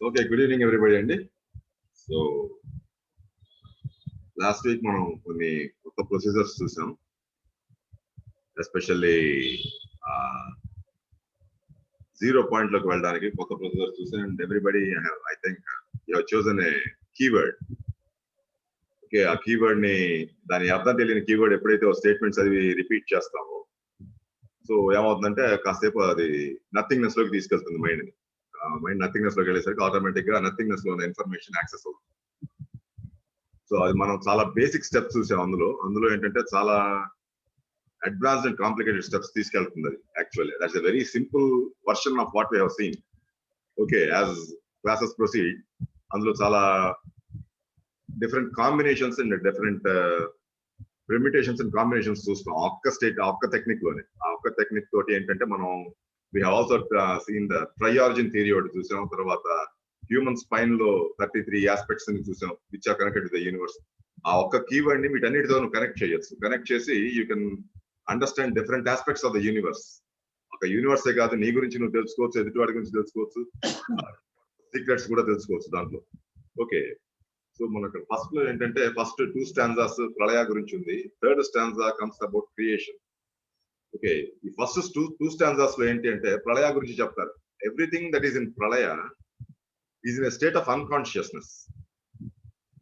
Okay, good evening everybody అండి. So last week మనం కొన్ని కొత్త ప్రొసీజర్స్ చూసాం, ఎస్పెషల్లీ జీరో పాయింట్ లోకి వెళ్ళడానికి కొత్త ప్రొసీజర్స్ చూసాం. And everybody I think you have chosen A keyword. Okay, ఆ కీవర్డ్ ని దాని అర్థం తెలియని కీవర్డ్ ఎప్పుడైతే స్టేట్మెంట్స్ అది రిపీట్ చేస్తామో సో ఏమవుతుందంటే కాసేపు అది నథింగ్నెస్ లోకి తీసుకెళ్తుంది మైండ్ ని. మైండ్ నథింగ్నెస్ లోకి వెళ్ళేసరికి ఆటోమేటిక్ గా నథింగ్నెస్ లో ఉన్న ఇన్ఫర్మేషన్ యాక్సెస్ అవుతుంది. సో అది మనం చాలా బేసిక్ స్టెప్స్ చూసాం. అందులో ఏంటంటే చాలా అడ్వాన్స్డ్ అండ్ కాంప్లికేటెడ్ స్టెప్స్ తీసుకెళ్తుంది. అది actually that's a very simple version of what we have seen. Okay, as classes proceed అందులో చాలా different combinations and different permutations and combinations చూస్తాం ఆ ఒక్క టెక్నిక్ లోనే. ఆ ఒక్క టెక్నిక్ తోటి ఏంటంటే మనం we have also seen the tri-origin theory ఒకటి చూసాం. తర్వాత హ్యూమన్ స్పైన్ లో 33 ఆస్పెక్ట్స్ ని చూసాం which are connected to the universe. ఆ ఒక్క కీవర్డ్ ని వీటన్నిటితో కనెక్ట్ చేయొచ్చు. కనెక్ట్ చేసి you can understand different aspects of the universe. ఒక యూనివర్సే కాదు, నీ గురించి నువ్వు తెలుసుకోవచ్చు, ఎదుటివాడి గురించి తెలుసుకోవచ్చు, సీక్రెట్స్ కూడా తెలుసుకోవచ్చు దాంట్లో. ఓకే, సో మనకు ఫస్ట్ లో ఏంటంటే ఫస్ట్ 2 స్టాంజాస్ ప్రళయ గురించి ఉంది. Third stanza comes about creation. Okay, ఈ ఫస్ట్ టూ స్టాంజాస్ లో ఏంటి అంటే ప్రళయ గురించి చెప్తారు. Everything that is in Pralaya is in a state of unconsciousness.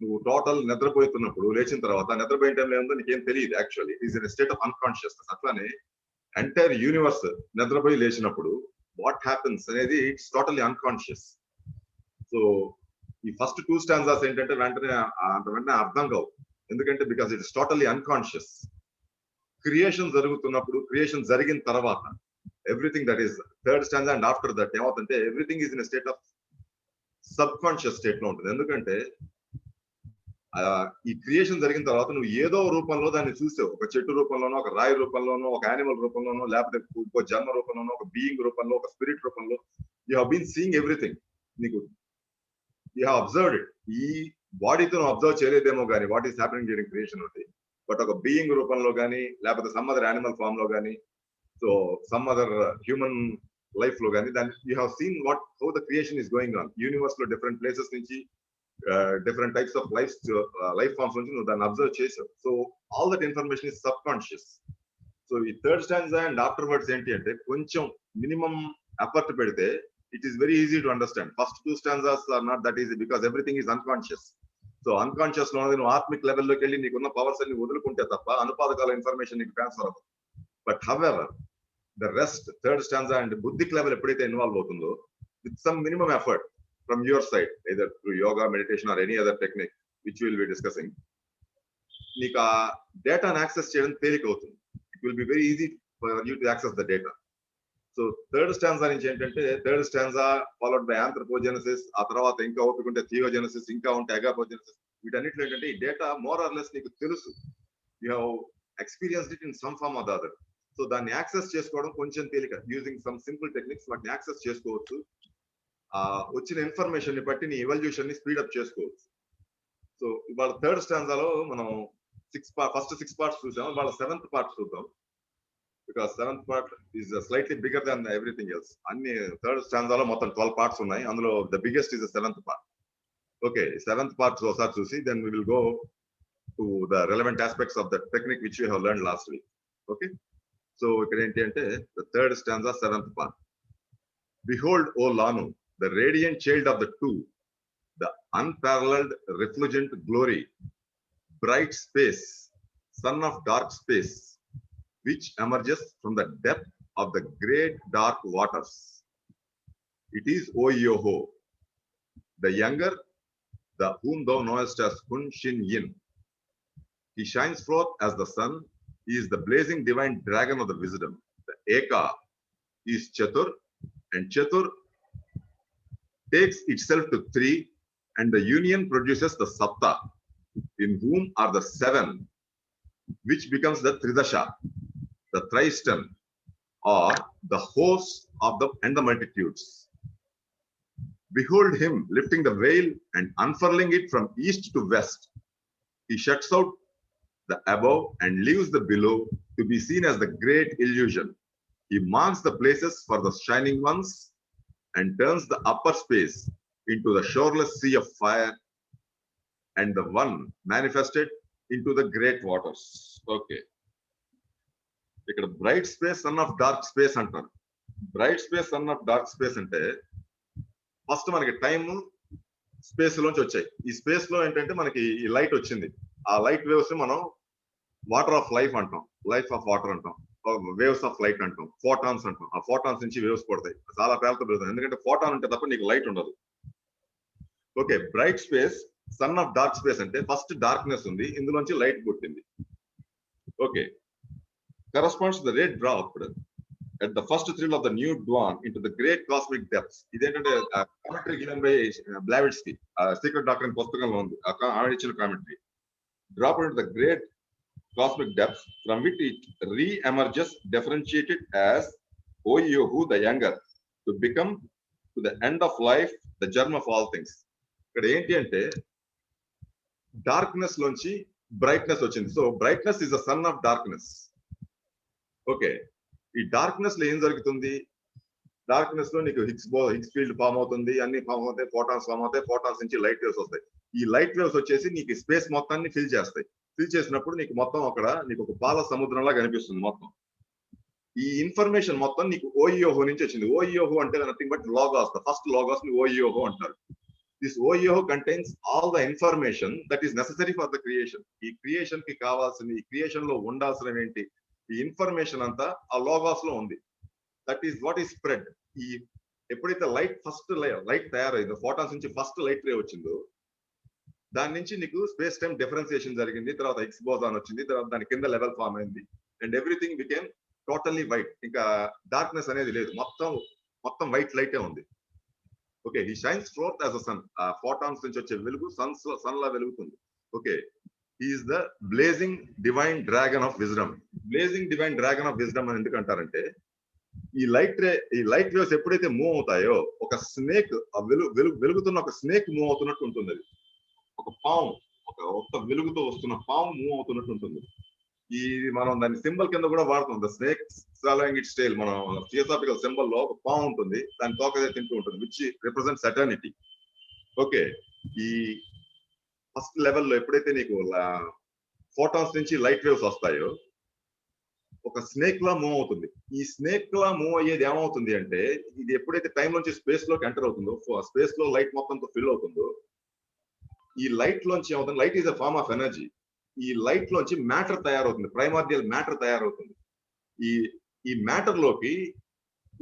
నువ్వు టోటల్ నిద్రపోతున్నప్పుడు లేచిన తర్వాత నిద్రపోయే టైంలో ఏముందో నీకేం తెలియదు. Actually is in a state of unconsciousness. అట్లానే ఎంటైర్ యూనివర్స్ నిద్రపోయి లేచినప్పుడు వాట్ హ్యాపెన్స్ అనేది ఇట్స్ టోటల్లీ అన్కాన్షియస్. సో ఈ ఫస్ట్ 2 స్టాంజాస్ ఏంటంటే వెంటనే అర్థం కావు. ఎందుకంటే because it's totally unconscious. Creation జరుగుతున్నప్పుడు, క్రియేషన్ జరిగిన తర్వాత everything that is third stanza and after that ఏమవుతుంటే everything is in state of subconscious state లో ఉంటుంది. ఎందుకంటే ఈ క్రియేషన్ జరిగిన తర్వాత నువ్వు ఏదో రూపంలో దాన్ని చూసావు. ఒక చెట్టు రూపంలోనో, ఒక రాయి రూపంలోనో, ఒక యానిమల్ రూపంలోనో, లేకపోతే ఒక జన్మ రూపంలోనో, ఒక బీయింగ్ రూపంలో, ఒక స్పిరిట్ రూపంలో you have been seeing everything. నీకు యూ హావ్ అబ్జర్వ్డ్ ఇట్. ఈ బాడీతో నువ్వు అబ్జర్వ్ చేయలేదేమో కానీ what is happening during creation ఉంది. బట్ ఒక బీయింగ్ రూపంలో కానీ, లేకపోతే సమ్ అదర్ యానిమల్ ఫామ్ లో కానీ, so some other human life లో కానీ, దాన్ని you have seen what how the creation is going on. Universe లో డిఫరెంట్ ప్లేసెస్ నుంచి different types of life forms నుంచి నువ్వు దాన్ని అబ్జర్వ్ చేసావు. So all that information is subconscious. So ఈ third stanza and afterwards ఏంటి అంటే కొంచెం మినిమం ఎఫర్ట్ పెడితే it is very easy to understand. First 2 stanzas are not that easy because everything is unconscious. So unconscious లో నువ్వు ఆత్మిక్ లెవెల్లోకి వెళ్ళి నీకున్న powers అన్ని వదులుకుంటే తప్ప అనుపాదకాల ఇన్ఫర్మేషన్ నీకు ట్రాన్స్ఫర్ అవ్వదు. But however the rest third stanza and buddhic level ఎప్పుడైతే ఇన్వాల్వ్ అవుతుందో with some minimum effort from your side either through yoga, meditation or any other technique which will be discussing, నీకు ఆ డేటాను access చేయడం తేలిక అవుతుంది. It will be very easy for you to access the data. So third stanza నుంచి ఏంటంటే third stanza followed by ఆంథ్రోపోజెనసిస్, ఆ తర్వాత ఇంకా ఓపిక ఉంటే థియోజెనసిస్, ఇంకా ఉంటే అగాపోజెనసిస్. వీటన్నిటిలో ఏంటంటే ఈ డేటా మోర్ ఆర్ లెస్ నీకు తెలుసు. You have experienced it in some form or the other. So దాన్ని యాక్సెస్ చేసుకోవడం కొంచెం తేలిక. యూజింగ్ సమ్ సింపుల్ టెక్నిక్స్ వాటిని యాక్సెస్ చేసుకోవచ్చు. వచ్చిన ఇన్ఫర్మేషన్ ని బట్టి నీ ఎవల్యూషన్ ని స్పీడప్ చేసుకోవచ్చు. సో ఇవాళ థర్డ్ స్టాంజాలో మనం ఫస్ట్ 6 పార్ట్స్ చూసాం. ఇవాళ 7th పార్ట్ చూద్దాం. Because 7th part is slightly bigger than everything else. అన్ని థర్డ్ స్టాంజాలో మొత్తం 12 పార్ట్స్ ఉన్నాయి. అందులో the biggest is the 7th part. Okay, 7th part ఒకసారి చూసి then we will go to the relevant aspects of the technique which we have learned last week. Okay, so ఇక్కడ ఏంటి అంటే the third stanza 7th part. Behold, O Lanu, the radiant child of the two, the unparalleled refulgent glory, bright space, son of dark space, which emerges from the depth of the great dark waters. It is O Yoho, the younger, the whom thou knowest as Hun Shin Yin. He shines forth as the sun. He is the blazing divine dragon of the wisdom. The Eka is Chatur, and Chatur takes itself to 3, and the union produces the Sapta, in whom are the 7, which becomes the Tridasha, the Triston, or the host of the and the multitudes. Behold him lifting the veil and unfurling it from east to west. He shuts out the above and leaves the below to be seen as the great illusion. He marks the places for the shining ones and turns the upper space into the shoreless sea of fire, and the one manifested into the great waters. Okay. ఇక్కడ bright space son of dark space అంటారు. Bright space son of dark space అంటే first మనకి time space లోంచి వచ్చాయి. ఈ space లో ఏంటంటే మనకి ఈ లైట్ వచ్చింది. ఆ లైట్ వేవ్స్ మనం వాటర్ ఆఫ్ లైఫ్ అంటాం, లైఫ్ ఆఫ్ వాటర్ అంటాం, వేవ్స్ ఆఫ్ లైట్ అంటాం, ఫోటాన్స్ అంటాం. ఆ ఫోటాన్స్ నుంచి వేవ్స్ పడతాయి. చాలా పేర్లతో పెరుగుతాయి, ఎందుకంటే ఫోటాన్ ఉంటే తప్ప నీకు లైట్ ఉండదు. Okay, bright space son of dark space అంటే ఫస్ట్ డార్క్నెస్ ఉంది, ఇందులోంచి లైట్ పుట్టింది. Okay, corresponds to the red dropped at the first thrill of the new dawn into the great cosmic depths. ఇదేంటంటే commentary given by Blavatsky, Secret Doctrine పుస్తకంలో ఉంది ఆవిడ ఇచ్చిన commentary. Drop into the great cosmic depths from which it re-emerges differentiated as Oehu the younger to become to the end of life the germ of all things. ఇక్కడ ఏంటి అంటే darkness లోంచి brightness వచ్చింది. So brightness is the son of darkness. Okay, ఈ darkness లో ఏం జరుగుతుంది? Darkness లో నీకు హిగ్స్ ఫీల్డ్ ఫామ్ అవుతుంది, అన్ని ఫామ్ అవుతాయి, ఫోటాన్స్ ఫామ్ అవుతాయి, ఫోటాన్స్ నుంచి లైట్ వేవ్స్ వస్తాయి. ఈ లైట్ వేవ్స్ వచ్చేసి నీకు స్పేస్ మొత్తాన్ని ఫిల్ చేస్తాయి. ఫిల్ చేసినప్పుడు నీకు మొత్తం అక్కడ నీకు ఒక పాల సముద్రంలా కనిపిస్తుంది మొత్తం. ఈ ఇన్ఫర్మేషన్ మొత్తం నీకు ఓఈఓహో నుంచి వచ్చింది. ఓఈఓహో అంటే nothing but logos, the first logos ని ఓఈఓహో అంటారు. దిస్ ఓఈఓహో contains all the information that is necessary for the creation. ఈ క్రియేషన్ కి కావాల్సింది, ఈ క్రియేషన్ లో ఉండాల్సిన ఏంటి, ఈ ఇన్ఫర్మేషన్ అంతా ఆ లోగాస్ లో ఉంది. That is what is spread. ఈ ఎప్పుడైతే లైట్ ఫస్ట్ లైట్ తయారైందో, ఫోటాన్స్ నుంచి ఫస్ట్ లైట్ రే వచ్చిందో, దాని నుంచి నీకు స్పేస్ టైం డిఫరెన్సియేషన్ జరిగింది. తర్వాత హిగ్స్ బోసాన్ వచ్చింది, తర్వాత దాని కింద లెవెల్ ఫామ్ అయింది, and everything became totally white. ఇంకా డార్క్నెస్ అనేది లేదు, మొత్తం వైట్ లైటే ఉంది. Okay, he shines fourth as a son. ఆ ఫోటాన్స్ నుంచి వచ్చే వెలుగు సన్ లా వెలుగుతుంది. Okay, he is the blazing divine dragon of wisdom. blazing divine dragon of wisdom అని ఎందుకు అంటారంటే, ఈ లైట్ వేవ్స్ ఎప్పుడైతే మూవ్ అవుతాయో, ఒక స్నేక్ వెలుగుతున్న ఒక స్నేక్ మూవ్ అవుతున్నట్టు ఉంటుంది. అది ఒక పాము, ఒక వెలుగుతో వస్తున్న పాము మూవ్ అవుతున్నట్టు ఉంటుంది. ఈ మనం దాని సింబల్ కింద కూడా వాడుతాం, the snake swallowing its tail. మనం థియోసాఫికల్ సింబల్ లో ఒక పాము ఉంటుంది, దాని తోక తింటూ ఉంటుంది, విచ్ రిప్రజెంట్స్ ఎటర్నిటీ. ఓకే, ఈ ఫస్ట్ లెవెల్లో ఎప్పుడైతే నీకు ఫోటాన్స్ నుంచి లైట్ వేవ్స్ వస్తాయో, ఒక స్నేక్ లా మూవ్ అవుతుంది. ఈ స్నేక్ లా మూవ్ అయ్యేది ఏమవుతుంది అంటే, ఇది ఎప్పుడైతే టైం నుంచి స్పేస్ లోకి ఎంటర్ అవుతుందో, స్పేస్ లో లైట్ మొత్తంతో ఫిల్ అవుతుందో, ఈ లైట్ లోంచి ఏమవుతుంది, light is a form of energy. ఈ లైట్ లోంచి మ్యాటర్ తయారవుతుంది, ప్రైమార్డియల్ మ్యాటర్ తయారవుతుంది. ఈ మ్యాటర్ లోకి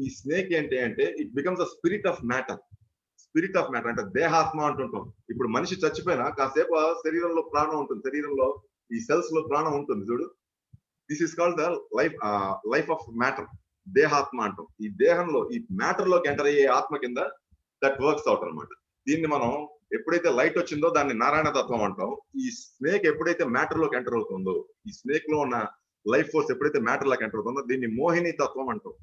ఈ స్నేక్ ఏంటి అంటే, it becomes a spirit of matter. Spirit of matter అంటే దేహాత్మ అంటుంటాం. ఇప్పుడు మనిషి చచ్చిపోయినా కాసేపు శరీరంలో ప్రాణం ఉంటుంది, శరీరంలో ఈ సెల్స్ లో ప్రాణం ఉంటుంది చూడు. This is called the life of matter, దేహాత్మ అంటాం. ఈ దేహంలో ఈ మ్యాటర్ లోకి ఎంటర్ అయ్యే ఆత్మ కింద దట్ వర్క్స్ అవుట్ అనమాట. దీన్ని మనం ఎప్పుడైతే లైట్ వచ్చిందో దాన్ని నారాయణ తత్వం అంటాం. ఈ స్నేక్ ఎప్పుడైతే మ్యాటర్ లోకి ఎంటర్ అవుతుందో, ఈ స్నేక్ లో ఉన్న లైఫ్ ఫోర్స్ ఎప్పుడైతే మ్యాటర్ లోకి ఎంటర్ అవుతుందో, దీన్ని మోహిని తత్వం అంటాం.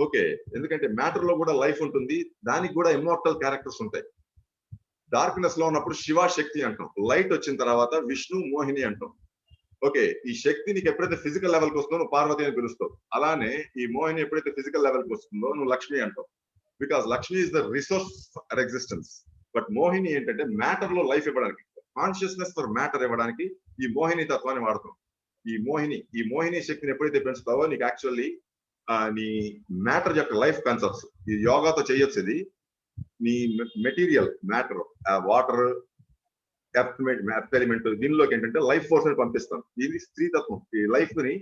ఓకే, ఎందుకంటే మ్యాటర్ లో కూడా లైఫ్ ఉంటుంది, దానికి కూడా ఇమ్మోర్టల్ క్యారెక్టర్స్ ఉంటాయి. డార్క్నెస్ లో ఉన్నప్పుడు శివ శక్తి అంటాం, లైట్ వచ్చిన తర్వాత విష్ణు మోహిని అంటాం. ఓకే, ఈ శక్తి నీకు ఎప్పుడైతే ఫిజికల్ లెవెల్ కి వస్తుందో నువ్వు పార్వతి అని పిలుస్తావు. అలానే ఈ మోహిని ఎప్పుడైతే ఫిజికల్ లెవెల్ కి వస్తుందో నువ్వు లక్ష్మి అంటావు, because Lakshmi is the resource for existence. But Mohini ఏంటంటే మ్యాటర్ లో లైఫ్ ఇవ్వడానికి, కాన్షియస్నెస్ ఫర్ మ్యాటర్ ఇవ్వడానికి ఈ మోహిని తత్వాన్ని వాడతాం. ఈ మోహిని శక్తిని ఎప్పుడైతే పెంచుతావో నీకు యాక్చువల్లీ నీ మ్యాటర్ యొక్క లైఫ్ కన్సెప్ట్స్ ఈ యోగాతో చేయొచ్చు. ఇది నీ material matter, water, earth element, దీనిలోకి ఏంటంటే లైఫ్ ఫోర్స్ ని పంపిస్తాం. ఇది స్త్రీతత్వం. ఈ లైఫ్ ని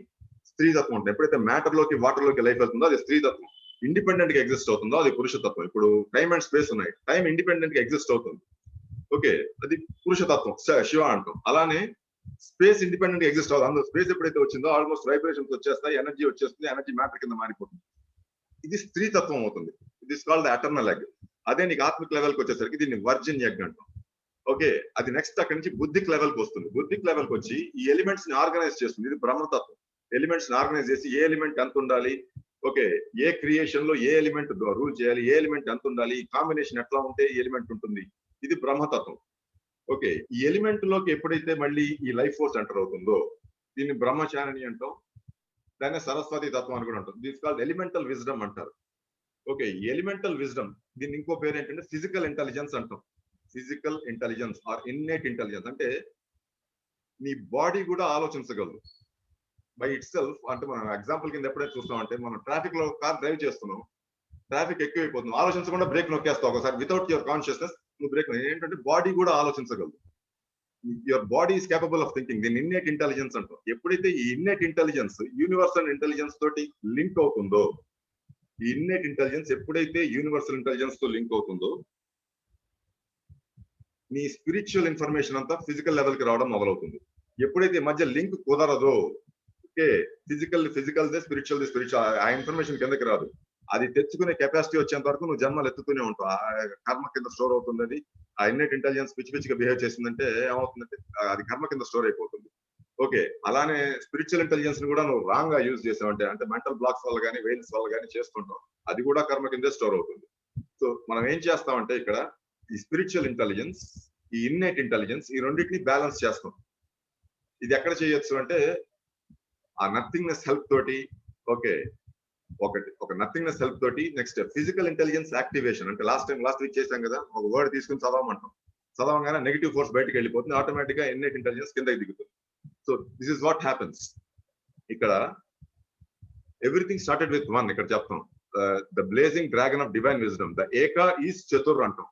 స్త్రీతత్వం ఉంటుంది. ఎప్పుడైతే మ్యాటర్ లోకి వాటర్ లోకి లైఫ్ వెళ్తుందో అది స్త్రీతత్వం. ఇండిపెండెంట్ గా ఎగ్జిస్ట్ అవుతుందో అది పురుషతత్వం. ఇప్పుడు టైం అండ్ స్పేస్ ఉన్నాయి, టైం ఇండిపెండెంట్ గా ఎగ్జిస్ట్ అవుతుంది. ఓకే, అది పురుషతత్వం, శివ అంటాం. అలానే స్పేస్ ఇండిపెండెంట్ గా ఎగ్జిస్ట్ అవుతుంది. అందులో స్పేస్ ఎప్పుడైతే వచ్చిందో ఆల్మోస్ట్ వైబ్రేషన్స్ వచ్చేస్తాయి, ఎనర్జీ వచ్చేస్తుంది, ఎనర్జీ మ్యాటర్ కింద మారిపోతుంది. ఇది స్త్రీతత్వం అవుతుంది. ఇది ఇస్ కాల్డ్ ఎటర్నల్ ఎగ్. అదే నీకు ఆత్మిక్ లెవెల్ కి వచ్చేసరికి దీన్ని వర్జిన్ ఎగ్ అంటాం. ఓకే, అది నెక్స్ట్ అక్కడి నుంచి బుద్ధిక్ లెవెల్ కి వస్తుంది. బుద్ధిక్ లెవెల్ కి వచ్చి ఈ ఎలిమెంట్స్ ని ఆర్గనైజ్ చేస్తుంది. ఇది బ్రహ్మతత్వం. ఎలిమెంట్స్ ని ఆర్గనైజ్ చేసి ఏ ఎలిమెంట్ ఎంత ఉండాలి, ఓకే, ఏ క్రియేషన్ లో ఏ ఎలిమెంట్ రూల్ చేయాలి, ఏ ఎలిమెంట్ ఎంత ఉండాలి, ఈ కాంబినేషన్ ఎట్లా ఉంటే ఈ ఎలిమెంట్ ఉంటుంది, ఇది బ్రహ్మతత్వం. ఓకే, ఈ ఎలిమెంట్ లోకి ఎప్పుడైతే మళ్ళీ ఈ లైఫ్ ఫోర్స్ ఎంటర్ అవుతుందో దీన్ని బ్రహ్మచారిణి అంటాం. దాన్ని సరస్వతి తత్వం అని కూడా అంటాం. దిస్ కాల్డ్ ఎలిమెంటల్ విజ్డమ్ అంటారు. ఓకే, ఎలిమెంటల్ విజ్డమ్, దీని ఇంకో పేరు ఏంటంటే ఫిజికల్ ఇంటెలిజెన్స్ అంటాం. Physical intelligence or innate intelligence అంటే నీ బాడీ కూడా ఆలోచించగలదు బై ఇట్ సెల్ఫ్. అంటే మనం ఎగ్జాంపుల్ కింద ఎప్పుడైతే చూస్తాం అంటే, మనం ట్రాఫిక్ లో కార్ డ్రైవ్ చేస్తున్నాం, ట్రాఫిక్ ఎక్కువైపోతుంది, ఆలోచించకుండా బ్రేక్ నొక్కేస్తావు ఒకసారి వితౌట్ యువర్ కాన్షియస్నెస్. నువ్వు బ్రేక్ ఏంటంటే బాడీ కూడా ఆలోచించగలదు. Your body is capable of thinking. దీన్ని ఇన్నేట్ ఇంటెలిజెన్స్ అంటాం. ఎప్పుడైతే ఈ ఇన్నేట్ ఇంటెలిజెన్స్ యూనివర్సల్ ఇంటెలిజెన్స్ తోటి లింక్ అవుతుందో, ఈ ఇన్నేట్ ఇంటెలిజెన్స్ ఎప్పుడైతే యూనివర్సల్ ఇంటెలిజెన్స్ తో లింక్ అవుతుందో, నీ స్పిరిచువల్ ఇన్ఫర్మేషన్ అంతా ఫిజికల్ లెవెల్ కి రావడం మొదలవుతుంది. ఎప్పుడైతే మధ్య లింక్ కుదరదో, ఓకే, ఫిజికల్ దే స్పిరిచువల్ ఆ ఇన్ఫర్మేషన్ కిందకి రాదు. అది తెచ్చుకునే కెపాసిటీ వచ్చేంత వరకు నువ్వు జన్మలు ఎత్తుతూనే ఉంటావు. ఆ కర్మ కింద స్టోర్ అవుతుంది. అది ఆ ఇన్నెట్ ఇంటెలిజెన్స్ పిచ్చి పిచ్చిగా బిహేవ్ చేసిందంటే ఏమవుతుందంటే అది కర్మ కింద స్టోర్ అయిపోతుంది. ఓకే, అలానే స్పిరిచువల్ ఇంటెలిజెన్స్ ని కూడా నువ్వు రాంగ్ గా యూజ్ చేసావంటే, అంటే మెంటల్ బ్లాక్స్ వల్ల కానీ వెయిల్స్ వల్ల కానీ చేస్తుంటావు, అది కూడా కర్మ కిందే స్టోర్ అవుతుంది. సో మనం ఏం చేస్తామంటే ఇక్కడ ఈ స్పిరిచువల్ ఇంటెలిజెన్స్, ఈ ఇన్నెట్ ఇంటెలిజెన్స్, ఈ రెండింటిని బ్యాలెన్స్ చేస్తాం. ఇది ఎక్కడ చేయొచ్చు అంటే ఆ నథింగ్నెస్ హెల్ప్ తోటి. ఓకే, ఒక నథింగ్నెస్ హెల్ప్ తోటి. నెక్స్ట్ ఫిజికల్ ఇంటెలిజెన్స్ యాక్టివేషన్ అంటే లాస్ట్ వీక్ చేసాం కదా, ఒక వర్డ్ తీసుకుని చదవమంటాం, చదవగానే నెగిటివ్ ఫోర్స్ బయటకు వెళ్ళిపోతుంది, ఆటోమేటిక్ గా ఇన్నెట్ ఇంటెలిజెన్స్ కిందకి దిగుతుంది. So this is what happens. ఇక్కడ ఎవ్రీథింగ్ స్టార్టెడ్ విత్ వన్. ఇక్కడ చెప్తాం the blazing dragon of divine wisdom, the ఏకా ఈస్ చతుర్ అంటాం.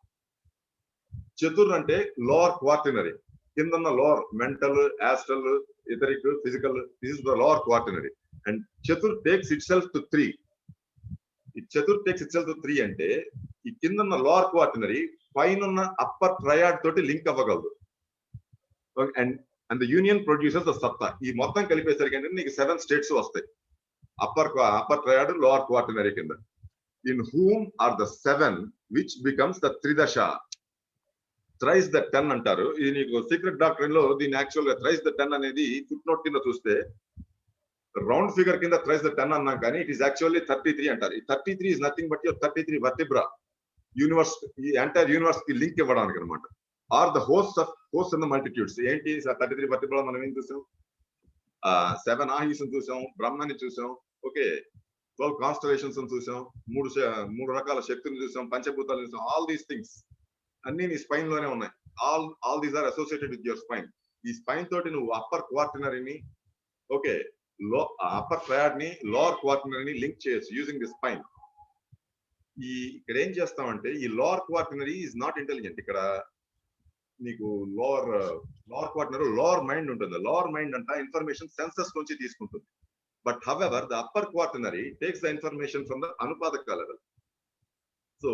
చతుర్ అంటే లోవర్ క్వార్టినరీ, కింద lower mental, astral, etheric, physical. This is the lower quaternary. And చతుర్ టేక్స్ ఇట్ సెల్ఫ్ టు 3. ఈ చతుర్ టేక్స్ ఇట్ సెల్ఫ్ టు 3 అంటే ఈ కింద లోవర్ క్వార్టినరీ పైన అప్పర్ ట్రయాడ్ తోటి లింక్ అవ్వగలదు. And the union producers the సత్తా. ఈ మొత్తం కలిపేసరికి అంటే నీకు 7 స్టేట్స్ వస్తాయి, అప్పర్ ట్రయాడ్, లోవర్ క్వార్టినరీ కింద. In whom are the 7 which becomes the త్రిదశ. థ్రైస్ ద 10 అంటారు. ఇది నీకు సీక్రెట్ డాక్టరీన్ లో దీన్ని యాక్చువల్ గా థ్రైస్ ద 10 అనేది ఫుట్ నోట్ కింద చూస్తే రౌండ్ ఫిగర్ కింద థ్రైస్ ద 10 అన్నాం, కానీ ఇట్ ఈస్ యాక్చువల్లీ 33 అంటారు. ఈ 33 is nothing but your 33 vertebra. Universe, ఈ ఎంటైర్ యూనివర్స్ కి లింక్ ఇవ్వడానికి అనమాట. Or the host in the multitudes. ఏంటి 33 వర్టిబ్రా? మనం ఏం చూసాం? 7 ఆహీస్ చూసాం, బ్రహ్మని చూసాం, ఓకే, 12 కాన్స్టలేషన్స్ చూసాం, మూడు రకాల శక్తులు చూసాం, పంచభూతాలు చూసాం. ఆల్ దీస్ థింగ్స్ అన్ని నీ స్పైన్ లోనే ఉన్నాయి. All these are associated with your spine. ఈ స్పైన్ తోటి నువ్వు అప్పర్ క్వార్టినరీని, ఓకే, అప్పర్ ట్రయాడ్ ని, లోవర్ క్వార్టినరీని లింక్ చేయొచ్చు యూజింగ్ ది స్పైన్. ఇక్కడ ఏం చేస్తామంటే ఈ lower quaternary is not intelligent. ఇక్కడ నీకు లోవర్ క్వార్టినరీ, లోవర్ మైండ్ ఉంటుంది. లోవర్ మైండ్ అంట ఇన్ఫర్మేషన్ సెన్సెస్ నుంచి తీసుకుంటుంది. But however the upper quaternary takes the information from the అనుపాదక లెవెల్. సో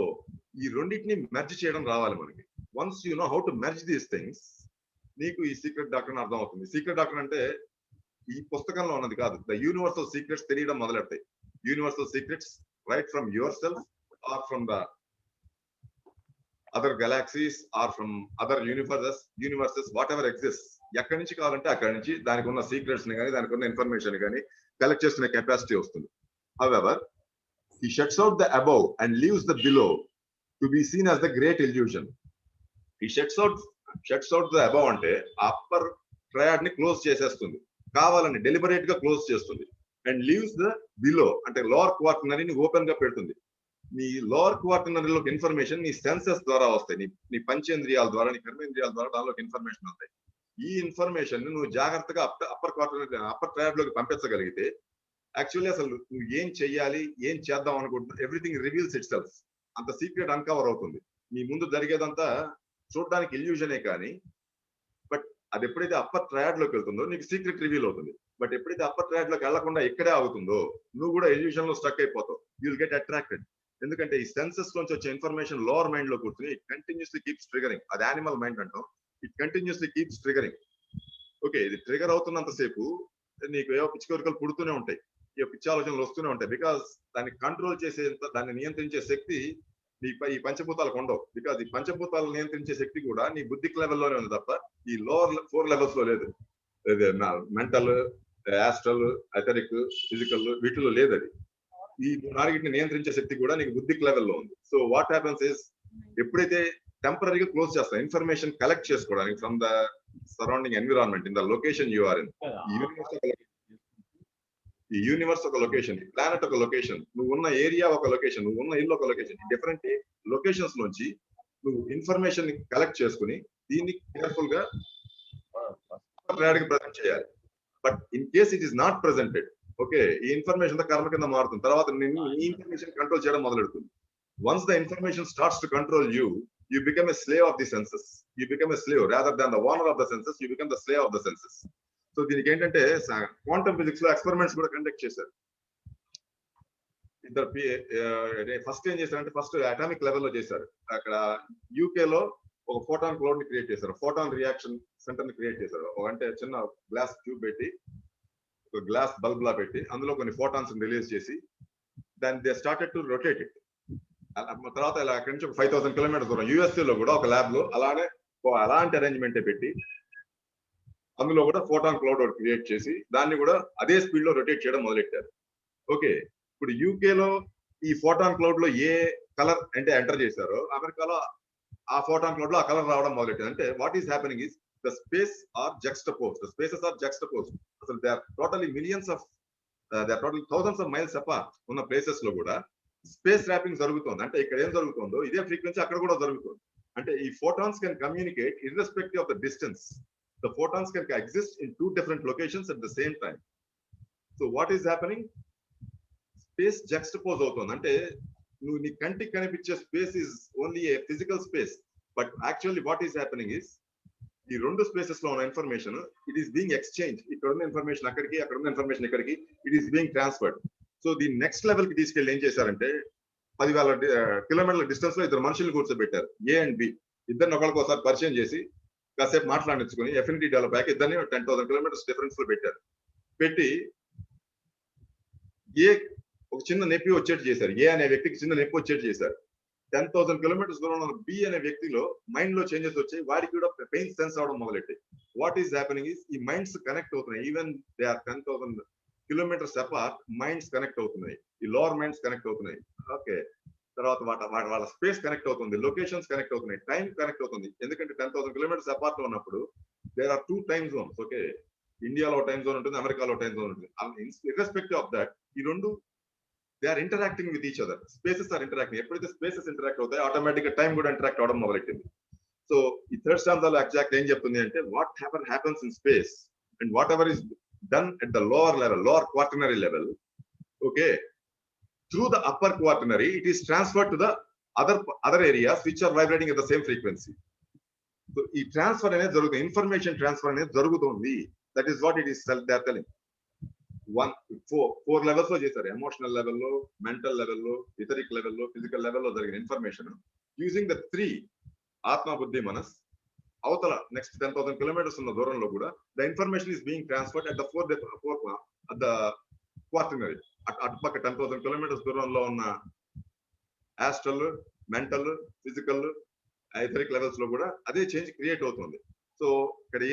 ఈ రెండింటిని మెర్జ్ చేయడం రావాలి మనకి. Once you know how to merge these things, నీకు ఈ సీక్రెట్ డాక్టర్ అర్థం అవుతుంది. సీక్రెట్ డాక్టర్ అంటే ఈ పుస్తకంలో ఉన్నది కాదు, ద యూనివర్సల్ సీక్రెట్స్ తెలియడం మొదలెడతాయి. Universal secrets right from yourself or from the other galaxies or from other universes whatever exist. ఎక్కడి నుంచి కావాలంటే అక్కడి నుంచి దానికి ఉన్న సీక్రెట్స్ ని కానీ, దానికి ఉన్న ఇన్ఫర్మేషన్ కానీ కలెక్ట్ చేసుకునే కెపాసిటీ వస్తుంది. However he shuts out the above and leaves the below to be seen as the great illusion. He shuts out the above అంటే అప్పర్ ట్రయాడ్ ని క్లోజ్ చేసేస్తుంది, కావాలని డెలిబరేట్ గా క్లోజ్ చేస్తుంది. అండ్ లీవ్స్ ద బిలో అంటే lower క్వార్టినరీని open గా పెడుతుంది. నీ లోవర్ క్వార్టినరీలోకి ఇన్ఫర్మేషన్ నీ సెన్సెస్ ద్వారా వస్తాయి, నీ పంచేంద్రియాల ద్వారా, నీ కర్మేంద్రియాల ద్వారా దానిలోకి ఇన్ఫర్మేషన్ వస్తాయి. ఈ ఇన్ఫర్మేషన్ నువ్వు జాగ్రత్తగా అప్పర్ ట్రయాడ్ లోకి పంపించగలిగితే యాక్చువల్లీ అసలు నువ్వు ఏం చెయ్యాలి, ఏం చేద్దాం అనుకుంటున్నా, ఎవ్రీథింగ్ రివీల్స్ ఇట్ సెల్ఫ్. అంత సీక్రెట్ అన్కవర్ అవుతుంది. నీ ముందు జరిగేదంతా చూడడానికి ఇల్యూజనే కానీ, బట్ అది ఎప్పుడైతే అప్పర్ ట్రయాడ్ లోకి వెళ్తుందో నీకు సీక్రెట్ రివీల్ అవుతుంది. బట్ ఎప్పుడైతే అప్పర్ ట్రయాడ్ లోకి వెళ్లకుండా ఇక్కడే ఆగుతుందో నువ్వు కూడా ఇల్యూజన్ లో స్టక్ అయిపోతావు. You will get attracted. ఎందుకంటే ఈ సెన్సెస్ నుంచి వచ్చే ఇన్ఫర్మేషన్ లోవర్ మైండ్ లో కూర్చుని ఇట్ కంటిన్యూస్లీ కీప్స్ ట్రిగరింగ్. అది యానిమల్ మైండ్ అంటాం. It continuously keeps triggering. Okay, ఇది ట్రిగర్ అవుతున్నంతసేపు నీకు ఏవో పిచ్చి కోరికలు పుడుతూనే ఉంటాయి, ఈ పిచ్చి ఆలోచనలు వస్తూనే ఉంటాయి. బికాస్ దాన్ని కంట్రోల్ చేసేంత, దాన్ని నియంత్రించే శక్తి ఈ పంచభూతాలకు ఉండవు. బికాస్ ఈ పంచభూతాలను నియంత్రించే శక్తి కూడా నీ బుద్ధిక్ లెవెల్లోనే ఉంది తప్ప ఈ లోవర్ 4 లెవెల్స్ లో లేదు. మెంటల్, యాస్ట్రల్, ఎథరిక్, ఫిజికల్ వీటిలో లేదు. అది ఈ 4ని నియంత్రించే శక్తి కూడా నీకు బుద్ధిక్ లెవెల్లో ఉంది. సో వాట్ హ్యాపెన్స్ ఇస్, ఎప్పుడైతే టెంపరీగా క్లోజ్ చేస్తాం ఇన్ఫర్మేషన్ కలెక్ట్ చేసుకోవడానికి from the surrounding environment in the location you are in, ఈ యూనివర్స్ ఒక లొకేషన్, ఈ ప్లానెట్ ఒక లొకేషన్, నువ్వు ఉన్న ఏరియా ఒక లొకేషన్, నువ్వు ఉన్న ఇల్లు ఒక లొకేషన్. డిఫరెంట్ లొకేషన్స్ నుంచి నువ్వు ఇన్ఫర్మేషన్ కలెక్ట్ చేసుకుని దీన్ని కేర్ఫుల్ గా ప్రజెంట్ చేయాలి. But in case it is not presented, okay, ఈ ఇన్ఫర్మేషన్ కర్మ కింద మారుతుంది. తర్వాత నిన్ను ఈ ఇన్ఫర్మేషన్ కంట్రోల్ చేయడం మొదలెడుతుంది. Once the information starts to control you, you become a slave of the senses. You become a slave rather than the owner of the senses. You become the slave of the senses. So దీనికి ఏంటంటే quantum physics లో experiments కూడా conduct చేశారు. ఇద్దరు first ఏం చేశారంటే first atomic లెవెల్లో చేశారు. అక్కడ యూకే లో ఒక ఫోటాన్ క్లౌడ్ ని క్రియేట్ చేశారు. ఫోటాన్ రియాక్షన్ సెంటర్ ని క్రియేట్ చేశారు. అంటే చిన్న గ్లాస్ ట్యూబ్ పెట్టి, ఒక గ్లాస్ బల్బ్ లా పెట్టి అందులో కొన్ని ఫోటాన్స్ రిలీజ్ చేసి దాన్ని they started to rotate it. తర్వాత ఇలా అక్కడి నుంచి ఒక 5000 కిలోమీటర్స్ దూరం యూఎస్ఏ లో కూడా ఒక ల్యాబ్ లో అలాంటి అరేంజ్మెంట్ పెట్టి అందులో కూడా ఫోటాన్ క్లౌడ్ క్రియేట్ చేసి దాన్ని కూడా అదే స్పీడ్ లో రొటేట్ చేయడం మొదలెట్టారు. ఓకే, ఇప్పుడు యూకే లో ఈ ఫోటాన్ క్లౌడ్ లో ఏ కలర్ అంటే ఎంటర్ చేశారో అమెరికాలో ఆ ఫోటాన్ క్లౌడ్ లో ఆ కలర్ రావడం మొదలెట్టారు. అంటే what is happening is the space are juxtapose, the spaces are juxtapose. అసలు they are totally millions of they are total thousands of miles apart ఉన్న ప్లేసెస్ లో కూడా స్పేస్ ర్యాపింగ్ జరుగుతుంది. అంటే ఇక్కడ ఏం జరుగుతుందో ఇదే ఫ్రీక్వెన్సీ అక్కడ కూడా జరుగుతుంది. అంటే ఈ photons can communicate irrespective of the distance. The photons can exist in 2 different locations at the same time. So what is happening, space జక్స్టపోజ్ అవుతుంది. అంటే నువ్వు నీ కంటికి కనిపించే space is only A physical space, but actually what is happening is ఈ రెండు spaces లో ఉన్న information it is being exchange. ఇక్కడ ఉన్న ఇన్ఫర్మేషన్ అక్కడికి, అక్కడ ఉన్న ఇన్ఫర్మేషన్ ఇక్కడికి, it is being transferred. So దీని నెక్స్ట్ లెవెల్ కి తీసుకెళ్లి ఏం చేశారంటే 10,000 కిలోమీటర్ల డిస్టెన్స్ లో ఇద్దరు మనుషులు కూర్చోబెట్టారు. ఏ అండ్ బి ఇద్దరిని ఒకరికి ఒకసారి పరిచయం చేసి కాసేపు మాట్లాడించుకుని ఎఫినిటీ డెవలప్ అయ్యాక ఇద్దరిని 10,000 కిలోమీటర్స్ డిఫరెన్స్ లో పెట్టారు. పెట్టి ఏ ఒక చిన్న నొప్పి వచ్చేట్టు చేశారు. ఏ అనే వ్యక్తికి చిన్న నొప్పి వచ్చేట్టు చేశారు. 10,000 కిలోమీటర్స్ దూరంలో ఉన్న బి అనే వ్యక్తిలో మైండ్ లో చేంజెస్ వచ్చాయి. వాడికి కూడా పెయిన్ సెన్స్ అవడం మొదలెట్టాయి. వాట్ ఈస్ హ్యాపెనింగ్ ఇస్ ఈ మైండ్స్ కనెక్ట్ అవుతున్నాయి. Even they are 10,000 kilometres apart minds connect అవుతున్నాయి. ఈ లోవర్ మైండ్స్ కనెక్ట్ అవుతున్నాయి. ఓకే, తర్వాత వాళ్ళ స్పేస్ కనెక్ట్ అవుతుంది, లొకేషన్స్ కనెక్ట్ అవుతున్నాయి, టైం కనెక్ట్ అవుతుంది. ఎందుకంటే 10,000 కిలోమీటర్స్ అపార్ట్ లో ఉన్నప్పుడు there are 2 time zones. Okay, ఇండియాలో టైం జోన్ ఉంటుంది, అమెరికాలో టైం జోన్ ఉంటుంది. ఇర్రెస్పెక్టివ్ ఆఫ్ దట్ ఈ రెండు they are interacting with each other. Spaces are interacting. ఎప్పుడైతే స్పేసెస్ ఇంటరాక్ట్ అవుతాయి ఆటోమేటిక్ గా టైం కూడా ఇంటరాక్ట్ అవడం మొదలెట్టింది. సో ఈ థర్డ్ స్టాంజాలో ఎగ్జాక్ట్ ఏం చెప్తుంది అంటే what happens in space and what ever is done at the lower level, lower quaternary level, okay, through the upper quaternary it is transferred to the other areas which are vibrating at the same frequency. So ee transfer anedi jarugutundi, information transfer anedi jarugutundi. That is what it is they are telling. Four levels lo chesaru. Emotional level lo, mental level lo, etheric level lo, physical level lo jarigina information using the 3 atma buddhi manas అవతల next 10,000 kilometres ఉన్న దూరంలో కూడా the information is being transferred at the fourth at the quaternary. అటుపక్క 10,000 kilometres దూరంలో ఉన్న astral, mental, physical, etheric levels లో కూడా అదే చేంజ్ క్రియేట్ అవుతుంది. సో ఇక్కడ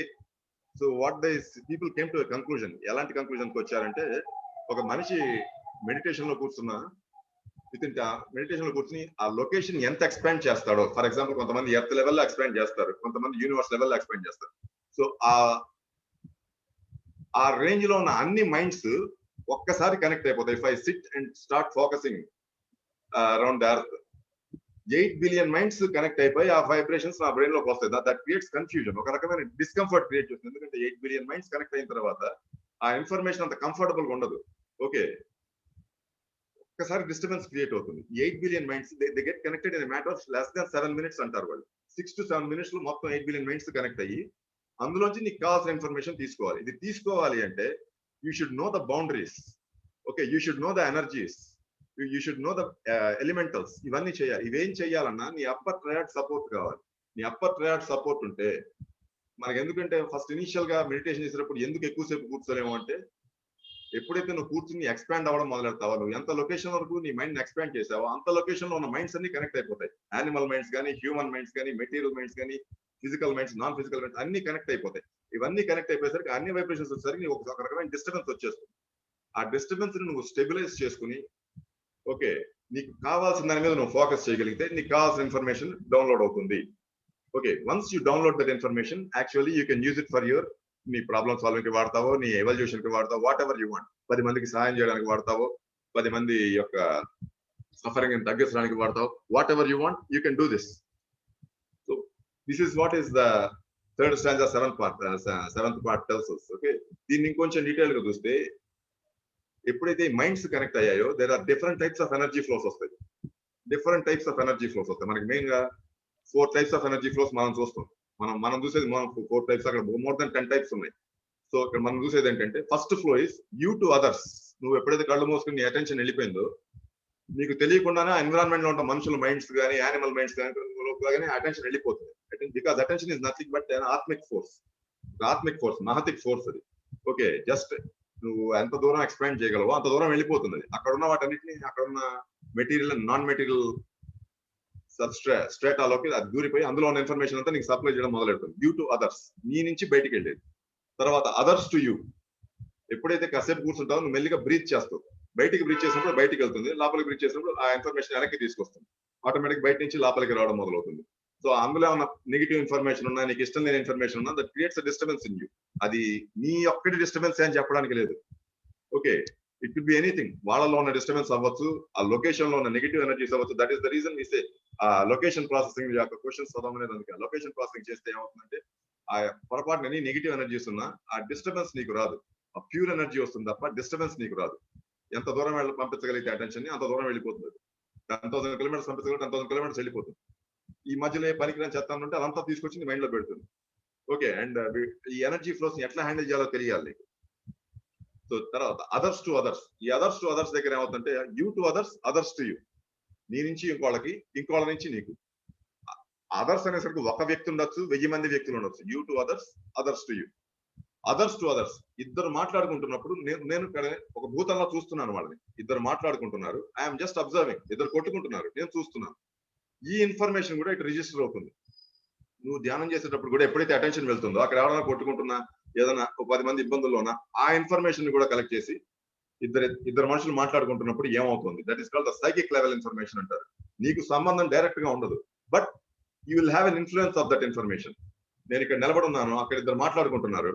what the people came to conclusion. ఎలాంటి కన్క్లూజన్ కి వచ్చారంటే ఒక మనిషి మెడిటేషన్ లో కూర్చున్నా మెడిటేషన్ లో కూర్చుని ఆ లొకేషన్ ఎంత ఎక్స్పాండ్ చేస్తాడో, ఫర్ ఎగ్జాంపుల్ కొంతమంది ఎర్త్ లెవెల్లో ఎక్స్పాండ్ చేస్తారు, కొంతమంది యూనివర్స్ లెవెల్లో ఎక్స్పాండ్ చేస్తారు. సో ఆ రేంజ్ లో ఉన్న అన్ని మైండ్స్ ఒక్కసారి కనెక్ట్ అయిపోతాయి. If I SIT and start focusing around the earth, 8 billion minds connect అయిపోయి ఆ వైబ్రేషన్స్ నా బ్రెయిన్ లోకి వస్తాయి. దట్ క్రియేట్స్ కన్ఫ్యూజన్, ఒక రకమైన డిస్కంఫర్ట్ క్రియేట్ చేస్తుంది. ఎందుకంటే 8 బిలియన్ మైండ్స్ కనెక్ట్ అయిన తర్వాత ఆ ఇన్ఫర్మేషన్ అంత కంఫర్టబుల్ గా ఉండదు. ఓకే, ఒక్కసారి డిస్టర్బెన్స్ క్రియేట్ అవుతుంది. 8 billion minds they get connected in matter of less than 7 minutes అంటారు వాళ్ళు. 6 to 7 minutes లో మొత్తం 8 బిలియన్ మైండ్స్ కనెక్ట్ అయ్యి అందులోంచి నీకు కావాల్సిన ఇన్ఫర్మేషన్ తీసుకోవాలి. ఇది తీసుకోవాలి అంటే you should know the boundaries. Okay, you should know the energies, you should know the elementals. ఇవన్నీ చేయాలి. ఇవేం చేయాలన్నా నీ అప్పర్ ట్రయాడ్ సపోర్ట్ కావాలి. నీ అప్పర్ ట్రయాడ్ సపోర్ట్ ఉంటే మనకి, ఎందుకంటే ఫస్ట్ ఇనిషియల్ గా మెడిటేషన్ చేసేటప్పుడు ఎందుకు ఎక్కువసేపు కూర్చోలేము అంటే ఎప్పుడైతే నువ్వు కూర్చుని ఎక్స్పాండ్ అవ్వడం మొదలెడతావో, నువ్వు ఎంత లొకేషన్ వరకు నీ మైండ్ ఎక్స్పాండ్ చేసావో అంత లొకేషన్ లో ఉన్న మైండ్స్ అన్ని కనెక్ట్ అయిపోతాయి. యానిమల్ మైండ్స్ కానీ, హ్యూమన్ మైండ్స్ కానీ, మెటీరియల్ మైండ్స్ కానీ, physical minds, non physical minds అన్ని కనెక్ట్ అయిపోతాయి. ఇవన్నీ కనెక్ట్ అయిపోయేసరికి అన్ని వైబ్రేషన్స్ వచ్చేసరికి ఒక రకమైన డిస్టర్బెన్స్ వచ్చేస్తుంది. ఆ డిస్టర్బెన్స్ ని నువ్వు స్టెబిలైజ్ చేసుకుని ఓకే నీకు కావాల్సిన దాని మీద నువ్వు ఫోకస్ చేయగలిగితే నీకు కావాల్సిన ఇన్ఫర్మేషన్ డౌన్లోడ్ అవుతుంది. Okay, once you download that information actually you can use it for your నీ ప్రాబ్లమ్ సాల్వింగ్ కి వాడతావో, నీ ఎవల్యూషన్ కి వాడతావో, వాట్ ఎవర్ యూ వాంట్. 10 మందికి సహాయం చేయడానికి వాడతావో, 10 మంది యొక్క సఫరింగ్ తగ్గించడానికి వాడతావు. Whatever you want, you can do this. So this is what is the third stanza seventh part tells us. Okay, దీన్ని ఇంకొంచెం డీటెయిల్ గా చూస్తే ఎప్పుడైతే మైండ్స్ కనెక్ట్ అయ్యాయో there are different types of energy flows వస్తాయి. Different types of energy flows వస్తాయి. మనకి main గా 4 టైప్స్ ఆఫ్ ఎనర్జీ ఫ్లోస్ మనం చూస్తాం. మనం చూసేది 4 టైప్స్, అక్కడ మోర్ దెన్ 10 టైప్స్ ఉన్నాయి. సో ఇక్కడ మనం చూసేది ఏంటంటే first floor is you to others. నువ్వు ఎప్పుడైతే కళ్ళు మూసుకుని నీ అటెన్షన్ వెళ్ళిపోయిందో, నీకు తెలియకుండానే ఎన్విరాన్మెంట్ లో ఉన్న మనుషుల మైండ్స్ కానీ యానిమల్ మైండ్స్ కానీ అటెన్షన్ వెళ్ళిపోతుంది. Because attention is nothing but atmic force. Atmic force, మహతిక్ ఫోర్స్ అది. ఓకే, జస్ట్ నువ్వు ఎంత దూరం ఎక్స్పాండ్ చేయగలవో అంత దూరం వెళ్ళిపోతుంది. అక్కడ ఉన్న వాటన్నిటిని, అక్కడ ఉన్న మెటీరియల్ అండ్ నాన్ మెటీరియల్ స్ట్రేటాలోకి అది దూరిపోయి అందులో ఉన్న ఇన్ఫర్మేషన్ అంతా నీకు సప్లై చేయడం మొదలెడుతుంది. యూ టు అదర్స్, నీ నుంచి బయటికి వెళ్ళేది. తర్వాత అదర్స్ టు యూ. ఎప్పుడైతే కాసేపు కూర్చుంటావో నువ్వు మెల్లిగా బ్రీత్ చేస్తావు. బయటికి బ్రీత్ చేసినప్పుడు బయటికి వెళ్తుంది, లోపలికి బ్రీత్ చేసినప్పుడు ఆ ఇన్ఫర్మేషన్ వెనక్కి తీసుకొస్తుంది. ఆటోమేటిక్ బయట నుంచి లోపలికి రావడం మొదలవుతుంది. సో అందులో ఉన్న నెగిటివ్ ఇన్ఫర్మేషన్ ఉన్నా, నీకు ఇష్టం లేని ఇన్ఫర్మేషన్ ఉన్నా, that creates a disturbance in you. అది నీ ఒక్కటి డిస్టర్బెన్స్ అని చెప్పడానికి లేదు. Okay, it could be anything. వాళ్ళలో ఉన్న డిస్టర్బెన్స్ అవ్వచ్చు, ఆ లొకేషన్ లో ఉన్న నెగిటివ్ ఎనర్జీస్ అవ్వచ్చు. That is the reason we say ఆ లొకేషన్ ప్రాసెసింగ్ యొక్క క్వశ్చన్స్ చదవమనేది. అందుకే లొకేషన్ ప్రాసెసింగ్ చేస్తే ఏమవుతుందంటే ఆ పొరపాటున ఎనీ నెగిటివ్ ఎనర్జీస్ ఉన్నా ఆ డిస్టర్బెన్స్ నీకు రాదు. ఆ ప్యూర్ ఎనర్జీ వస్తుంది తప్ప డిస్టర్బెన్స్ నీకు రాదు. ఎంత దూరం పంపించగలిగితే అటెన్షన్ ని అంత దూరం వెళ్ళిపోతుంది. 10,000 కిలోమీటర్స్ పంపించగలిగితే 10,000 కిలోమీటర్స్ వెళ్ళిపోతుంది. ఈ మధ్యలో ఏ పనికిరాని చెత్త ఉంటే అదంతా తీసుకొచ్చి నీ మైండ్ లో పెడుతుంది. ఓకే, అండ్ ఈ ఎనర్జీ ఫ్లోస్ ని ఎట్లా హ్యాండిల్ చేయాలో తెలియాలి నీకు. సో తర్వాత అదర్స్ టు అదర్స్. ఈ అదర్స్ టు అదర్స్ దగ్గర ఏమవుతుందంటే you to others, others to you. నీ నుంచి ఇంకోళ్ళకి, ఇంకోళ్ళ నుంచి నీకు. అదర్స్ అనేసరికి ఒక వ్యక్తి ఉండొచ్చు, 1000 మంది వ్యక్తులు ఉండొచ్చు. You to others, others to you. Others to others, ఇద్దరు మాట్లాడుకుంటున్నప్పుడు నేను ఒక భూతంలో చూస్తున్నాను వాళ్ళని. ఇద్దరు మాట్లాడుకుంటున్నారు, ఐఎమ్ జస్ట్ అబ్జర్వింగ్. ఇద్దరు కొట్టుకుంటున్నారు, నేను చూస్తున్నాను. ఈ ఇన్ఫర్మేషన్ కూడా ఇటు రిజిస్టర్ అవుతుంది. నువ్వు ధ్యానం చేసేటప్పుడు కూడా ఎప్పుడైతే అటెన్షన్ వెళ్తుందో అక్కడ ఎవరైనా కొట్టుకుంటున్నా, ఏదైనా 10 మంది ఇబ్బందుల్లో ఉన్నా, ఆ ఇన్ఫర్మేషన్ కూడా కలెక్ట్ చేసి ఇద్దరు మనుషులు మాట్లాడుకుంటున్నప్పుడు ఏమవుతుంది, that is called the psychic level information అంటారు. నీకు సంబంధం డైరెక్ట్ గా ఉండదు, but you will have an influence of that information. నేను ఇక్కడ నిలబడి ఉన్నాను, అక్కడ ఇద్దరు మాట్లాడుకుంటున్నారు,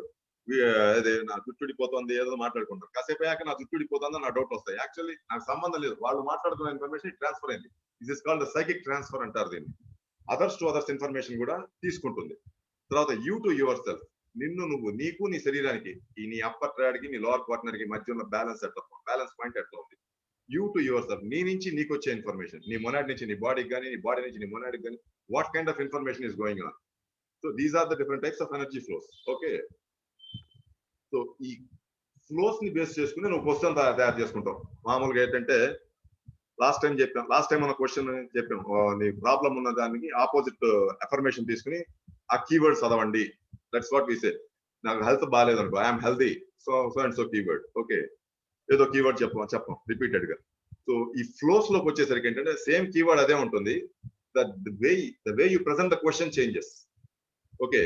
అదే నా జుట్టుడిపోతుంది ఏదో మాట్లాడుకుంటారు. కాసేపు అయ్యాక నా జుట్టుడిపోతుందని నా డౌట్ వస్తాయి. యాక్చువల్లీ నాకు సంబంధం లేదు, వాళ్ళు మాట్లాడుకున్న ఇన్ఫర్మేషన్ ట్రాన్స్ఫర్ అయింది. This is called the psychic transfer అంటారు దీన్ని. అదర్స్ టు అదర్స్ ఇన్ఫర్మేషన్ కూడా తీసుకుంటుంది. తర్వాత యూ టు యువర్ సెల్ఫ్. నిన్ను నువ్వు, నీకు నీ శరీరానికి, ఈ నీ అప్పర్ ట్రాడ్ కి నీ లోవర్ పార్ట్నర్ కి మధ్య ఉన్న బ్యాలెన్స్ ఎట్లా, బ్యాలెన్స్ పాయింట్ ఎట్లా ఉంది. యూ టు యువర్ సెల్ఫ్, నీ నుంచి నీకు వచ్చే ఇన్ఫర్మేషన్, నీ మొనాడ్ నుంచి నీ బాడీకి కానీ, నీ బాడీ నుంచి నీ మొనాడ్కి కానీ, what kind of information is going on. So these are the different types of energy flows. Okay, so ఈ ఫ్లోస్ ని బేస్ చేసుకుని నువ్వు క్వశ్చన్ తయారు చేసుకుంటావు. మామూలుగా ఏంటంటే లాస్ట్ టైం మన క్వశ్చన్ చెప్పాం, నీ ప్రాబ్లం ఉన్న దానికి ఆపోజిట్ అఫర్మేషన్ తీసుకుని ఆ కీవర్డ్ చదవండి. దట్స్ వాట్ వి సే. నాకు హెల్త్ బాగాలేదు అనుకో, I'm healthy, so and so keyword. Okay, ఏదో కీవర్డ్ చెప్పం రిపీటెడ్ గా. సో ఈ ఫ్లోస్ లోకి వచ్చేసరికి ఏంటంటే సేమ్ కీవర్డ్ అదే ఉంటుంది. The way you present the question changes. Okay,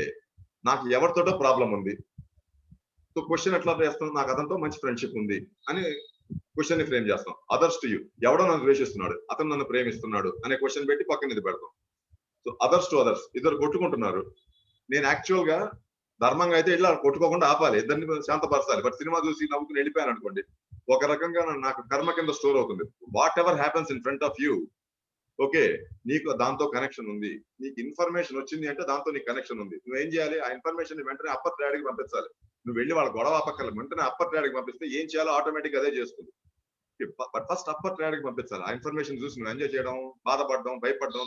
నాకు ఎవరితోటో ప్రాబ్లం ఉంది, సో క్వశ్చన్ ఎట్లా చేస్తాం, నాకు అతనితో మంచి ఫ్రెండ్షిప్ ఉంది అని క్వశ్చన్ ని ఫ్రేమ్ చేస్తాం. అదర్స్ టు యూ, ఎవడో నన్ను ద్వేషిస్తున్నాడు, అతను నన్ను ప్రేమిస్తున్నాడు అనే క్వశ్చన్ పెట్టి పక్కన ఇది పెడతాం. సో అదర్స్ టు అదర్స్, ఇద్దరు కొట్టుకుంటున్నారు, నేను యాక్చువల్ గా ధర్మంగా అయితే ఇట్లా కొట్టుకోకుండా ఆపాలి, ఇద్దరిని శాంతపరచాలి. బట్ సినిమా చూసి నవ్వుకుని వెళ్ళిపోయాను అనుకోండి, ఒక రకంగా నాకు కర్మ కింద స్టోర్ అవుతుంది. What ever happens in front of you, okay, నీకు దాంతో కనెక్షన్ ఉంది. నీకు ఇన్ఫర్మేషన్ వచ్చింది అంటే దాంతో నీకు కనెక్షన్ ఉంది. నువ్వేం చేయాలి, ఆ ఇన్ఫర్మేషన్ వెంటనే అప్పర్ ట్రాడ్కి పంపించాలి. నువ్వు వెళ్ళి వాళ్ళ గొడవ ఆపక్కర్లేదు, వెంటనే అప్పర్ ట్రాడ్కి పంపిస్తే ఏం చేయాలో ఆటోమేటిక్ అదే చేస్తుంది. బట్ ఫస్ట్ అప్పర్ ట్రాడ్కి పంపించాలి. ఆ ఇన్ఫర్మేషన్ చూసి నువ్వు ఎంజాయ్ చేయడం, బాధపడడం, భయపడడం,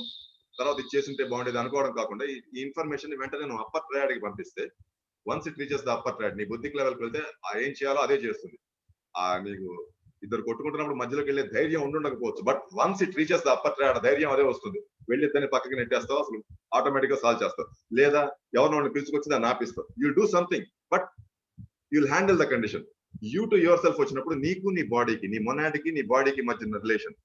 తర్వాత ఇది చేస్తుంటే బాగుండేది అనుకోవడం కాకుండా ఈ ఇన్ఫర్మేషన్ వెంటనే నువ్వు అప్పర్ ట్రాడ్కి పంపిస్తే once it reaches the upper triad, నీ బుద్ధికి లెవెల్కి వెళ్తే ఏం చేయాలో అదే చేస్తుంది. నీకు ఇద్దరు కొట్టుకుంటున్నప్పుడు మధ్యలోకి వెళ్ళే ధైర్యం ఉండకపోవచ్చు, but once it reaches the upper triad ధైర్యం అదే వస్తుంది. వెళ్ళి ఇద్దరిని పక్కకి నెట్టేస్తావు, అసలు ఆటోమేటిక్ గా సాల్వ్ చేస్తావు. లేదా ఎవరినో పిలుచుకొచ్చి దాన్ని ఆపిస్తావు. You'll do something, but you'll handle the condition. You to yourself వచ్చినప్పుడు నీకు నీ బాడీకి, నీ మొనాడ్కి నీ బాడీకి మధ్య రిలేషన్.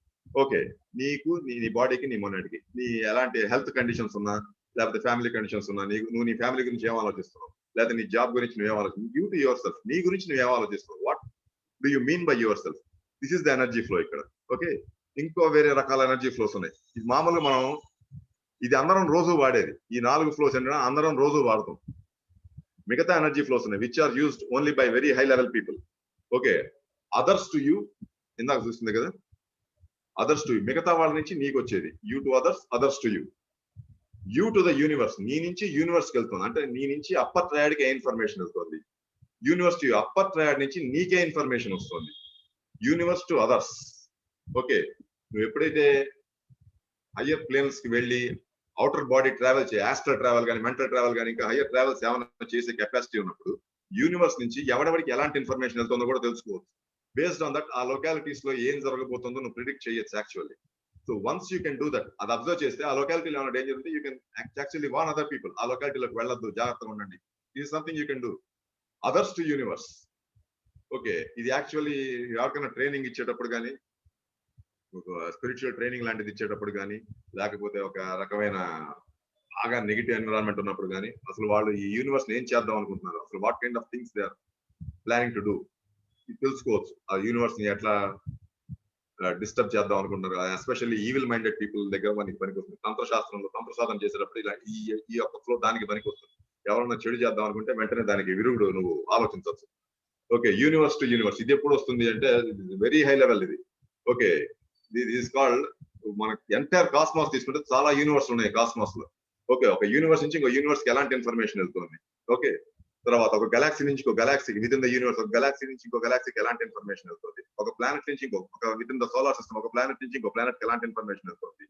ఓకే, నీకు నీ బాడీకి నీ మొనాడ్కి నీ ఎలాంటి హెల్త్ కండిషన్స్ ఉన్నా, లేకపోతే ఫ్యామిలీ కండిషన్స్ ఉన్నా, నువ్వు నీ ఫ్యామిలీ గురించి ఏం ఆలోచిస్తున్నావు, లేకపోతే నీ జాబ్ గురించి నువ్వు ఏం ఆలోచిస్తున్నావు. యూ టు యువర్ సెల్ఫ్, నీ గురించి నువ్వు ఏం ఆలోచిస్తున్నావు. What do you mean by your self? This is the energy flow ఇక్కడ. ఓకే, ఇంకో వేరే రకాల ఎనర్జీ ఫ్లోస్ ఉన్నాయి. ఇది మామూలుగా ఇది అందరం రోజు వాడేది. ఈ 4 ఫ్లోస్ ఏంటంటే అందరం రోజు వాడతాం. మిగతా ఎనర్జీ ఫ్లోస్ ఉన్నాయి which are used only by very high level people. Okay, others to you ఇందాక చూస్తుంది కదా, అదర్స్ టు యూ మిగతా వాళ్ళ నుంచి నీకు వచ్చేది, you to others, others to you, you to the universe నీ నుంచి యూనివర్స్ కి వెళ్తుంది. అంటే నీ నుంచి అప్పర్ ట్రయాడ్ కి ఏ ఇన్ఫర్మేషన్ వెళ్తుంది, యూనివర్స్ టు అప్పర్ ట్రయాడ్ నుంచి నీకే ఇన్ఫర్మేషన్ వస్తుంది, యూనివర్స్ టు అదర్స్. ఓకే, నువ్వు ఎప్పుడైతే హయ్యర్ ప్లేన్స్ కి వెళ్ళి అవుటర్ బాడీ ట్రావెల్ చేయి, ఆస్ట్రల్ ట్రావెల్ కానీ మెంటల్ ట్రావెల్ కానీ ఇంకా హయ్యర్ ట్రావెల్స్ ఏమైనా చేసే కెపాసిటీ ఉన్నప్పుడు యూనివర్స్ నుంచి ఎవడెవరికి ఎలాంటి ఇన్ఫర్మేషన్ వెళ్తుందో కూడా తెలుసుకోవచ్చు. బేస్డ్ ఆన్ దట్ ఆ లొకాలిటీస్ లో ఏం జరగబోతుందో నువ్వు ప్రిడిక్ట్ చేయొచ్చు actually. So once you can do that, అది అబ్జర్వ్ చేస్తే ఆ లొకాలిటీలో ఏమైనా డేంజర్ ఉంటే you can actually warn other people, ఆ లొకాలిటీలోకి వెళ్ళొద్దు, జాగ్రత్తగా ఉండండి. ఇది something you can do. Others to universe. Okay, ఇది యాక్చువల్లీ ఎవరికైనా ట్రైనింగ్ ఇచ్చేటప్పుడు కానీ, ఒక స్పిరిచువల్ ట్రైనింగ్ లాంటిది ఇచ్చేటప్పుడు కానీ, లేకపోతే ఒక రకమైన బాగా నెగిటివ్ ఎన్విరాన్మెంట్ ఉన్నప్పుడు కానీ, అసలు వాళ్ళు ఈ యూనివర్స్ ఏం చేద్దాం అనుకుంటున్నారు, అసలు what kind of things they are planning to do తెలుసుకోవచ్చు. ఆ యూనివర్స్ ని ఎట్లా డిస్టర్బ్ చేద్దాం అనుకుంటున్నారు, ఎస్పెషల్లీ ఈవిల్ మైండెడ్ పీపుల్ దగ్గర మనకి పనికొస్తుంది. తంత్రశాస్త్రంలో తంత్రసాధన చేసేటప్పుడు ఇలా ఈ యొక్క ఫ్లో దానికి పనికొస్తుంది. ఎవరన్నా చెడు చేద్దాం అనుకుంటే వెంటనే దానికి విరుగుడు నువ్వు ఆలోచించవచ్చు. ఓకే, యూనివర్స్ టు యూనివర్స్ ఇది ఎప్పుడు వస్తుంది అంటే వెరీ హై లెవెల్ ఇది. ఓకే, దిస్ కాల్డ్, మనకి ఎంటైర్ కాస్మాస్ తీసుకుంటే చాలా యూనివర్స్ ఉన్నాయి కాస్మాస్ లో. ఓకే, ఒక యూనివర్స్ నుంచి ఇంకో యూనివర్స్ కి ఎలాంటి ఇన్ఫర్మేషన్ వెళ్తుంది. ఓకే, తర్వాత ఒక గెలాక్సీ నుంచి ఇంకో గెలాక్సీకి, విత్ ఇన్ ద యూనివర్స్ ఒక గెలాక్సీ నుంచి ఇంకో గెలాక్సీకి ఎలాంటి ఇన్ఫర్మేషన్ వెళ్తుంది. ఒక ప్లానెట్ నుంచి ఇంకొక with in the solar system ఒక ప్లానెట్ నుంచి ఇంకో ప్లానెట్ కి ఎలాంటి ఇన్ఫర్మేషన్ వెళ్తుంది.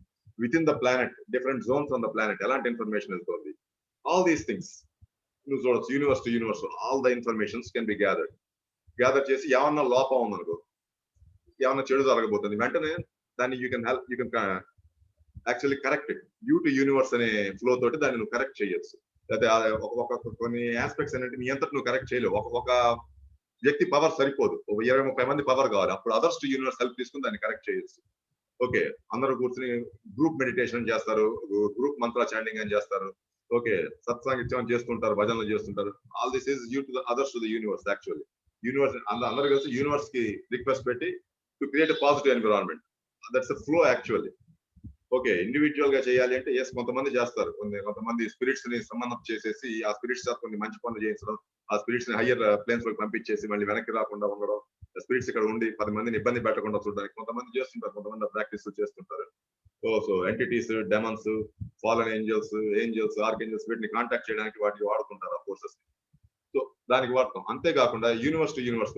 With in the planet different Jones on the planet ఎలాంటి ఇన్ఫర్మేషన్ వెళ్తుంది. ఆల్ దీస్ థింగ్స్ నువ్వు చూడొచ్చు. Universe to universe all the informations can be gather చేసి ఏమన్నా లోపం ఉందనుకో, ఏమన్నా చెడు జరగబోతుంది, వెంటనే దాన్ని you can help, you can actually correct it. You to universe అనే ఫ్లో తోటి దాన్ని నువ్వు కరెక్ట్ చేయొచ్చు. లేకపోతే కొన్ని ఆస్పెక్ట్స్ అనేది నీ అంతటి నువ్వు కరెక్ట్ చేయలేవు. ఒక వ్యక్తి పవర్ సరిపోదు, ఒక 20-30 మంది పవర్ కావాలి, అప్పుడు అదర్స్ టు యూనివర్స్ హెల్ప్ తీసుకుని దాన్ని కరెక్ట్ చేయొచ్చు. ఓకే, అందరూ కూర్చుని గ్రూప్ మెడిటేషన్ చేస్తారు, గ్రూప్ మంత్ర చాంటింగ్ అని చేస్తారు. ఓకే, సత్సాంగిత్యం చేస్తుంటారు, భజనలు చేస్తుంటారు. All this is you to the others to the universe. Actually universe అందరూ కలిసి యూనివర్స్ కి రిక్వెస్ట్ పెట్టి to create positive environment. That's flow actually. Okay, individual గా చేయాలి అంటే ఎస్ కొంతమంది చేస్తారు, కొంతమంది స్పిరిట్స్ ని సంబంధం చేసేసి ఆ స్పిరిట్స్ కొన్ని మంచి పనులు చేయించడం, ఆ స్పిరిట్స్ ని హయ్యర్ ప్లేన్స్ లోకి పంపించేసి మళ్ళీ వెనక్కి రాకుండా ఉండడం, స్పిరిట్స్ ఇక్కడ ఉండి 10 మందిని ఇబ్బంది పెట్టకుండా చూడడానికి కొంతమంది చేస్తుంటారు, కొంతమంది ప్రాక్టీస్ చేస్తుంటారు. So entities, demons, fallen angels, archangels వీటిని కాంటాక్ట్ చేయడానికి వాటికి వాడుతుంటారు ఆ ఫోర్సెస్. సో దానికి వాడతాం. అంతేకాకుండా యూనివర్స్ టు యూనివర్స్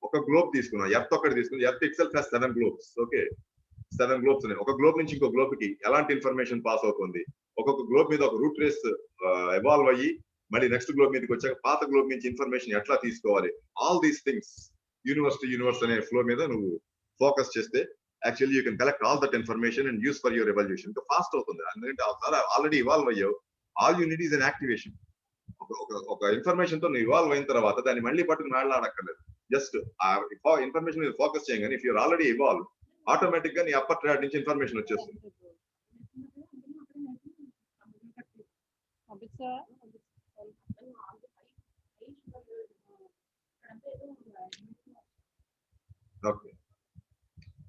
ఒక గ్లోబ్ తీసుకున్నాం, ఎర్త్ ఒక్కటి తీసుకుని, earth itself has 7 globes. Okay, 7 globes ఉన్నాయి. ఒక గ్లోబ్ నుంచి ఇంకో గ్లోబ్ కి ఎలాంటి ఇన్ఫర్మేషన్ పాస్ అవుతుంది, ఒక్కొక్క గ్లోబ్ మీద ఒక రూట్ రేస్ ఎవాల్వ్ అయ్యి మళ్ళీ నెక్స్ట్ గ్లోబ్ మీదకి వచ్చాక పాత గ్లోబ్ నుంచి ఇన్ఫర్మేషన్ ఎట్లా తీసుకోవాలి, all these things universe to universe అనే ఫ్లో మీద నువ్వు ఫోకస్ చేస్తే actually you can collect all that information and use for your evolution. Fast అవుతుంది, ఎందుకంటే ఆల్రెడీ ఇవాల్వ్ అయ్యావు. All you need is an activation. ఒక ఇన్ఫర్మేషన్ తో నువ్వు ఇవాల్వ్ అయిన తర్వాత దాన్ని మళ్ళీ పట్టుకుని మాట్లాడక్కర్లేదు. జస్ట్ ఆ ఇన్ఫర్మేషన్ మీద ఫోకస్ చేయగానే if you're already evolve, automatic గా నీ అప్పర్ ట్రాడ్ నుంచి ఇన్ఫర్మేషన్ వచ్చేస్తుంది. ఓకే,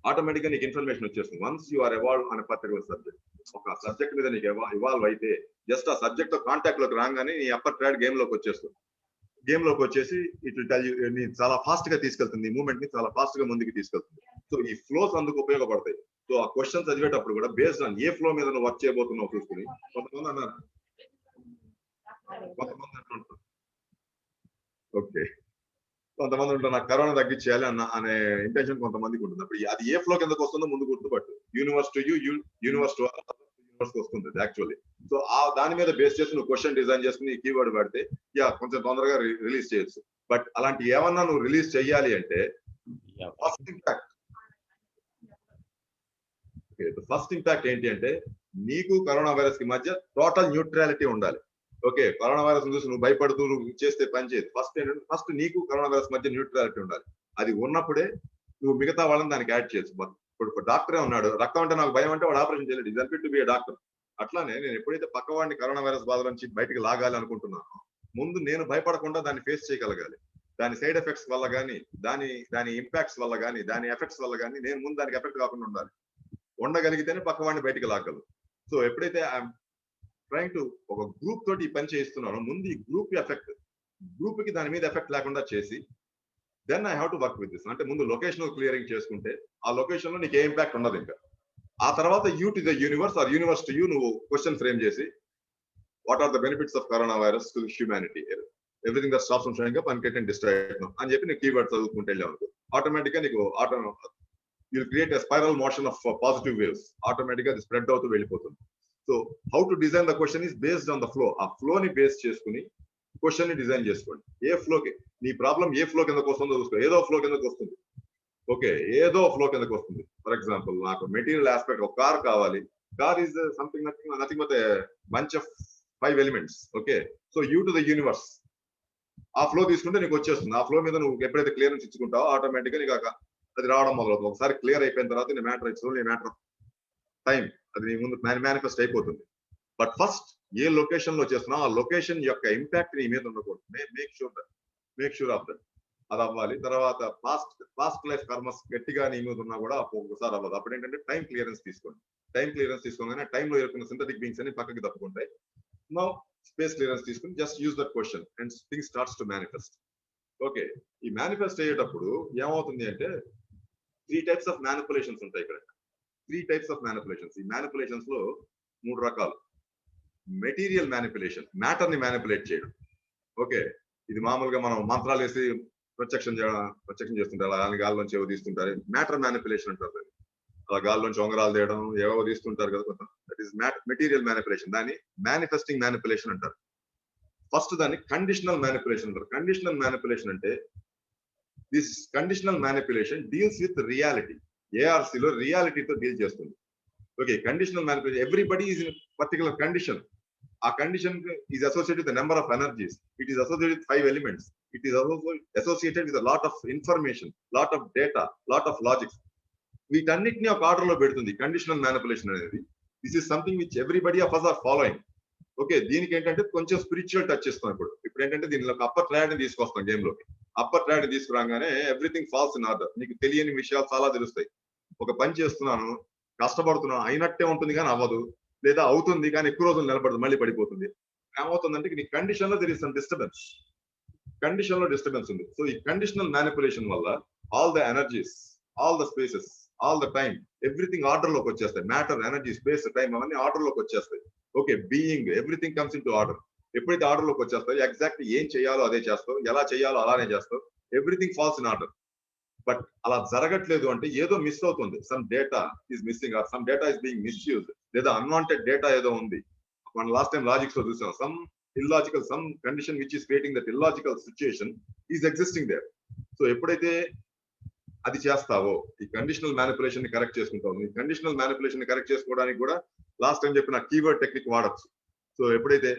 ఆటోమేటిక్ గా నీకు ఇన్ఫర్మేషన్ వచ్చేస్తుంది వన్స్ యు ఆర్ ఎవాల్వ్ అనే పర్టికులర్ సబ్జెక్ట్. ఒక సబ్జెక్ట్ మీద నీకు ఇవాల్వ్ అయితే జస్ట్ ఆ సబ్జెక్ట్ తో కాంటాక్ట్ లోకి రాగానే నీ అప్పర్ ట్రాడ్ గేమ్ లోకి వచ్చేస్తుంది. గేమ్ లోకి వచ్చేసి ఇట్ విల్ టెల్ యూ, చాలా ఫాస్ట్ గా తీసుకెళ్తుంది, మూవ్మెంట్ ని చాలా ఫాస్ట్ గా ముందుకు తీసుకెళ్తుంది. సో ఈ ఫ్లోస్ అందుకు ఉపయోగపడతాయి. సో ఆ క్వశ్చన్ చదివేటప్పుడు కూడా బేస్డ్ ఆన్ ఏ ఫ్లో మీద నువ్వు వర్క్ చేయబోతున్నావు చూసుకుని, కొంతమంది అన్నారు, కొంతమంది అంటుంటారు ఓకే, కొంతమంది ఉంటారు నాకు కరోనా తగ్గించేయాలి అనే ఇంటెన్షన్ కొంతమందికి ఉంటుంది. అప్పుడు అది ఏ ఫ్లో కిందకు వస్తుందో ముందు గుర్తుపట్టు. Universe to universe to universe వస్తుంది యాక్చువల్లీ. సో ఆ దాని మీద బేస్ చేసి నువ్వు క్వశ్చన్ డిజైన్ చేసుకుని కీవర్డ్ పెడితే కొంచెం తొందరగా రిలీజ్ చేయొచ్చు. బట్ అలాంటి ఏమన్నా నువ్వు రిలీజ్ చెయ్యాలి అంటే ఫస్ట్ ఇంపాక్ట్ ఏంటి అంటే నీకు కరోనా వైరస్ కి మధ్య టోటల్ న్యూట్రాలిటీ ఉండాలి. ఓకే, కరోనా వైరస్ చూసి నువ్వు భయపడుతూ నువ్వు చేస్తే పని చేయదు. ఫస్ట్ నీకు కరోనా వైరస్ మధ్య న్యూట్రాలిటీ ఉండాలి. అది ఉన్నప్పుడే నువ్వు మిగతా వాళ్ళని దానికి యాడ్ చేయొచ్చు. ఇప్పుడు డాక్టరే ఉన్నాడు, రక్తం అంటే నాకు భయం అంటే వాడు ఆపరేషన్ చేయలేదు, is unfit to be A doctor. అట్లానే నేను ఎప్పుడైతే పక్క వాడిని కరోనా వైరస్ బాధ నుంచి బయటకు లాగాలి అనుకుంటున్నానో ముందు నేను భయపడకుండా దాన్ని ఫేస్ చేయగలగాలి. దాని సైడ్ ఎఫెక్ట్స్ వల్ల కానీ, దాని ఇంపాక్ట్స్ వల్ల కానీ, దాని ఎఫెక్ట్స్ వల్ల కానీ నేను ముందు దానికి ఎఫెక్ట్ కాకుండా ఉండాలి. ఉండగలిగితేనే పక్క వాడిని బయటకు లాగలదు. సో ఎప్పుడైతే ఐఎమ్ ట్రైంగ్ టు ఒక గ్రూప్ తోటి ఈ పని చేయిస్తున్నానో ముందు ఈ గ్రూప్ ఎఫెక్ట్ గ్రూప్ కి దాని మీద ఎఫెక్ట్ లేకుండా చేసి then I have to work with this. అంటే ముందు లొకేషనల్ క్లియరింగ్ చేసుకుంటే ఆ లొకేషన్ లో నీకు ఏ ఇంపాక్ట్ ఉండదు ఇంకా. ఆ తర్వాత you to the universe or universe to you నువ్వు క్వశ్చన్ ఫ్రేమ్ చేసి what are the benefits of corona virus to humanity, everything that stops from showing up and get and distract అని చెప్పి నీకు కీవర్డ్ చదువుకుంటే వెళ్ళావు అనుకో, ఆటోమేటిక్ గా నీకు you'll create a spiral motion of positive waves. Automatically అది స్ప్రెడ్ అవుతూ వెళ్ళిపోతుంది. So how to design the question is based on the flow. ఆ ఫ్లో ని బేస్ చేసుకుని క్వశ్చన్ ని డిజైన్ చేసుకోండి. ఏ ఫ్లోకి నీ ప్రాబ్లం ఏ ఫ్లో కిందకు వస్తుందో చూసుకో. ఏదో ఫ్లో కిందకు వస్తుంది. ఓకే, ఏదో ఫ్లో కిందకు వస్తుంది. ఫర్ ఎగ్జాంపుల్ నాకు మెటీరియల్ ఆస్పెక్ట్ ఒక కార్ కావాలి. Car is something nothing but bunch of 5 elements. Okay, so you to the universe ఆ ఫ్లో తీసుకుంటే నీకు వచ్చేస్తుంది. ఆ ఫ్లో మీద నువ్వు ఎప్పుడైతే క్లియరెన్స్ ఇచ్చుకుంటావో ఆటోమేటిక్ గా నీకు అది రావడం మొదలవుతుంది. ఒకసారి క్లియర్ అయిపోయిన తర్వాత నీ matter it's only matter of time, అది నీ ముందు మేనిఫెస్ట్ అయిపోతుంది. బట్ ఫస్ట్ ఏ లొకేషన్ లో చేస్తున్నావు ఆ లొకేషన్ యొక్క ఇంపాక్ట్ నీ మీద ఉండకూడదు. Make sure of that. అది అవ్వాలి. తర్వాత పాస్ట్ లైఫ్ కర్మస్ గట్టిగా నీ మీద ఉన్నా కూడా ఒక్కొక్కసారి అవ్వదు. అప్పుడు ఏంటంటే టైం క్లియరెన్స్ తీసుకోండి. టైం క్లియరెన్స్ తీసుకోగానే టైంలో ఎదుర్కొన్న సింథటిక్ బీయింగ్స్ అన్ని పక్కకి తప్పుకుంటాయి. నౌ స్పేస్ క్లియరెన్స్ తీసుకుని just use that question and thing starts to manifest. Okay, ఈ మేనిఫెస్ట్ అయ్యేటప్పుడు ఏమవుతుంది అంటే 3 types ఆఫ్ మ్యానిపులేషన్స్ ఉంటాయి ఇక్కడ. 3 types ఆఫ్ మ్యానిపులేషన్స్. ఈ మ్యానిపులేషన్స్ లో 3 రకాలు. మెటీరియల్ మ్యానిపులేషన్, మ్యాటర్ ని మ్యానిపులేట్ చేయడం. ఓకే, ఇది మామూలుగా మనం మంత్రాలు వేసి ప్రత్యక్షం చేస్తుంటారు, అలా గాల్లోంచి ఏవో తీస్తుంటారు. మ్యాటర్ మ్యానిపులేషన్ అంటారు. అలా గాల్లోంచి ఉంగరాలు తీయడం ఏవో తీస్తుంటారు కదా కొంత. That is material manipulation. దాన్ని మేనిఫెస్టింగ్ మ్యానిపులేషన్ అంటారు. ఫస్ట్ దాన్ని కండిషనల్ మ్యానిపులేషన్ అంటారు. కండిషనల్ మ్యానిపులేషన్ అంటే this conditional manipulation deals with reality. ARC లో రియాలిటీతో డీల్ చేస్తుంది. Okay, conditional manipulation everybody is in particular condition. ఆ condition is associated with number of energies. It is associated with 5 elements. It is associated with lot of information, lot of data, lot of logics. వీటన్నిటిని ఒక order లో పెడుతుంది conditional manipulation అనేది. This is something which everybody of us are following. Okay, దీనికి ఏంటంటే కొంచెం spiritual touch ఇస్తాం. ఇప్పుడు ఏంటంటే దీనిలో అప్పర్ ట్రాడ్ ని తీసుకొస్తాం గేమ్ లోకి. అప్పర్ ట్రాడ్ ని తీసుకురాగానే ఎవ్రీథింగ్ ఫాల్స్ ఇన్ ఆర్డర్. నీకు తెలియని విషయాలు చాలా తెలుస్తాయి. ఒక పని చేస్తున్నాను, కష్టపడుతున్నాను, అయినట్టే ఉంటుంది కానీ అవ్వదు, లేదా అవుతుంది కానీ ఎక్కువ రోజులు నిలబడదు, మళ్ళీ పడిపోతుంది. ఏమవుతుందంటే నీ కండిషన్ లో there is some disturbance. Condition లో డిస్టర్బెన్స్ ఉంది. సో ఈ కండిషనల్ మ్యానిపులేషన్ వల్ల all the energies, all the spaces, all the time, everything order లోకి వచ్చేస్తాయి. మ్యాటర్, ఎనర్జీ, స్పేస్, టైం అవన్నీ ఆర్డర్ లోకి వచ్చేస్తాయి. Okay, being, everything comes in to order. ఎప్పుడైతే ఆర్డర్ లోకి వచ్చేస్తాయో ఎగ్జాక్ట్ ఏం చేయాలో అదే చేస్తావు, ఎలా చేయాలో అలానే చేస్తావు. Everything falls in order. But అలా జరగట్లేదు అంటే ఏదో మిస్ అవుతుంది. Some data is missing or some data is being misused, లేదా అన్వాంటెడ్ డేటా ఏదో ఉంది. మనం లాస్ట్ టైం లాజిక్స్ లో చూసాం. Some illogical, some condition which is creating that illogical situation is existing there. So ఎప్పుడైతే అది చేస్తావో ఈ కండిషనల్ మ్యానిపులేషన్ ని కరెక్ట్ చేసుకుంటావు. ఈ కండిషనల్ మ్యానిపులేషన్ ని కరెక్ట్ చేసుకోవడానికి కూడా లాస్ట్ టైం చెప్పిన కీవర్డ్ టెక్నిక్ వాడచ్చు. సో ఎప్పుడైతే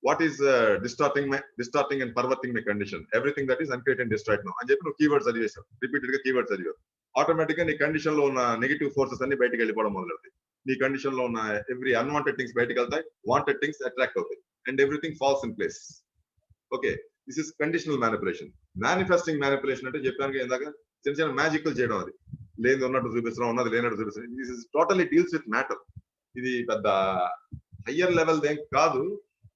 what is distorting and perverting my condition, everything that is uncreate and distract now అని చెప్పి నువ్వు కీవర్డ్ చదివేశావు, రిపీటెడ్ గా కీవర్డ్ చదివావు. ఆటోమేటిక్ గా నీ కండిషన్ లో ఉన్న నెగిటివ్ ఫోర్సెస్ అన్ని బయటకు వెళ్ళిపోవడం మొదలవుతాయి. నీ కండిషన్ లో ఉన్న ఎవ్రీ అన్వాంటెడ్ థింగ్స్ బయటకు వెళ్తాయి, వాంటెడ్ థింగ్స్ అట్రాక్ట్ అవుతాయి, and everything falls in place. Okay, this is conditional manipulation. Manifesting manipulation అంటే చెప్పాను ఇందాక, చిన్న చిన్న మ్యాజిక్లు చేయడం. అది లేని ఉన్నట్టు చూపిస్తున్నాం, ఉన్నది లేనట్టు చూపిస్తున్నాం. This is totally deals with matter. ఇది పెద్ద హయ్యర్ లెవెల్ దేం కాదు.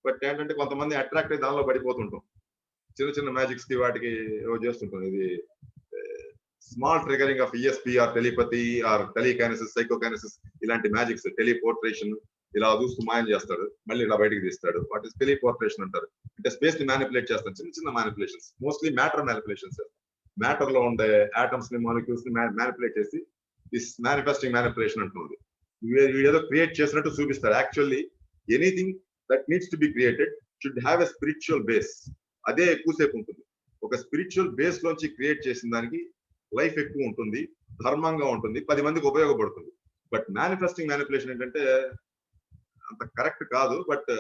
బట్ ఏంటంటే కొంతమంది అట్రాక్ట్ అయ్యి దానిలో పడిపోతుంటాం. చిన్న చిన్న మ్యాజిక్స్ కి వాటికి చేస్తుంటాం. ఇది small triggering of ESP or telepathy or telekinesis, psychokinesis, ఇలాంటి మ్యాజిక్స్, టెలిపోర్ట్రేషన్, ఇలా చూస్తూ మాయం చేస్తాడు, మళ్ళీ ఇలా బయటికి తీస్తాడు. వాట్ ఇస్ టెలిపోర్ట్రేషన్ అంటారు. అంటే స్పేస్ ని మ్యానిపులేట్ చేస్తాం. చిన్న చిన్న manipulations, mostly matter manipulations. Matter లో ఉండే ఆటమ్స్ ని, మాలిక్యూల్స్ ని మ్యానిపులేట్ చేసి దిస్ మేనిఫెస్టింగ్ మ్యానిపులేషన్ అంటుంది. వీడేదో క్రియేట్ చేసినట్టు చూపిస్తాడు. Actually anything that needs to be created should have a spiritual base. అదే ఎక్కువసేపు ఉంటుంది. ఒక స్పిరిచువల్ బేస్ లోంచి క్రియేట్ చేసిన దానికి లైఫ్ ఎక్కువ ఉంటుంది, ధర్మంగా ఉంటుంది, 10 మందికి ఉపయోగపడుతుంది. బట్ మేనిఫెస్టింగ్ మ్యానిపులేషన్ ఏంటంటే అంత కరెక్ట్ కాదు. బట్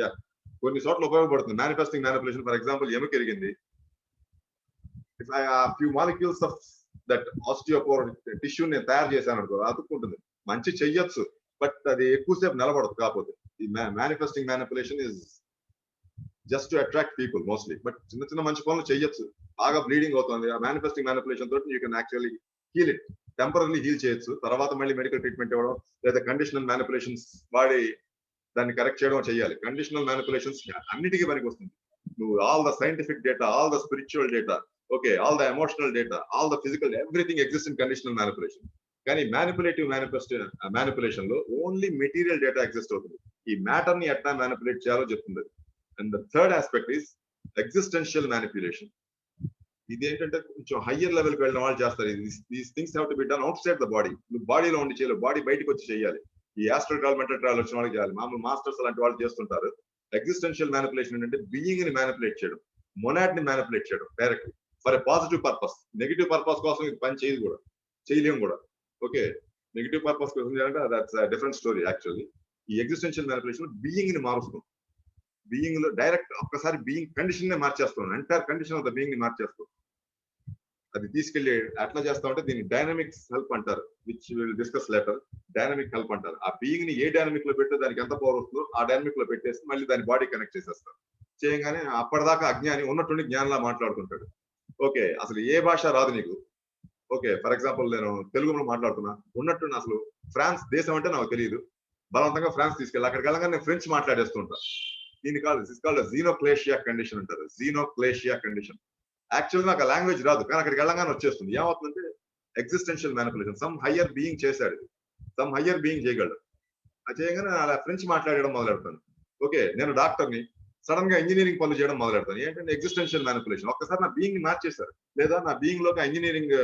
యా, కొన్ని చోట్ల ఉపయోగపడుతుంది మేనిఫెస్టింగ్ మ్యానిపులేషన్. ఫర్ ఎగ్జాంపుల్ ఎముక ఎరిగింది, if I few molecules of that osteopore tissue నేను తయారు చేశాను అనుకో, అతుక్కుంటుంది. మంచి చెయ్యొచ్చు, బట్ అది ఎక్కువసేపు నిలబడదు. కాకపోతే ఈ manifesting manipulation is just to attract people mostly. But చిన్న చిన్న మంచి పనులు చెయ్యొచ్చు. బాగా బ్లీడింగ్ అవుతుంది, ఆ మేనిఫెస్టింగ్ మ్యానిపులేషన్ తోటి you can actually heal it. Temporary heal చేయొచ్చు, తర్వాత మళ్ళీ మెడికల్ ట్రీట్మెంట్ ఇవ్వడం, లేదా కండిషనల్ మ్యానిపులేషన్స్ వాడి దాన్ని కరెక్ట్ చేయడం చేయాలి. కండిషనల్ మ్యానిపులేషన్స్ అన్నిటికీ పనికి వస్తుంది. నువ్వు all the scientific data, all the spiritual data, okay, all the emotional data, all the physical, everything exist in conditional manipulation. కానీ మ్యానిపులేషన్ లో ఓన్లీ మెటీరియల్ డేటా ఎగ్జిస్ట్ అవుతుంది. ఈ మ్యాటర్ ని ఎట్లా మ్యానిపులేట్ చేయాలో చెప్తుంది. And the third aspect is existential manipulation. ఇది ఏంటంటే కొంచెం హయ్యర్ లెవెల్ కి వెళ్ళిన వాళ్ళు చేస్తారు. These things have to be done out side the body. నువ్వు బాడీలో ఉండి చేయలేవు, బాడీ బయటకు వచ్చి చేయాలి. ఈ ఆస్ట్రల్ ట్రావెల్, మెంటల్ ట్రావెల్ వచ్చిన వాళ్ళకి చేయాలి. మామూలు మాస్టర్స్ లాంటి వాళ్ళు చేస్తుంటారు. ఎగ్జిస్టెన్షియల్ మ్యానిపులేషన్ ఏంటంటే బీయింగ్ ని మ్యానిపులేట్ చేయడం, మొనాడ్ ని మ్యానిపులేట్ చేయడం direct for a positive purpose. Negative purpose కోసం ఇది పని చేయదు కూడా, చేయలేము కూడా. ఓకే, నెగిటివ్ పర్పస్ కోసం చేయాలంటే దట్స్ డిఫరెంట్ స్టోరీ. యాక్చువల్లీ ఈ ఎగ్జిస్టెన్షియల్ మ్యానిపులేషన్ బీయింగ్ ని మారుస్తాం. బీయింగ్ లో డైరెక్ట్ ఒక్కసారి బీయింగ్ కండిషన్ నే మార్చేస్తాం, entire condition of the being ని మార్చేస్తాం. అది తీసుకెళ్లి అట్లా చేస్తామంటే దీన్ని డైనమిక్స్ హెల్ప్ అంటారు, which will discuss later. Dynamic help అంటారు. ఆ బీయింగ్ ని ఏ డైనమిక్ లో పెట్టే దానికి ఎంత పవర్ వస్తుందో ఆ డైనమిక్ లో పెట్టేసి మళ్ళీ దాని బాడీ కనెక్ట్ చేసేస్తారు. చేయగానే అప్పటిదాకా అజ్ఞాని ఉన్నట్టుండి జ్ఞానంలా మాట్లాడుతుంటాడు. ఓకే, అసలు ఏ భాష రాదు నీకు. ఓకే, ఫర్ ఎగ్జాంపుల్ నేను తెలుగులో మాట్లాడుతున్నా, ఉన్నట్టుండి అసలు ఫ్రాన్స్ దేశం అంటే నాకు తెలియదు, బలవంతంగా ఫ్రాన్స్ తీసుకెళ్ళి అక్కడికి వెళ్ళగానే నేను ఫ్రెంచ్ మాట్లాడేస్తుంటా. దీన్ని కాదు, దిస్ ఇస్ కాల్డ్ జీనోక్లేషియా కండిషన్ అంటారు. జీనోక్లేషియా కండిషన్. యాక్చువల్ నాకు ఆ లాంగ్వేజ్ రాదు, కానీ అక్కడికి వెళ్ళగానే వచ్చేస్తుంది. ఏమవుతుందంటే existential manipulation. Some higher being చేశాడు, సమ్ హయ్యర్ బీయింగ్ చేయగలడు. అది చేయగానే అలా ఫ్రెంచ్ మాట్లాడడం మొదలెడతాను. ఓకే, నేను డాక్టర్ని, సడన్ గా ఇంజనీరింగ్ పనులు చేయడం మొదలెడతాను. ఏంటంటే ఎగ్జిస్టెన్షియల్ మ్యానిపులేషన్. ఒక్కసారి నా బీయింగ్ ని మార్చేశారు, లేదా నా బీయింగ్ లోకి ఇంజనీరింగ్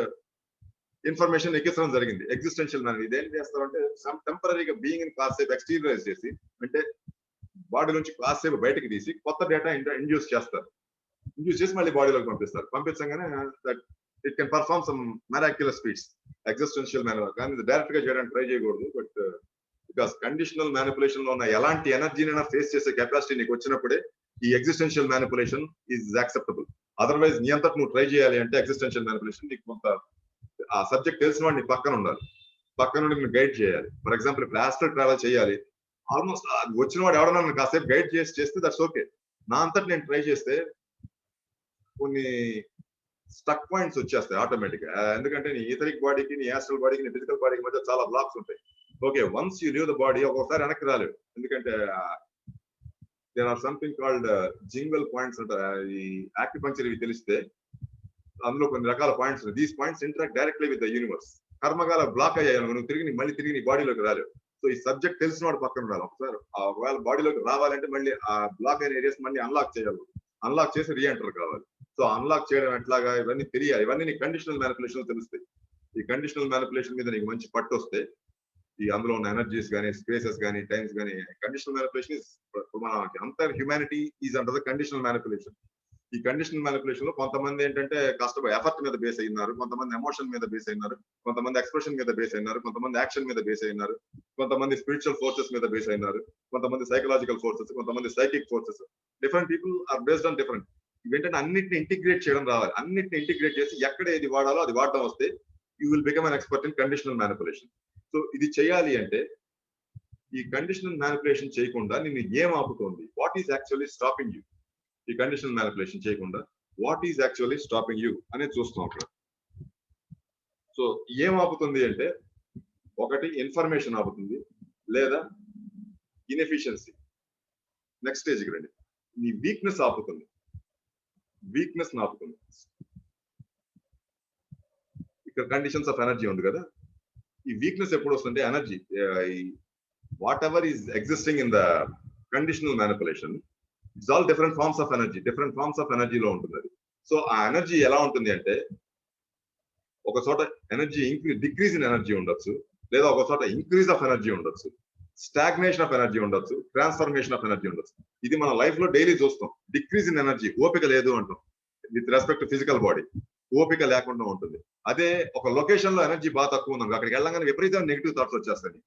ఇన్ఫర్మేషన్ ఎక్కించడం జరిగింది. Existential manipulation. ఇదేం చేస్తారంటే సమ్ టెంపరీగా బీయింగ్ ని కాసేపు ఎక్స్టీరియలైజ్ చేసి, అంటే బాడీ నుంచి కాసేపు బయటకు తీసి కొత్త డేటా ఇండ్యూస్ చేస్తారు. ఇండ్యూస్ చేసి మళ్ళీ బాడీలోకి పంపిస్తారు. పంపించగానే that it can perform some miraculous feats. Existential manipulation. కానీ ఇది డైరెక్ట్ గా చేయడానికి ట్రై చేయకూడదు. బట్ బికాస్ కండిషనల్ మ్యానిపులేషన్ లో ఉన్న ఎలాంటి ఎనర్జీనైనా ఫేస్ చేసే కెపాసిటీ నీకు వచ్చినప్పుడే ఈ existential manipulation is acceptable. Otherwise నీ అంతకు నువ్వు ట్రై చేయాలి అంటే ఎగ్జిస్టెన్షియల్ మ్యానిపులేషన్ నీకు కొంత ఆ సబ్జెక్ట్ తెలిసిన వాడు నీ పక్కన ఉండాలి, పక్కన నుండి నేను గైడ్ చేయాలి. ఫర్ ఎగ్జాంపుల్ ఇప్పుడు ఆస్ట్రల్ ట్రావెల్ చేయాలి, ఆల్మోస్ట్ వచ్చిన వాడు ఎవడన్నా నన్ను కాసేపు గైడ్ చేస్తే దట్స్ ఓకే. నా అంతటి నేను ట్రై చేస్తే కొన్ని స్టక్ పాయింట్స్ వచ్చేస్తాయి ఆటోమేటిక్ గా. ఎందుకంటే నీ ఈథరిక్ బాడీకి, నీ యాస్ట్రల్ బాడీకి, నీ ఫిజికల్ బాడీకి మధ్య చాలా బ్లాక్స్ ఉంటాయి. Okay, once you leave the body ఒక్కొక్కసారి వెనక్కి రాలేవు. ఎందుకంటే there are something called jingle points అంటారు. ఈ యాక్యుపంక్చర్ ఇవి తెలిస్తే అందులో కొన్ని రకాల పాయింట్స్ ఉన్నాయి. These points interact directly with the universe. కర్మగాల బ్లాక్ అయ్యాయి, నువ్వు మళ్ళీ తిరిగి నీ బాడీలోకి రాలేవు. సో ఈ సబ్జెక్ట్ తెలిసిన వాడు పక్కన ఉండాలి. ఒకసారి ఒకవేళ బాడీలోకి రావాలంటే మళ్ళీ ఆ బ్లాక్ అయిన ఏరియాస్ మళ్ళీ అన్లాక్ చేయాలి, అన్లాక్ చేసి రీఎంటర్ కావాలి. సో అన్లాక్ చేయడం ఎట్లాగా ఇవన్నీ తెలియాలి. ఇవన్నీ నీకు కండిషనల్ మ్యానిపులేషన్ తెలుస్తాయి. ఈ కండిషనల్ మ్యానిపులేషన్ మీద నీకు మంచి పట్టు వస్తే ఈ అందులో ఉన్న ఎనర్జీస్ కానీ, స్పేసెస్ కానీ, టైమ్స్ కానీ, కండిషనల్ మ్యానిపులేషన్ ఇస్ మన అంతర్ humanity is under the conditional manipulation. ఈ కండిషనల్ మ్యానిపులేషన్ లో కొంతమంది ఏంటంటే కష్టపడి ఎఫర్ట్ మీద బేస్ అయినారు, కొంతమంది ఎమోషన్ మీద బేస్ అయినారు, కొంతమంది ఎక్స్ప్రెషన్ మీద బేస్ అయినారు, కొంతమంది యాక్షన్ మీద బేస్ అయినారు, కొంతమంది స్పిరిచువల్ ఫోర్సెస్ మీద బేస్ అయినారు, కొంతమంది సైకలాజికల్ ఫోర్సెస్, కొంతమంది psychic forces. Different people are based on different. ఇవేంటంటే అన్నిటిని ఇంటిగ్రేట్ చేయడం రావాలి. అన్నిటిని ఇంటిగ్రేట్ చేసి ఎక్కడ ఏది వాడాలో అది వాడడం వస్తే you will become an expert in conditional manipulation. So ఇది చేయాలి అంటే ఈ కండిషనల్ మ్యానిపులేషన్ చేయకుండా నిన్ను ఏం ఆపుతోంది? What is actually stopping you? ఈ కండిషనల్ మ్యానిపులేషన్ చేయకుండా what is actually stopping you అనేది చూస్తాం అక్కడ. సో ఏం ఆపుతుంది అంటే ఒకటి ఇన్ఫర్మేషన్ ఆపుతుంది, లేదా ఇన్ఎఫిషియన్సీ. నెక్స్ట్ స్టేజ్కి రండి. నీ వీక్నెస్ ఆపుతుంది, వీక్నెస్ ఆపుతుంది. ఇక్కడ కండిషన్స్ ఆఫ్ ఎనర్జీ ఉంది కదా, ఈ వీక్నెస్ ఎప్పుడు వస్తుంటే energy whatever is existing in the conditional manipulation it's all different forms of energy. Different forms of ఎనర్జీలో ఉంటుంది అది. సో ఆ ఎనర్జీ ఎలా ఉంటుంది అంటే ఒక చోట ఎనర్జీ డిక్రీజ్ ఇన్ ఎనర్జీ ఉండొచ్చు, లేదా ఒక చోట ఇంక్రీజ్ ఆఫ్ ఎనర్జీ ఉండొచ్చు, స్టాగ్నేషన్ ఆఫ్ ఎనర్జీ ఉండొచ్చు, ట్రాన్స్ఫర్మేషన్ ఆఫ్ ఎనర్జీ ఉండొచ్చు. ఇది మన లైఫ్ లో డైలీ చూస్తాం. డిక్రీజ్ ఇన్ ఎనర్జీ, ఓపిక లేదు అంటాం with respect to physical body, ఓపిక లేకుండా ఉంటుంది. అదే ఒక లొకేషన్ లో ఎనర్జీ బాగా తక్కువ ఉంది, అక్కడికి వెళ్ళగానే విపరీతమైన నెగిటివ్ థాట్స్ వచ్చేస్తాయి.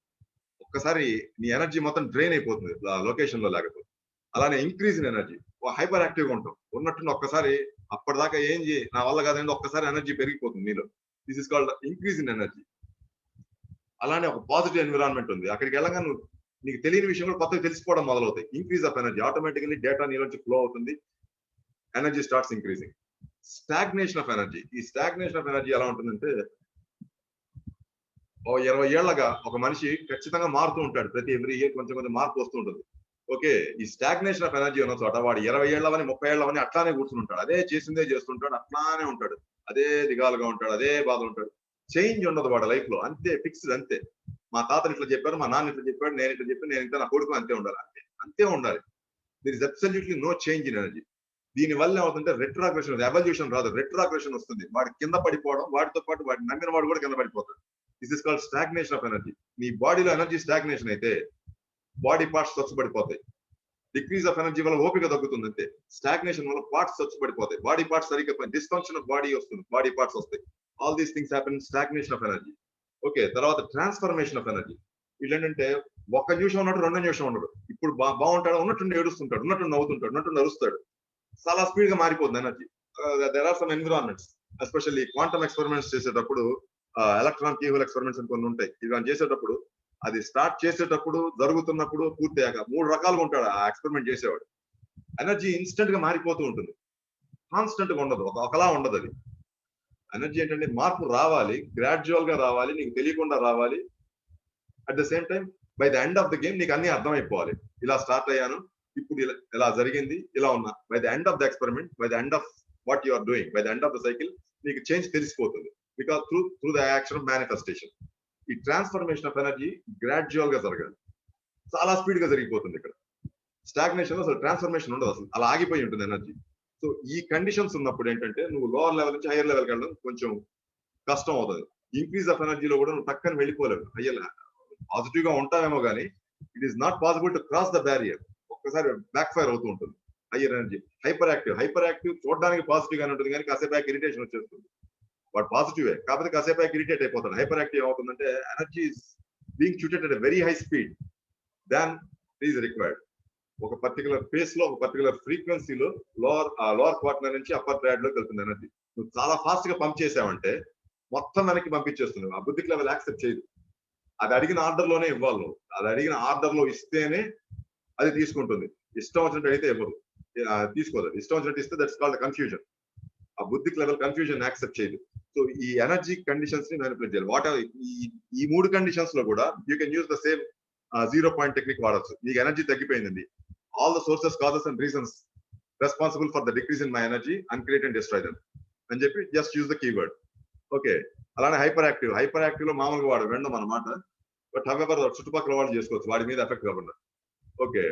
ఒక్కసారి నీ ఎనర్జీ మొత్తం డ్రైన్ అయిపోతుంది లొకేషన్ లో లేకపోతే. అలానే increase in energy, hyper active గా ఉంటాం. ఉన్నట్టు ఒక్కసారి అప్పటిదాకా ఏం నా వల్ల కాదండి, ఒక్కసారి ఎనర్జీ పెరిగిపోతుంది నీలో. This is called increase in energy. అలానే ఒక పాజిటివ్ ఎన్విరాన్మెంట్ ఉంది, అక్కడికి వెళ్ళగా నీకు తెలియని విషయం కూడా కొత్తగా తెలిసిపోవడం మొదలవుతాయి. Increase of energy, automatically data నీలోంచి ఫ్లో అవుతుంది, energy starts increasing. Stagnation of energy, ఈ స్టాగ్నేషన్ ఆఫ్ ఎనర్జీ ఎలా ఉంటుందంటే 20 ఏళ్లగా ఒక మనిషి ఖచ్చితంగా మారుతూ ఉంటాడు. ప్రతి ఎవ్రీ ఇయర్ కొంచెం కొంచెం మార్పు వస్తూ ఉంటుంది. ఓకే. ఈ స్టాగ్నేషన్ ఆఫ్ ఎనర్జీ ఉన్న చోట వాడు 20 ఏళ్ళవని 30 ఏళ్ళవని అట్లానే కూర్చుని ఉంటాడు. అదే చేసిందే చేస్తుంటాడు. అట్లానే ఉంటాడు. అదే దిగాలుగా ఉంటాడు. అదే బాధ ఉంటాడు. చేంజ్ ఉండదు వాడి లైఫ్ లో. అంతే ఫిక్స్డ్ అంతే. మా తాతలు ఇట్లా చెప్పారు, మా నాన్న ఇట్లా చెప్పాడు, నేను ఇట్లా చెప్పాను, నేను ఇంత నా కొడుకు అంతే ఉండాలి. అంతే అంతే ఉండాలి. There is absolutely no change in energy. దీని వల్ల ఏమవుతుంటే రెట్రాగ్రెషన్, ఎవల్యూషన్ రాదు, రెట్రాగ్రెషన్ వస్తుంది. వాడి కింద పడిపోవడం, వాడితో పాటు వాడిని నమ్మిన వాడు కూడా కింద పడిపోతాడు. This is called stagnation of energy. మీ బాడీలో ఎనర్జీ స్టాగ్నేషన్ అయితే బాడీ పార్ట్స్ స్వచ్ఛపడిపోతాయి. డిక్రీజ్ ఆఫ్ ఎనర్జీ వల్ల ఓపిక తగ్గుతుంది అంతే. స్టాగ్నేషన్ వల్ల పార్ట్స్ స్వచ్ఛపడిపోతాయి. బాడీ పార్ట్స్ సరిగ్గా డిస్ఫంక్షన్ ఆఫ్ బాడీ వస్తుంది, బాడీ పార్ట్స్ వస్తాయి. All these things happen stagnation of energy. Okay. తర్వాత ట్రాన్స్ఫర్మేషన్ ఆఫ్ ఎనర్జీ. వీళ్ళేంటంటే ఒక్క నిమిషం ఉన్నట్టు 2 నిమిషం ఉండడు. ఇప్పుడు బాగుంటాడు, ఉన్నట్టుండి ఏడుస్తుంటాడు, ఉన్నట్టు నవ్వుతుంటాడు, ఉన్నట్టు అరుస్తాడు. చాలా స్పీడ్ గా మారిపోతుంది energy. There are some environments, especially quantum experiments చేసేటప్పుడు, ఎలక్ట్రాన్ కీహోల్ ఎక్స్పెరిమెంట్స్ అని కొన్ని ఉంటాయి. ఇవన్నీ చేసేటప్పుడు అది స్టార్ట్ చేసేటప్పుడు, జరుగుతున్నప్పుడు, పూర్తయ్యాక 3 రకాలుగా ఉంటాడు ఆ ఎక్స్పెరిమెంట్ చేసేవాడు. ఎనర్జీ ఇన్స్టెంట్ గా మారిపోతూ ఉంటుంది. కాన్స్టెంట్ గా ఉండదు, ఒకలా ఉండదు అది. ఎనర్జీ ఏంటంటే మార్పు రావాలి, గ్రాడ్యువల్ గా రావాలి, నీకు తెలియకుండా రావాలి. At the same time by the end of the game నీకు అన్ని అర్థమైపోవాలి. ఇలా స్టార్ట్ అయ్యాను, ఇప్పుడు ఇలా జరిగింది, ఇలా ఉన్నా. By the end of the experiment, by the end of what you are doing, by the end of the cycle నీకు చేంజ్ తెలిసిపోతుంది. Because through the action of manifestation. ఈ ట్రాన్స్ఫర్మేషన్ ఆఫ్ ఎనర్జీ గ్రాడ్యువల్ గా జరగాలి. చాలా speed గా జరిగిపోతుంది ఇక్కడ. Stagnation లో అసలు ట్రాన్స్ఫర్మేషన్ ఉండదు, అసలు అలా ఆగిపోయి ఉంటుంది ఎనర్జీ. సో ఈ కండిషన్స్ ఉన్నప్పుడు ఏంటంటే నువ్వు లోవర్ లెవెల్ నుంచి హైయర్ లెవెల్కి వెళ్ళడం కొంచెం కష్టం అవుతుంది. ఇంక్రీజ్ ఆఫ్ ఎనర్జీలో కూడా నువ్వు టక్కని వెళ్ళిపోలేవు. హయ్యర్ పాజిటివ్ గా ఉంటావేమో కానీ it is not possible to cross the barrier. ఒక్కసారి బ్యాక్ ఫైర్ అవుతూ ఉంటుంది. హయ్యర్ ఎనర్జీ హైపర్ యాక్టివ్ చూడడానికి పాజిటివ్ గానే ఉంటుంది కానీ కాసేపు ఇరిటేషన్ వచ్చేస్తుంది. వాడు పాజిటివే కాకపోతే కాసేపు ఇరిటేట్ అయిపోతాడు. హైపర్ యాక్టివ్ ఏమవుతుందంటే energy being shooted at very high speed than is required. ఒక పర్టికులర్ ఫేస్ లో, ఒక పర్టికులర్ ఫ్రీక్వెన్సీలో లోవర్ క్వార్టర్ నుంచి అప్పర్ ట్రాడ్ లోకి వెళ్తుంది ఎనర్జీ. నువ్వు చాలా ఫాస్ట్ గా పంప్ చేసావంటే మొత్తం వెనక్కి పంపించేస్తుంది. ఆ బుద్ధికి లెవెల్ యాక్సెప్ట్ చేయదు. అది అడిగిన ఆర్డర్ లోనే ఇవ్వాలి నువ్వు. అది అడిగిన ఆర్డర్ లో ఇస్తేనే అది తీసుకుంటుంది. ఇష్టం వచ్చినట్టు అయితే ఇవ్వదు, తీసుకోదు. ఇష్టం వచ్చినట్టు ఇస్తే దట్స్ కాల్డ్ కన్ఫ్యూజన్. ఆ బుద్ధికి లెవెల్ కన్ఫ్యూజన్ యాక్సెప్ట్ చేయదు. సో ఈ ఎనర్జీ కండిషన్స్ ని మ్యానిపులేట్ చేయాలి. వాట్ ఈ 3 కండిషన్స్ లో కూడా you can use the same 0 point technique వాడచ్చు. నీకు energy తగ్గిపోయిందండి, all the sources, causes and reasons responsible for the decrease in my energy, uncreate and destroy them అని చెప్పి just use the keyword. Okay. అలానే hyper active లో మామూలుగా వాడు వినడం అన్నమాట. బట్ హవెవర్ చుట్టుపక్కల వాళ్ళు చేసుకోవచ్చు, వాడి మీద ఎఫెక్ట్ కాకుండా. Okay.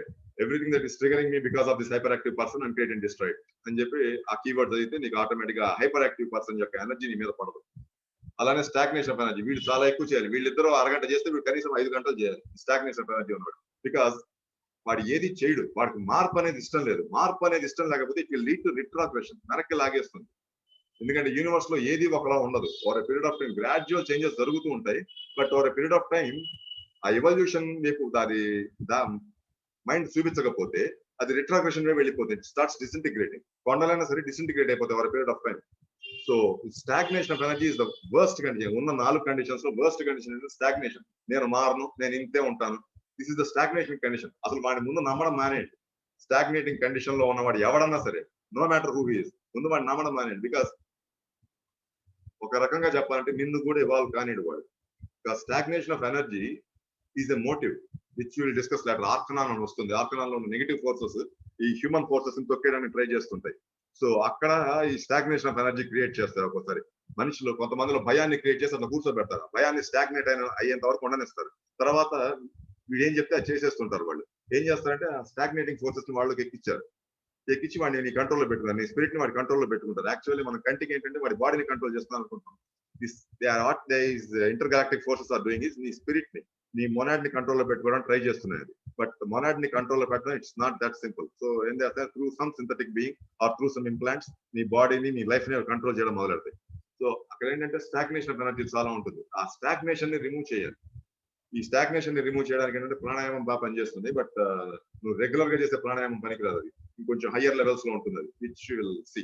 Everything that is triggering me because of this hyperactive person uncreate and destroy అని చెప్పి ఆ కీవర్డ్ చదివితే నీకు ఆటోమేటిక్ గా హైపర్ యాక్టివ్ పర్సన్ యొక్క ఎనర్జీ నీ మీద పడదు. అలానే స్టాగ్నేషన్ ఆఫ్ ఎనర్జీ, వీళ్ళు చాలా ఎక్కువ చేయాలి. వీళ్ళిద్దరూ అరగంట చేస్తే వీళ్ళు కనీసం 5 గంటలు చేయాలి స్టాగ్నేషన్ ఆఫ్ ఎనర్జీ ఉన్నవాడు. బికాస్ వాడు ఏది చేయడు, వాడికి మార్పు అనేది ఇష్టం లేదు. మార్పు అనేది ఇష్టం లేకపోతే ఇట్ విల్ లీడ్ టు రిట్రాగ్రెషన్, వెనక్కి లాగేస్తుంది. ఎందుకంటే యూనివర్స్ లో ఏది ఒకలా ఉండదు. Over period of time gradual changes జరుగుతూ ఉంటాయి. But over period of time ఆ ఎవల్యూషన్ వైపు మైండ్ చూపించకపోతే అది రిట్రాగ్రెషన్ వైపు వెళ్ళిపోతుంది. It starts disintegrating. కొండలైనా సరే డిసింటిగ్రేట్ అయిపోతాయి over period of time. So stagnation of energy is the worst condition. ఉన్న 4 కండిషన్స్ లో వర్స్ట్ కండిషన్ స్టాగ్నేషన్. నేను మారను, నేను ఇంతే ఉంటాను. This is the stagnation condition. అసలు వాడి ముందు నమ్మడం మానేయండి. స్టాగ్నేటింగ్ కండిషన్ లో ఉన్నవాడు ఎవడన్నా సరే, no matter who he is, ముందు వాడు నమ్మడం మానేయండి. బికాస్ ఒక రకంగా చెప్పాలంటే నిన్ను కూడా ఇవాల్వ్ కానిడు వాడు. Stagnation of energy is a motive which will discuss later. ఆర్కనాన్ అని వస్తుంది. ఆర్కనాన్ లో ఉన్న నెగిటివ్ ఫోర్సెస్ ఈ హ్యూమన్ ఫోర్సెస్ ని తొక్కేయడానికి ట్రై చేస్తుంటాయి. సో అక్కడ ఈ స్టాగ్నేషన్ ఆఫ్ ఎనర్జీ క్రియేట్ చేస్తారు. ఒక్కోసారి మనుషులు కొంతమందిలో భయాన్ని క్రియేట్ చేసి అట్లా కూర్చోబెడతారు. భయాన్ని స్టాగ్నేట్ అయ్యేంత వరకు ఉండనిస్తారు. తర్వాత వీడు ఏం చెప్తే అది చేసేస్తుంటారు. వాళ్ళు ఏం చేస్తారంటే ఆ స్టాగ్నేటింగ్ ఫోర్సెస్ ని వాళ్ళకి ఎక్కించి వాడిని నీ కంట్రోల్లో పెట్టుకుంటారు. నీ స్పిరిట్ ని వాడి కంట్రోల్లో పెట్టుకుంటారు. యాక్చువల్లీ మన కంటికి ఏంటంటే వాడి బాడీని కంట్రోల్ చేస్తాం అనుకుంటాం. Intergalactic forces are doing is నీ స్పిరిట్ ని, నీ మొనాడ్ ని కంట్రోల్లో పెట్టుకోవడానికి ట్రై చేస్తున్నాయి. బట్ మొనాడ్ ని కంట్రోల్లో పెట్టడం it's not that simple. So ఏం చేస్తారు, through some synthetic being or through some implants నీ బాడీని, నీ లైఫ్ ని కంట్రోల్ చేయడం మొదలెడతాయి. సో అక్కడ ఏంటంటే స్టాగ్నేషన్ ఆఫ్ ఎనర్జీ చాలా ఉంటుంది. ఆ స్టాగ్నేషన్ ని రిమూవ్ చేయాలి. ఈ స్టాగ్నేషన్ ని రిమూవ్ చేయడానికి ఏంటంటే ప్రాణాయామం బాగా పనిచేస్తుంది. బట్ నువ్వు రెగ్యులర్ గా చేసే ప్రాణాయామం పనికిరాదు. అది ఇంకొంచెం హయ్యర్ లెవెల్స్ లో ఉంటుంది. అది which will see.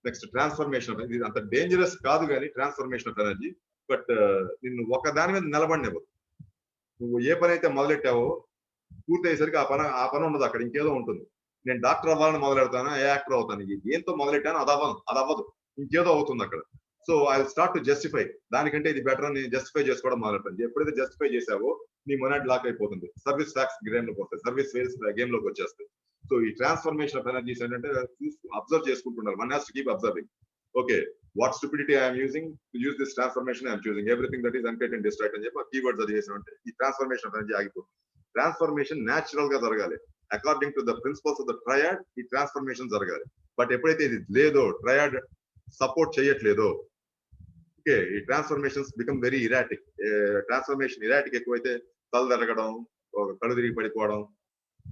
Next transformation. ఇది అంత డేంజరస్ కాదు కానీ ట్రాన్స్ఫర్మేషన్ ఆఫ్ ఎనర్జీ. బట్ నిన్ను ఒక దాని మీద నిలబడినవ్వదు. నువ్వు ఏ పని అయితే మొదలెట్టావో పూర్తి అయ్యేసరికి ఆ పని ఉండదు, అక్కడ ఇంకేదో ఉంటుంది. నేను డాక్టర్ అవ్వాలని మొదలెడతాను, ఏ యాక్టర్ అవుతాను, ఏంతో మొదలెట్టాను అది అవ్వదు, ఇంకేదో అవుతుంది అక్కడ. So I start to justify. దానికంటే ఇది బెటర్ అని జస్టిఫై చేసుకోవడం మొదలెట్టాను. ఎప్పుడైతే జస్టిఫై చేసావో నీ మొనాడ్ లాక్ అయిపోతుంది. సర్వీస్ ఫ్యాక్స్ గేమ్ లోకి వస్తాయి, సర్వీస్ ఫెయిల్స్ గేమ్ లోకి వచ్చేస్తాయి. సో ఈ ట్రాన్స్ఫర్మేషన్ ఆఫ్ ఎనర్జీస్ ఏంటంటే అబ్జర్వ్ చేసుకుంటున్నారు. One has to keep observing. Okay, what stupidity I'm using to use this transformation, I'm choosing everything that is uncut and distract అని చెప్పి ఆ కీవర్డ్స్ అది చేసామంటే ఈ ట్రాన్స్ఫర్మేషన్ ఆఫ్ ఎనర్జీ ఆగిపోతుంది. ట్రాన్స్ఫర్మేషన్ న్యాచురల్ గా జరగాలి, according to the principles of the triad ఈ ట్రాన్స్ఫర్మేషన్ జరగాలి. బట్ ఎప్పుడైతే ఇది లేదో, ట్రయాడ్ సపోర్ట్ చేయట్లేదో, ఓకే, ఈ transformations become very erratic. Transformation erratic ఎక్కువైతే తల తిరగడం, కళ్ళు తిరిగి పడిపోవడం,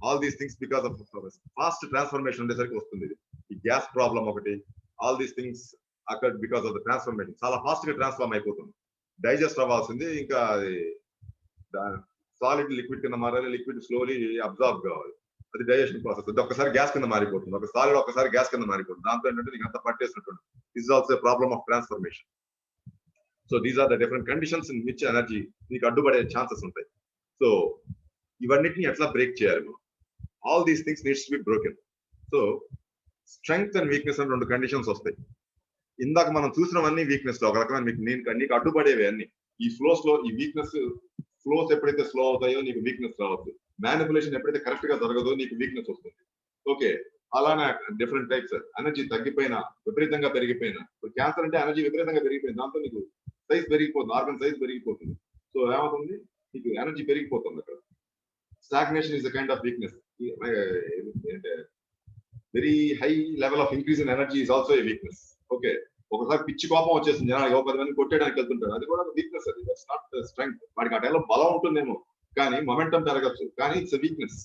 all these things because of fast transformation ఉండేసరికి వస్తుంది. ఈ గ్యాస్ ప్రాబ్లం ఒకటి, ఆల్ దీస్ థింగ్స్ అక్కడ బికాస్ ఆఫ్ ద ట్రాన్స్ఫర్మేషన్ చాలా ఫాస్ట్ గా ట్రాన్స్ఫార్మ్ అయిపోతుంది. డైజెస్ట్ అవ్వాల్సింది ఇంకా సాలిడ్ లిక్విడ్ కింద మారాలి, లిక్విడ్ స్లోలీ అబ్జార్బ్ కావాలి, అది డైజెషన్ ప్రాసెస్. అది ఒకసారి గ్యాస్ కింద మారిపోతుంది, ఒక సాలిడ్ ఒకసారి గ్యాస్ కింద మారిపోతుంది. దాంతో ఏంటంటే నీకు అంతా పట్టేసినట్టు. Is also problem of transformation. So these are the different conditions in which energy నీకు అడ్డుపడే ఛాన్సెస్ ఉంటాయి. సో ఇవన్నిటిని ఎట్లా బ్రేక్ చేయాలి? All these things needs to be broken. So strength and weakness అని రెండు కండిషన్స్ వస్తాయి. ఇందాక మనం చూసినవన్నీ వీక్నెస్ లో ఒక రకమైన నీకు అడ్డుపడేవి అన్ని. ఈ ఫ్లోస్ లో ఈ వీక్నెస్ ఫ్లోస్ ఎప్పుడైతే స్లో అవుతాయో నీకు వీక్నెస్ రావచ్చు. మ్యానిపులేషన్ ఎప్పుడైతే కరెక్ట్ గా జరగదో నీకు వీక్నెస్ వస్తుంది. ఓకే, అలానే డిఫరెంట్ టైప్స్. ఎనర్జీ తగ్గిపోయినా, విపరీతంగా పెరిగిపోయినా, క్యాన్సర్ అంటే ఎనర్జీ విపరీతంగా పెరిగిపోయింది, దాంతో నీకు సైజ్ పెరిగిపోతుంది, ఆర్గన్ సైజ్ పెరిగిపోతుంది. సో ఏమవుతుంది, నీకు ఎనర్జీ పెరిగిపోతుంది. అక్కడ stagnation is the kind of weakness. Very high level of increase in energy is also a weakness. Okay, ఒకసారి పిచ్చి కోపం వచ్చేసింది జనానికి, 10 మంది కొట్టేయడానికి వెళ్తుంటారు, అది కూడా వీక్నెస్. అది దట్స్ నాట్ స్ట్రెంగ్త్. వాడికి ఆ టైంలో బలం ఉంటుందేమో కానీ మొమెంటం పెరగచ్చు, కానీ ఇట్స్ వీక్నెస్.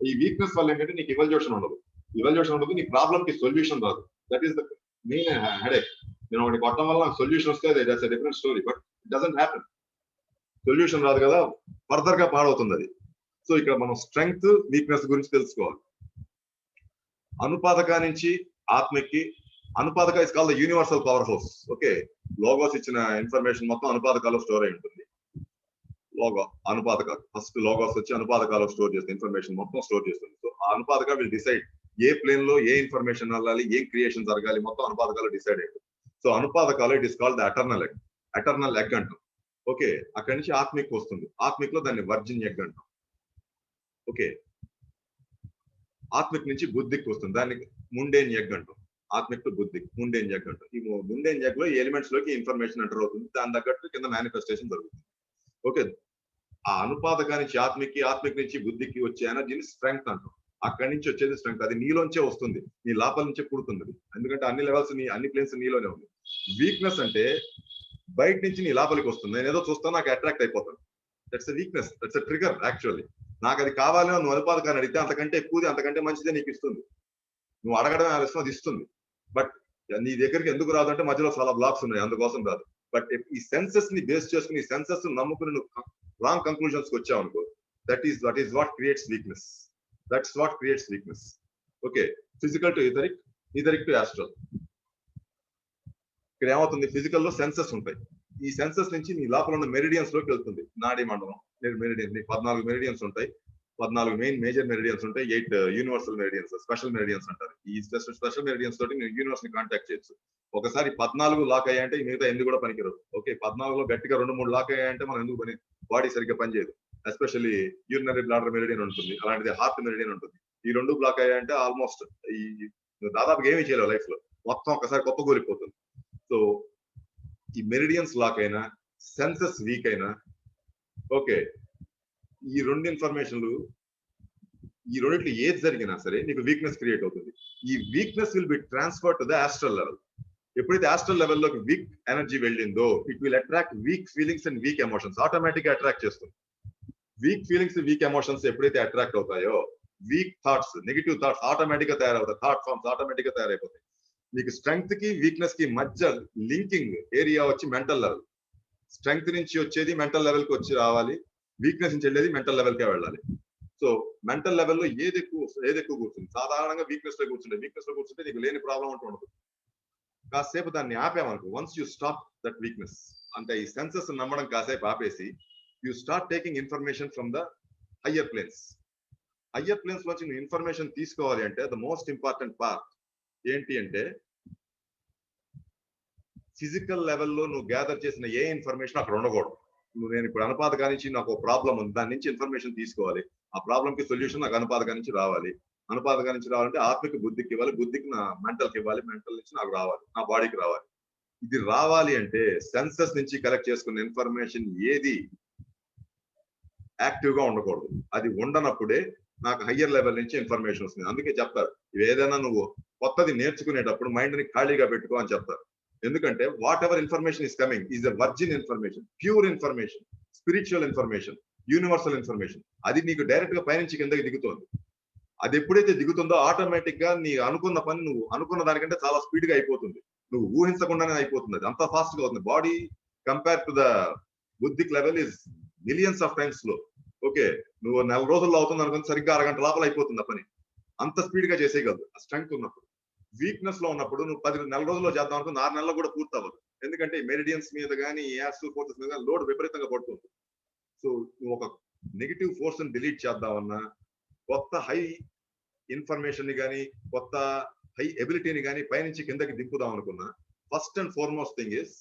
ఈ వీక్నెస్ వల్ల ఏంటంటే నీకు ఇవల్యూషన్ ఉండదు, నీకు ప్రాబ్లమ్ కి సొల్యూషన్ రాదు. That is the main headache. నేను ఒకటి కొట్టడం వల్ల నాకు సొల్యూషన్ వస్తే that's different story, but it doesn't happen. Solution రాదు కదా, ఫర్దర్ గా పాడవుతుంది అది. సో ఇక్కడ మనం స్ట్రెంగ్త్ వీక్నెస్ గురించి తెలుసుకోవాలి. అనుపాదక నుంచి ఆత్మకి, అనుపాదక is called the universal powerhouse. Okay, logos ఇచ్చిన ఇన్ఫర్మేషన్ మొత్తం అనుపాదకాల్లో స్టోర్ అయి ఉంటుంది. లోగో అనుపాదక ఫస్ట్ లోగోస్ వచ్చి అనుపాదకాల్లో స్టోర్ చేస్తుంది, ఇన్ఫర్మేషన్ మొత్తం స్టోర్ చేస్తుంది. సో ఆ అనుపాదక విల్ డిసైడ్ ఏ ప్లేన్ లో ఏ ఇన్ఫర్మేషన్ వెళ్ళాలి, ఏ క్రియేషన్ జరగాలి, మొత్తం అనుపాదకాలు డిసైడ్ అయ్యింది. సో అనుపాదకాలు it is called the eternal egg అంటాం. ఓకే, అక్కడి నుంచి ఆత్మిక్ వస్తుంది. ఆత్మిక్ లో దాన్ని వర్జిన్ ఎగ్ అంటాం. ఓకే, ఆత్మిక్ నుంచి బుద్ధికి వస్తుంది, దాన్ని ముండేన్ ఎగ్ అంటాం. ఆత్మిక్ టు బుద్ధిక్, ముండేన్ ఎగ్ అంటాం. ఈ ముండేన్ ఎగ్ లో ఎలిమెంట్స్ లోకి ఇన్ఫర్మేషన్ ఎంటర్ అవుతుంది, దాని తగ్గట్టు కింద మేనిఫెస్టేషన్ జరుగుతుంది. ఓకే, ఆ అనుపాదక నుంచి ఆత్మిక్ నుంచి బుద్ధికి వచ్చే ఎనర్జీని స్ట్రెంగ్త్ అంటాం. అక్కడి నుంచి వచ్చేది స్ట్రెంగ్త్, అది నీలోంచే వస్తుంది, నీ లోపల నుంచే పుడుతుంది. ఎందుకంటే అన్ని లెవెల్స్ అన్ని ప్లేన్స్ నీలోనే ఉంది. వీక్నెస్ అంటే బయట నుంచి నీ లోపలికి వస్తుంది. నేను ఏదో చూస్తాను, నాకు అట్రాక్ట్ అయిపోతాను. That's a weakness, that's a trigger. Actually నాకు అది కావాలి, నువ్వు అనుపాదకాన్ని అడిగితే అంతకంటే ఎక్కువది, అంతకంటే మంచిదే నీకు ఇస్తుంది. నువ్వు అడగడం ఆలస్యం, అది ఇస్తుంది. బట్ నీ దగ్గరికి ఎందుకు రాదు అంటే మధ్యలో చాలా బ్లాక్స్ ఉన్నాయి, అందుకోసం రాదు. బట్ ఈ సెన్సెస్ ని బేస్ చేసుకుని, ఈ సెన్సెస్ నమ్ముకుని నువ్వు రాంగ్ కంక్లూజన్స్ కి వచ్చావు అనుకో, that is what creates weakness. That's what creates weakness. Okay, physical to etheric to astral. ఇక్కడ ఏమవుతుంది, ఫిజికల్ లో సెన్సెస్ ఉంటాయి. ఈ సెన్సెస్ నుంచి నీ లోపల ఉన్న మెరిడియన్స్ లోకి వెళ్తుంది. నాడీ మండలం మెరిడియన్స్, 14 మెరిడియన్స్ ఉంటాయి, 14 మేజర్ మెరిడియన్స్ ఉంటాయి, 8 యూనివర్సల్ మెరిడియన్స్, స్పెషల్ మెరిడియన్స్ అంటారు. ఈ స్పెషల్ మెరిడియన్స్ తోటి నేను యూనివర్స్ ని కాంటాక్ట్ చేయొచ్చు. ఒకసారి 14 లాక్ అయ్యాయంటే మిగతా ఎందుకు కూడా పనికిరావు. ఓకే, 14లో గట్టిగా 2-3 లాక్ అయ్యాయంటే మనం ఎందుకు బాడీ సరిగ్గా పనిచేయదు. ఎస్పెషల్లీ యూరినరీ బ్లాడర్ మెరిడియన్ ఉంటుంది, అలాంటిది హార్ట్ మెరిడియన్ ఉంటుంది. ఈ 2 బ్లాక్ అయ్యాయంటే ఆల్మోస్ట్ ఈ దాదాపుగా ఏమీ చేయలేవు లైఫ్ లో, మొత్తం ఒకసారి గొప్పగూలిపోతుంది. సో ఈ మెరిడియన్స్ లాక్ అయినా, సెన్సెస్ వీక్ అయినా, ఓకే, ఈ 2 ఇన్ఫర్మేషన్లు, ఈ రెండిట్లో ఏది జరిగినా సరే నీకు వీక్నెస్ క్రియేట్ అవుతుంది. ఈ weakness will be transfer to the astral level. ఎప్పుడైతే ఆస్ట్రల్ లెవెల్లోకి వీక్ ఎనర్జీ వెళ్ళిందో, it will attract week feelings and weak emotions. Automatic గా అట్రాక్ట్ చేస్తుంది. వీక్ ఫీలింగ్స్, వీక్ ఎమోషన్స్ ఎప్పుడైతే అట్రాక్ట్ అవుతాయో, week thoughts, negative thoughts automatic గా తయారవుతాయి, thought forms automatic గా తయారైపోతాయి. మీకు స్ట్రెంగ్త్ కి వీక్నెస్ కి మధ్య లింకింగ్ ఏరియా వచ్చి మెంటల్ లెవెల్. స్ట్రెంగ్త్ నుంచి వచ్చేది మెంటల్ లెవెల్ కి వచ్చి రావాలి, వీక్నెస్ నుంచి వెళ్ళేది మెంటల్ లెవెల్ కే వెళ్ళాలి. సో మెంటల్ లెవెల్లో ఏది ఎక్కువ కూర్చుంది, సాధారణంగా వీక్నెస్ లో కూర్చుంటే నీకు లేని ప్రాబ్లం అంటూ ఉండదు. కాసేపు దాన్ని ఆపామనుకో, once you stop that weakness, అంటే ఈ సెన్సెస్ నమ్మడం కాసేపు ఆపేసి, you start taking information from the higher planes. Higher planes నుంచి నువ్వు ఇన్ఫర్మేషన్ తీసుకోవాలి అంటే ద మోస్ట్ ఇంపార్టెంట్ పార్ట్ ఏంటి అంటే, ఫిజికల్ లెవెల్లో నువ్వు గ్యాదర్ చేసిన ఏ ఇన్ఫర్మేషన్ అక్కడ ఉండకూడదు. నేను ఇప్పుడు అనుపాదక నుంచి నాకు ఒక ప్రాబ్లం ఉంది, దాని నుంచి ఇన్ఫర్మేషన్ తీసుకోవాలి. ఆ ప్రాబ్లం కి సొల్యూషన్ నాకు అనుపాదక నుంచి రావాలి. అనుపాదక నుంచి రావాలంటే ఆత్మకి బుద్ధికి ఇవ్వాలి, బుద్ధికి నా మెంటల్కి ఇవ్వాలి, మెంటల్ నుంచి నాకు రావాలి, నా బాడీకి రావాలి. ఇది రావాలి అంటే సెన్సెస్ నుంచి కలెక్ట్ చేసుకున్న ఇన్ఫర్మేషన్ ఏది యాక్టివ్ గా ఉండకూడదు. అది ఉండనప్పుడే నాకు హయ్యర్ లెవెల్ నుంచి ఇన్ఫర్మేషన్ వస్తుంది. అందుకే చెప్తారు, ఏదైనా నువ్వు కొత్తది నేర్చుకునేటప్పుడు మైండ్ ని ఖాళీగా పెట్టుకో అని చెప్తారు. ఎందుకంటే what ever information is coming is a virgin information, pure information, spiritual information, universal information. అది నీకు డైరెక్ట్ గా పైనుంచి కిందకి దిగుతోంది. అది ఎప్పుడైతే దిగుతుందో ఆటోమేటిక్ గా నీ అనుకున్న పని నువ్వు అనుకున్న దానికంటే చాలా స్పీడ్ గా అయిపోతుంది. నువ్వు ఊహించకుండానే అయిపోతుంది. అది అంత ఫాస్ట్ గా అవుతుంది. Body compare to the buddhic level is millions of times లో. ఓకే, నువ్వు 4 రోజుల్లో అవుతుంది అనుకుని సరిగ్గా అరగంట లోపల అయిపోతుంది ఆ పని. అంత స్పీడ్ గా చేసేయగలదు ఆ స్ట్రెంగ్త్ ఉన్నప్పుడు. వీక్నెస్ లో ఉన్నప్పుడు నువ్వు 4 రోజుల్లో చేద్దాం అనుకుని 6 నెలల్లో కూడా పూర్తి అవ్వదు. ఎందుకంటే మెరిడియన్స్ మీద కానీ యాస్ట్రల్ ఫోర్సెస్ మీద లోడ్ విపరీతంగా పడుతుంది. సో నువ్వు ఒక నెగిటివ్ ఫోర్స్ ని డిలీట్ చేద్దామన్నా, కొత్త హై ఇన్ఫర్మేషన్ ని కానీ కొత్త హై ఎబిలిటీని కానీ పైనుంచి కిందకి దింపుదాం అనుకున్నా, first and foremost thing is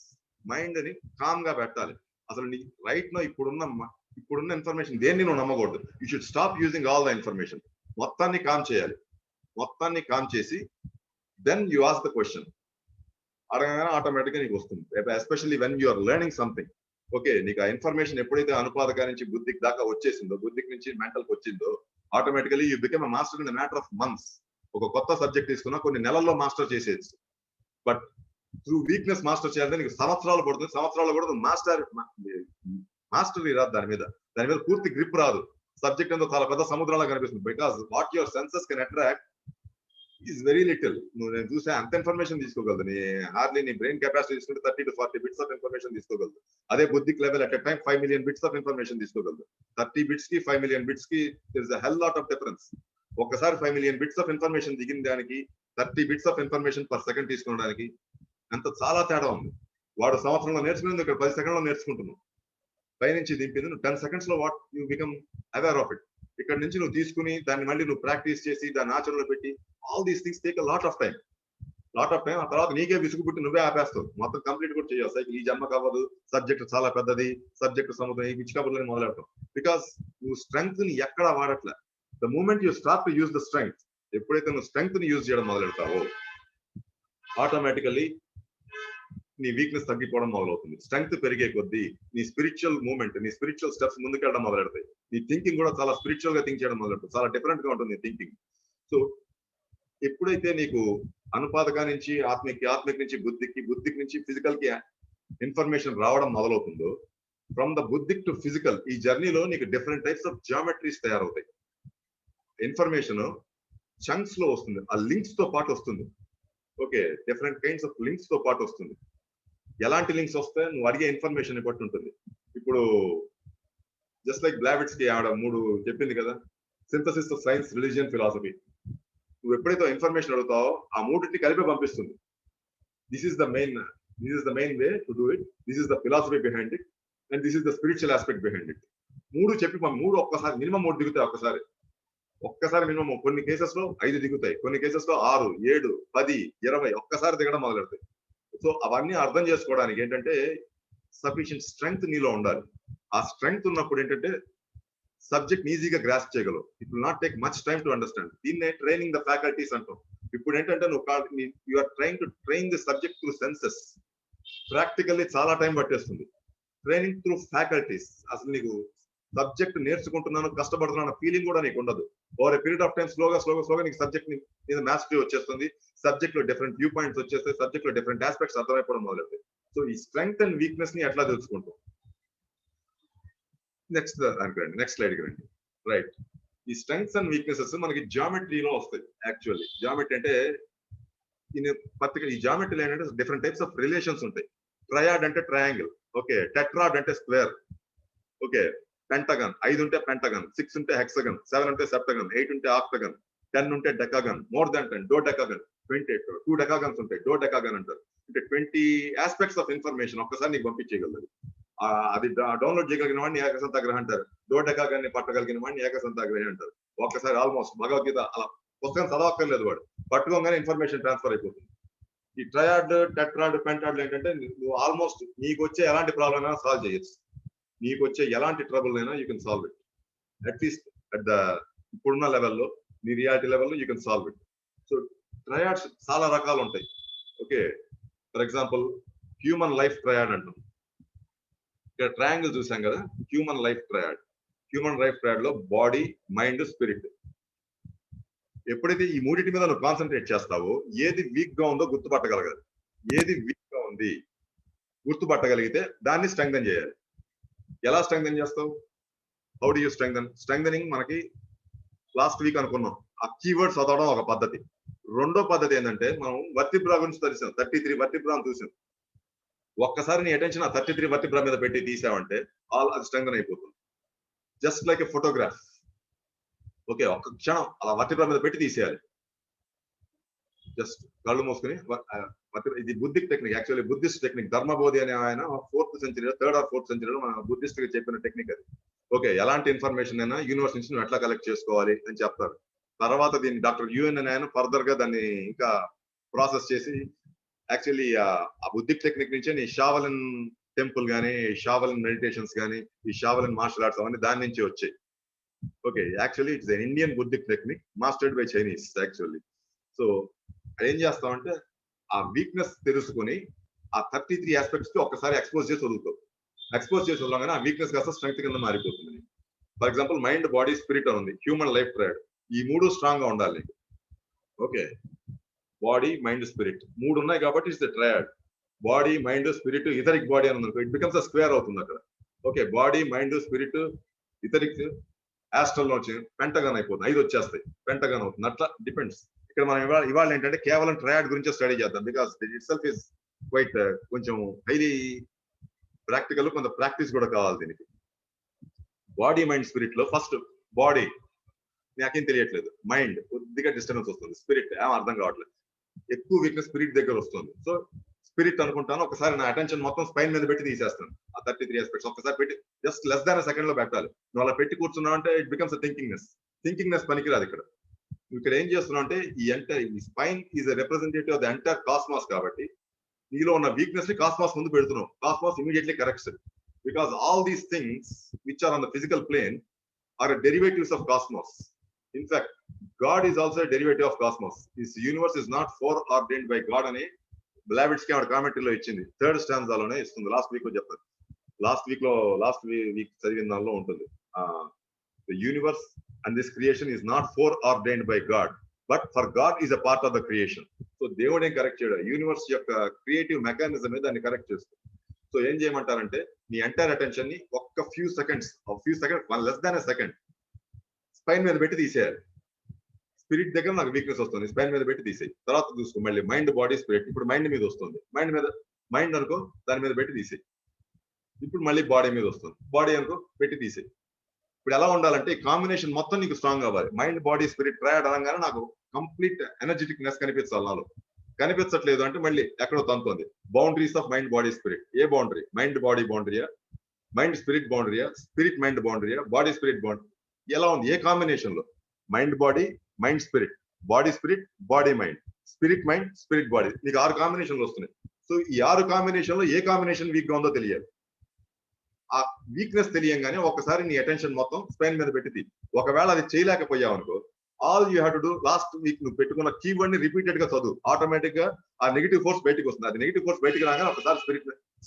mind ని కామ్ గా పెట్టాలి. అసలు నీ రైట్ నో ఇప్పుడున్న ఇన్ఫర్మేషన్ దేన్ని నువ్వు నమ్మకూడదు. You should stop using all the information. మొత్తాన్ని కామ్ చేయాలి. మొత్తాన్ని కామ్ చేసి then you ask the question. అడగగానే ఆటోమేటిక్ గా నీకు వస్తుంది. Especially when you are learning something. Okay, నీకు ఆ ఇన్ఫర్మేషన్ ఎప్పుడైతే అనుపాదక నుంచి బుద్ధికి దాకా వచ్చేసిందో, బుద్ధికి నుంచి మెంటల్కి వచ్చిందో, automatically you become master in matter of months. ఒక కొత్త సబ్జెక్ట్ తీసుకున్నా కొన్ని నెలల్లో మాస్టర్ చేసేది. బట్ త్రూ వీక్నెస్ మాస్టర్ చేయాలంటే నీకు సంవత్సరాలు పడుతుంది. సంవత్సరాలు కూడా మాస్టరీ రాదు దాని మీద పూర్తి గ్రిప్ రాదు. సబ్జెక్ట్ అంతా చాలా పెద్ద సముద్రంలో కనిపిస్తుంది. Because what your senses can attract is very little. నేను చూసా అంత ఇన్ఫర్మేషన్ తీసుకోగలదు. నీ హార్డ్లీ నీ బ్రెయిన్ కెపాసిటీ తీసుకుంటే 30 to 40 బిట్స్ ఆఫ్ ఇన్ఫర్మేషన్ తీసుకోగలదు. అదే బుద్ధిక్ level at time 5 million bits of information తీసుకోగలదు. 30 బిట్స్ కి 5 మిలియన్ బిట్స్ కి there is a hell lot of difference. ఒక్కసారి 5 మిలియన్ బిట్స్ ఆఫ్ ఇన్ఫర్మేషన్ దిగిన దానికి 30 bits of information per second తీసుకోవడానికి అంత చాలా తేడా ఉంది. వాడు సంవత్సరంలో నేర్చుకునేది ఇక్కడ 10 సెకండ్లో నేర్చుకుంటున్నావు. పైనుంచి దింపింది నువ్వు 10 seconds లో what you become aware of it. ఇక్కడ నుంచి నువ్వు తీసుకుని దాన్ని మళ్ళీ నువ్వు ప్రాక్టీస్ చేసి దాన్ని ఆచరణలో పెట్టి all these things take a lot of time. ఆ తర్వాత నీకే విసుగు పుట్టి నువ్వే ఆపేస్తావు. మొత్తం కంప్లీట్ కూడా చేయవు. సైకిల్ ఈ జన్మకు అవ్వదు, సబ్జెక్ట్ చాలా పెద్దది, సబ్జెక్ట్ సముద్రం, ఈ పిచ్చి కబుర్లని మొదలెడతావు. బికాస్ నువ్వు స్ట్రెంగ్త్ ని ఎక్కడా వాడట్లే. The moment you start to use the strength, ఎప్పుడైతే నువ్వు స్ట్రెంగ్త్ ని యూజ్ చేయడం మొదలెడతావో ఆటోమేటికల్లీ నీ వీక్నెస్ తగ్గిపోవడం మొదలవుతుంది. స్ట్రెంగ్త్ పెరిగే కొద్దీ నీ స్పిరిచువల్ మూవ్మెంట్, నీ స్పిరిచువల్ స్టెప్స్ ముందుకెళ్ళడం మొదలెడతాయి. నీ థింకింగ్ కూడా చాలా స్పిరిచువల్ గా థింక్ చేయడం మొదలెడుతుంది. చాలా డిఫరెంట్ గా ఉంటుంది నీ థింకింగ్. సో ఎప్పుడైతే నీకు అనుపాదక నుంచి ఆత్మిక నుంచి బుద్ధికి నుంచి ఫిజికల్ కి ఇన్ఫర్మేషన్ రావడం మొదలవుతుందో, ఫ్రమ్ ద బుద్ధిక్ టు ఫిజికల్ ఈ జర్నీలో నీకు డిఫరెంట్ టైప్స్ ఆఫ్ జియోమెట్రీస్ తయారవుతాయి. ఇన్ఫర్మేషన్ చంక్స్ లో వస్తుంది, ఆ లింక్స్ తో పాటు వస్తుంది. Okay, different kinds of links తో పాటు వస్తుంది. ఎలాంటి లింక్స్ వస్తే నువ్వు అడిగే ఇన్ఫర్మేషన్ బట్టి ఉంటుంది. ఇప్పుడు జస్ట్ లైక్ బ్లావిట్స్ కి ఆవిడ 3 చెప్పింది కదా, synthesis of science, religion, philosophy. నువ్వు ఎప్పుడైతే ఇన్ఫర్మేషన్ అడుగుతావో ఆ 3 కలిపి పంపిస్తుంది. This is the main way to do it, this is the philosophy behind it, and this is the spiritual aspect behind it. 3 చెప్పి 3 ఒక్కసారి మినిమం 3 దిగుతాయి. ఒక్కసారి మినిమం కొన్ని కేసెస్ లో 5 దిగుతాయి, కొన్ని కేసెస్ లో 6, 7, 10, 20 ఒక్కసారి దిగడం మొదలెడతాయి. సో అవన్నీ అర్థం చేసుకోవడానికి ఏంటంటే సఫిషియంట్ స్ట్రెంగ్త్ నీలో ఉండాలి. ఆ స్ట్రెంగ్త్ ఉన్నప్పుడు ఏంటంటే సబ్జెక్ట్ ఈజీగా గ్రాస్ప్ చేయగలవు. It will not take much time to understand. దీన్నే ట్రైనింగ్ ద ఫ్యాకల్టీస్ అంటాం. ఇప్పుడు ఏంటంటే you are trying to train the subject through senses. Practically చాలా టైం పట్టేస్తుంది. ట్రైనింగ్ త్రూ ఫ్యాకల్టీస్, అసలు నీకు సబ్జెక్ట్ నేర్చుకుంటున్నాను, కష్టపడుతున్నాను ఫీలింగ్ కూడా నీకు ఉండదు. Over a period of time స్లోగా నీకు సబ్జెక్ట్ మీద మాస్టరీ వచ్చేస్తుంది. సబ్జెక్ట్ లో డిఫరెంట్ వ్యూ పాయింట్స్ వచ్చేస్తాయి. సబ్జెక్ట్ లో డిఫరెంట్ ఆస్పెక్ట్స్ అర్థమైపోవడం మొదలవుతాయి. సో ఈ స్ట్రెంగ్త్ అండ్ వీక్నెస్ ని ఎట్లా తెలుసుకుంటాం? నెక్స్ట్ స్లైడ్ కి రండి. రైట్, ఈ స్ట్రెంగ్త్స్ అండ్ వీక్నెసెస్ మనకి జామెట్రీలో వస్తాయి. యాక్చువల్లీ జామెట్రీ అంటే ఈ జామెట్రీలో ఏంటంటే డిఫరెంట్ టైప్స్ ఆఫ్ రిలేషన్స్ ఉంటాయి. ట్రయాడ్ అంటే ట్రయాంగిల్, ఓకే. టెట్రాడ్ అంటే స్క్వేర్, ఓకే. పెంటగన్ 5 ఉంటే పెంటగన్, 6 ఉంటే హెక్సగన్, 7 ఉంటే సెప్టగన్, 8 ఉంటే ఆక్టగన్, 10 ఉంటే డెకాగన్, మోర్ దాన్ 10 డో డెకాగన్, 2 డెకాగన్స్ ఉంటాయి, డో డెకాగన్ అంటారు. అంటే 20 ఆస్పెక్ట్స్ ఆఫ్ ఇన్ఫర్మేషన్ ఒక్కసారి నీకు పంపించేయగలదు. అది డౌన్లోడ్ చేయగలిగిన వాడిని ఏకసంతాగ్రహి అంటారు. డో డెకాగన్ ని పట్టగలిగిన వాడిని ఏకసంతాగ్రహి అంటారు. ఒక్కసారి ఆల్మోస్ట్ భగవద్గీత అలా పుస్తకం చదవక్కర్లేదు, వాడు పట్టుకోగానే ఇన్ఫర్మేషన్ ట్రాన్స్ఫర్ అయిపోతుంది. ఈ ట్రయాడ్, టెట్రాడ్, పెంటాడ్ ఏంటంటే నువ్వు ఆల్మోస్ట్ నీకు వచ్చే ఎలాంటి ప్రాబ్లం అయినా సాల్వ్ చేయొచ్చు. నీకు వచ్చే ఎలాంటి ట్రబుల్ అయినా you can solve it. At least at the ఇప్పుడున్న లెవెల్లో నీ రియాలిటీ లెవెల్లో you can solve it. So triads చాలా రకాలు ఉంటాయి. Okay, for example human life triad అంటాం. ఇక్కడ ట్రయాంగిల్ చూసాం కదా, human life triad. Human life triad లో బాడీ, మైండ్, స్పిరిట్. ఎప్పుడైతే ఈ మూడింటి మీద నువ్వు కాన్సన్ట్రేట్ చేస్తావో ఏది వీక్ గా ఉందో గుర్తుపట్టగలగాలి. ఏది వీక్ గా ఉంది గుర్తుపట్టగలిగితే దాన్ని స్ట్రెంగ్థెన్ చేయాలి. ఎలా స్ట్రెంగ్థెన్ చేస్తావు? How do you strengthen? Strengthening మనకి లాస్ట్ వీక్ అనుకున్నాం. ఆ కీవర్డ్స్ చదవడం ఒక పద్ధతి. రెండో పద్ధతి ఏంటంటే మనం వర్టిబ్రా గురించి తెలిసాం, 33 వర్టిబ్రా చూసాం. ఒక్కసారి నీ అటెన్షన్ ఆ 33 వర్టిబ్రా మీద పెట్టి తీసావంటే అది స్ట్రెంగ్థెన్ అయిపోతుంది. Just like a photograph. Okay, ఒక్క క్షణం అలా వర్టిబ్రా మీద పెట్టి తీసేయాలి. జస్ట్ కళ్ళు మూసుకుని. ఇది బుద్ధిక్ technique, actually Buddhist technique. Dharmabodhi అనే ఆయన 4th సెంచరీలో, 3rd or 4th సెంచరీలో మన బుద్ధిస్ట్ గా చెప్పిన టెక్నిక్ అది. ఓకే, ఎలాంటి ఇన్ఫర్మేషన్ అయినా యూనివర్స్ నుంచి నువ్వు ఎట్లా కలెక్ట్ చేసుకోవాలి అని చెప్తారు. తర్వాత దీన్ని డాక్టర్ యుఎన్ అనే ఆయన ఫర్దర్ గా దాన్ని ఇంకా ప్రాసెస్ చేసి యాక్చువల్లీ ఆ బుద్ధిక్ టెక్నిక్ నుంచే నీ షావలిన్ టెంపుల్ గానీ, షావలిన్ మెడిటేషన్స్ గానీ, ఈ షావలిన్ మార్షల్ ఆర్ట్స్ అవన్నీ దాని నుంచి వచ్చాయి. Okay, actually it's an Indian buddhic technique mastered by Chinese actually. So ఏం చేస్తామంటే ఆ వీక్నెస్ తెలుసుకుని ఆ 33 ఆస్పెక్ట్స్ కి ఒక్కసారి ఎక్స్పోజ్ చేసి వదులుతావు. ఎక్స్పోజ్ చేసి వదలగానే ఆ వీక్నెస్ కాస్త స్ట్రెంగ్త్ కింద మారిపోతుంది. For example mind, body, spirit అని ఉంది. Human life triad. ఈ మూడు స్ట్రాంగ్ గా ఉండాలి. ఓకే, బాడీ, మైండ్, స్పిరిట్ మూడు ఉన్నాయి కాబట్టి it's the triad. Body, mind, spirit, etheric body అని ఉంది. ఇట్ బికమ్స్ అ స్క్వేర్ అవుతుంది అక్కడ. Okay, body, mind, spirit, etheric, astral వచ్చి పెంటగాన్ అయిపోతుంది. 5 వచ్చేస్తాయి, పెంటగాన్ అవుతుంది. అట్లా డిపెండ్స్. ఇక్కడ మనం ఇవాళ ఏంటంటే కేవలం ట్రయాడ్ గురించి స్టడీ చేద్దాం. Because it self is quite కొంచెం హైలీ ప్రాక్టికల్, కొంత ప్రాక్టీస్ కూడా కావాలి దీనికి. బాడీ, మైండ్, స్పిరిట్ లో ఫస్ట్ బాడీ నాకేం తెలియట్లేదు, మైండ్ కొద్దిగా డిస్టర్బెన్స్ వస్తుంది, స్పిరిట్ ఏం అర్థం కావట్లేదు, ఎక్కువ వీక్నెస్ స్పిరిట్ దగ్గర వస్తుంది. సో స్పిరిట్ అనుకుంటాను, ఒకసారి నా అటెన్షన్ మొత్తం స్పైన్ మీద పెట్టి తీసేస్తాను. ఆ 33 ఆస్పెక్ట్స్ ఒక్కసారి పెట్టి జస్ట్ లెస్ దాన్ సెకండ్ లో పెట్టాలి. నువ్వు అలా పెట్టి కూర్చున్నావు అంటే ఇట్ బికమ్స్ థింకింగ్నెస్ పనికిరాదు. ఇక్కడ ఏం చేస్తున్నావు అంటే ఈ spine is representative of the entire cosmos కాబట్టి నీలో ఉన్న వీక్నెస్ ని కాస్మాస్ ముందు పెడుతున్నావు. Cosmos immediately corrects it. Because all these things which are on the physical plane are derivatives of cosmos. In fact, God is also a derivative of cosmos. This universe is not foreordained by God అని బ్లావిట్స్కి ఆవిడ కామెంటరీలో ఇచ్చింది. 3rd స్టాంజాలోనే ఇస్తుంది. Last week చదివిన దానిలో ఉంటుంది. The universe and this creation is not foreordained by God, but for God is a part of the creation. So దేవుడే correct చేయడు. Universe యొక్క క్రియేటివ్ మెకానిజం దాన్ని కరెక్ట్ చేస్తుంది. సో ఏం చేయమంటారంటే నీ ఎంటైర్ అటెన్షన్ ని ఒక్క few seconds less than a second spine మీద పెట్టి తీసేయాలి. స్పిరిట్ దగ్గర నాకు వీక్నెస్ వస్తుంది, స్పైన్ మీద పెట్టి తీసేయి. తర్వాత చూసుకో మళ్ళీ మైండ్, బాడీ, స్పిరిట్. ఇప్పుడు మైండ్ మీద వస్తుంది, మైండ్ అనుకో దాని మీద పెట్టి తీసేయి. ఇప్పుడు మళ్ళీ బాడీ మీద వస్తుంది, బాడీ అనుకో పెట్టి తీసేయి. ఇప్పుడు ఎలా ఉండాలంటే ఈ కాంబినేషన్ మొత్తం నీకు స్ట్రాంగ్ అవ్వాలి. మైండ్, బాడీ, స్పిరిట్ ట్రయాడ్ అనగానే నాకు కంప్లీట్ ఎనర్జెటిక్నెస్ కనిపించాలి. నాలో కనిపించట్లేదు అంటే మళ్ళీ ఎక్కడో తంతోంది. Boundaries of mind, body, spirit. ఏ బౌండరీ? మైండ్ బాడీ బౌండరీయా, మైండ్ స్పిరిట్ బౌండరీయా, స్పిరిట్ మైండ్ బౌండరీయా, బాడీ స్పిరిట్ బౌండరీ? ఎలా ఉంది? ఏ కాంబినేషన్ లో? Mind body, mind spirit, body spirit, body mind, spirit mind, spirit body. నీకు 6 కాంబినేషన్లు వస్తున్నాయి. సో ఈ 6 కాంబినేషన్ లో ఏ కాంబినేషన్ వీక్ గా ఉందో తెలియాలి. ఆ వీక్నెస్ తెలియంగానే ఒకసారి నీ అటెన్షన్ మొత్తం స్పైన్ మీద పెట్టి. ఒకవేళ అది చేయలేకపోయావు అనుకో, all you have to do last week నువ్వు పెట్టుకున్న కీవర్డ్ ని రిపీటెడ్ గా చదువు. ఆటోమేటిక్ గా ఆ నెగిటివ్ ఫోర్స్ బయటకు వస్తుంది. అది నెగిటివ్ ఫోర్స్ బయటకు రాగానే ఒకసారి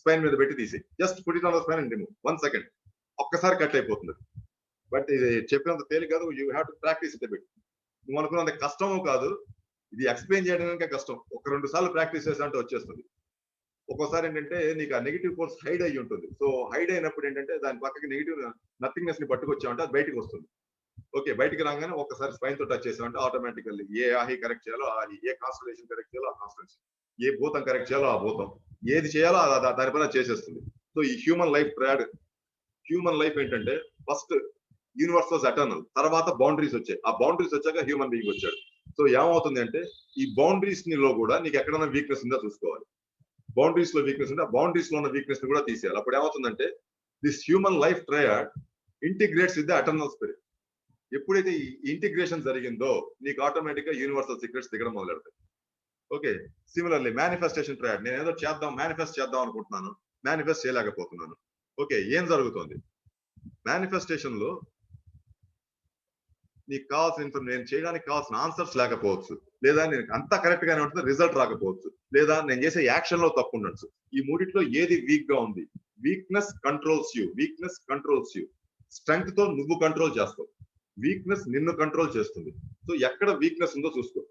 స్పైన్ మీద పెట్టి తీసి just put it on the spine and remove. 1 second ఒక్కసారి కట్ అయిపోతుంది. బట్ ఇది చెప్పినంత తేలిక కాదు. You have to practice it bit. నువ్వు అనుకున్నంత కష్టమో కాదు, ఇది ఎక్స్ప్లెయిన్ చేయడానికి కష్టం. 1-2 సార్లు ప్రాక్టీస్ చేసినట్టు వచ్చేస్తుంది. ఒక్కోసారి ఏంటంటే నీకు ఆ నెగిటివ్ ఫోర్స్ హైడ్ అయ్యి ఉంటుంది. సో హైడ్ అయినప్పుడు ఏంటంటే దాని పక్కకి నెగిటివ్ నథింగ్నెస్ ని పట్టుకొచ్చామంటే అది బయటకు వస్తుంది. ఓకే, బయటికి రాగానే ఒక్కసారి స్పైన్ తో టచ్ చేసామంటే ఆటోమేటికల్లీ ఏ ఆహి కరెక్ట్ చేయాలో ఆహి, ఏ కాన్స్టలేషన్ కరెక్ట్ చేయాలో ఆ కాన్స్టలేషన్, ఏ భూతం కరెక్ట్ చేయాలో ఆ భూతం, ఏది చేయాలో దానిపైన చేసేస్తుంది. సో ఈ human life triad, human life ఏంటంటే ఫస్ట్ యూనివర్స్ వాజ్ ఎటర్నల్, తర్వాత బౌండరీస్ వచ్చాయి. ఆ బౌండరీస్ వచ్చాక హ్యూమన్ బీయింగ్ వచ్చాడు. సో ఏమవుతుంది అంటే ఈ బౌండరీస్ లో కూడా నీకు ఎక్కడైనా వీక్నెస్ ఉందో చూసుకోవాలి. బౌండరీస్ లో వీక్నెస్ ఉంటే ఆ బౌండరీస్ లో ఉన్న వీక్నెస్ ని కూడా తీసేయాలి. అప్పుడు ఏమవుతుందంటే this human life triad integrates with the eternal spirit. ఎప్పుడైతే ఈ ఇంటిగ్రేషన్ జరిగిందో నీకు ఆటోమేటిక్ గా యూనివర్సల్ సీక్రెట్స్ దిగడం మొదలెడతాయి. Okay, similarly manifestation triad. నేను ఏదో మేనిఫెస్ట్ చేద్దాం అనుకుంటున్నాను, మేనిఫెస్ట్ చేయలేకపోతున్నాను. ఓకే, ఏం జరుగుతుంది మేనిఫెస్టేషన్ లో? నీకు కావాల్సిన నేను చేయడానికి కావాల్సిన ఆన్సర్స్ లేకపోవచ్చు, లేదా నేను అంతా కరెక్ట్ గానే ఉంటుంది, రిజల్ట్ రాకపోవచ్చు, లేదా నేను చేసే యాక్షన్ లో తప్పు ఉండొచ్చు. ఈ మూడిట్లో ఏది వీక్ గా ఉంది? Weakness controls you, weakness controls you. Strength తో నువ్వు కంట్రోల్ చేస్తావు, వీక్నెస్ నిన్ను కంట్రోల్ చేస్తుంది. సో ఎక్కడ వీక్నెస్ ఉందో చూసుకో.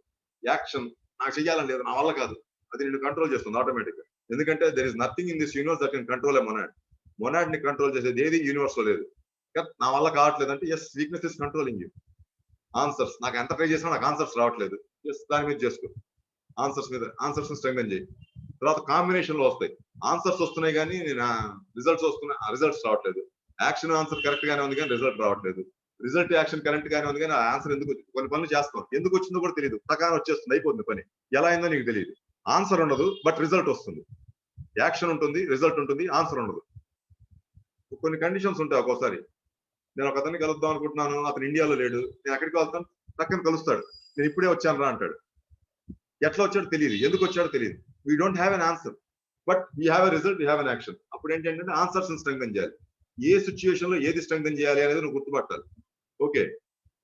యాక్షన్ నాకు చెయ్యాలని లేదు, నా వల్ల కాదు, అది నిన్ను కంట్రోల్ చేస్తుంది ఆటోమేటిక్ గా. ఎందుకంటే there is nothing in this universe that can control a monad. Monad ని కంట్రోల్ చేసేది ఏది యూనివర్స్ లో లేదు. నా వల్ల కావట్లేదు అంటే yes, weakness is controlling you. Answers నాకు ఎంత ట్రై చేసినా నాకు ఆన్సర్స్ రావట్లేదు, జస్ట్ దాని మీద చేసుకో. ఆన్సర్స్ మీద, ఆన్సర్స్ స్ట్రెంగ్థెన్ చేయి. తర్వాత కాంబినేషన్ లో వస్తాయి. ఆన్సర్స్ వస్తున్నాయి కానీ నేను రిజల్ట్స్ వస్తున్నాయి, రిజల్ట్స్ రావట్లేదు. యాక్షన్ ఆన్సర్ కరెక్ట్ గానే ఉంది కానీ రిజల్ట్ రావట్లేదు. రిజల్ట్ యాక్షన్ కరెక్ట్ గానే ఉంది కానీ ఆ ఆన్సర్ ఎందుకు కొన్ని పనులు చేస్తాం, ఎందుకు వచ్చిందో కూడా తెలియదు, ప్రకారం వచ్చేస్తుంది, అయిపోతుంది పని. ఎలా అయిందో నీకు తెలియదు. ఆన్సర్ ఉండదు బట్ రిజల్ట్ వస్తుంది. యాక్షన్ ఉంటుంది, రిజల్ట్ ఉంటుంది, ఆన్సర్ ఉండదు. కొన్ని కండిషన్స్ ఉంటాయి. ఒక్కోసారి నేను ఒక అతన్ని కలుద్దాం అనుకుంటున్నాను, అతను ఇండియాలో లేడు, నేను ఎక్కడికి వెళ్తాను, పక్కన కలుస్తాడు, నేను ఇప్పుడే వచ్చాను రా అంటాడు. ఎట్లా వచ్చాడో తెలియదు, ఎందుకు వచ్చాడో తెలియదు. We don't have an answer but we have a result, we have an action. అప్పుడు ఏంటంటే ఆన్సర్స్ స్ట్రెంగ్థెన్ చేయాలి. ఏ సిచ్యువేషన్ లో ఏది స్ట్రెంగ్థెన్ చేయాలి అనేది నువ్వు గుర్తుపట్టాలి. ఓకే,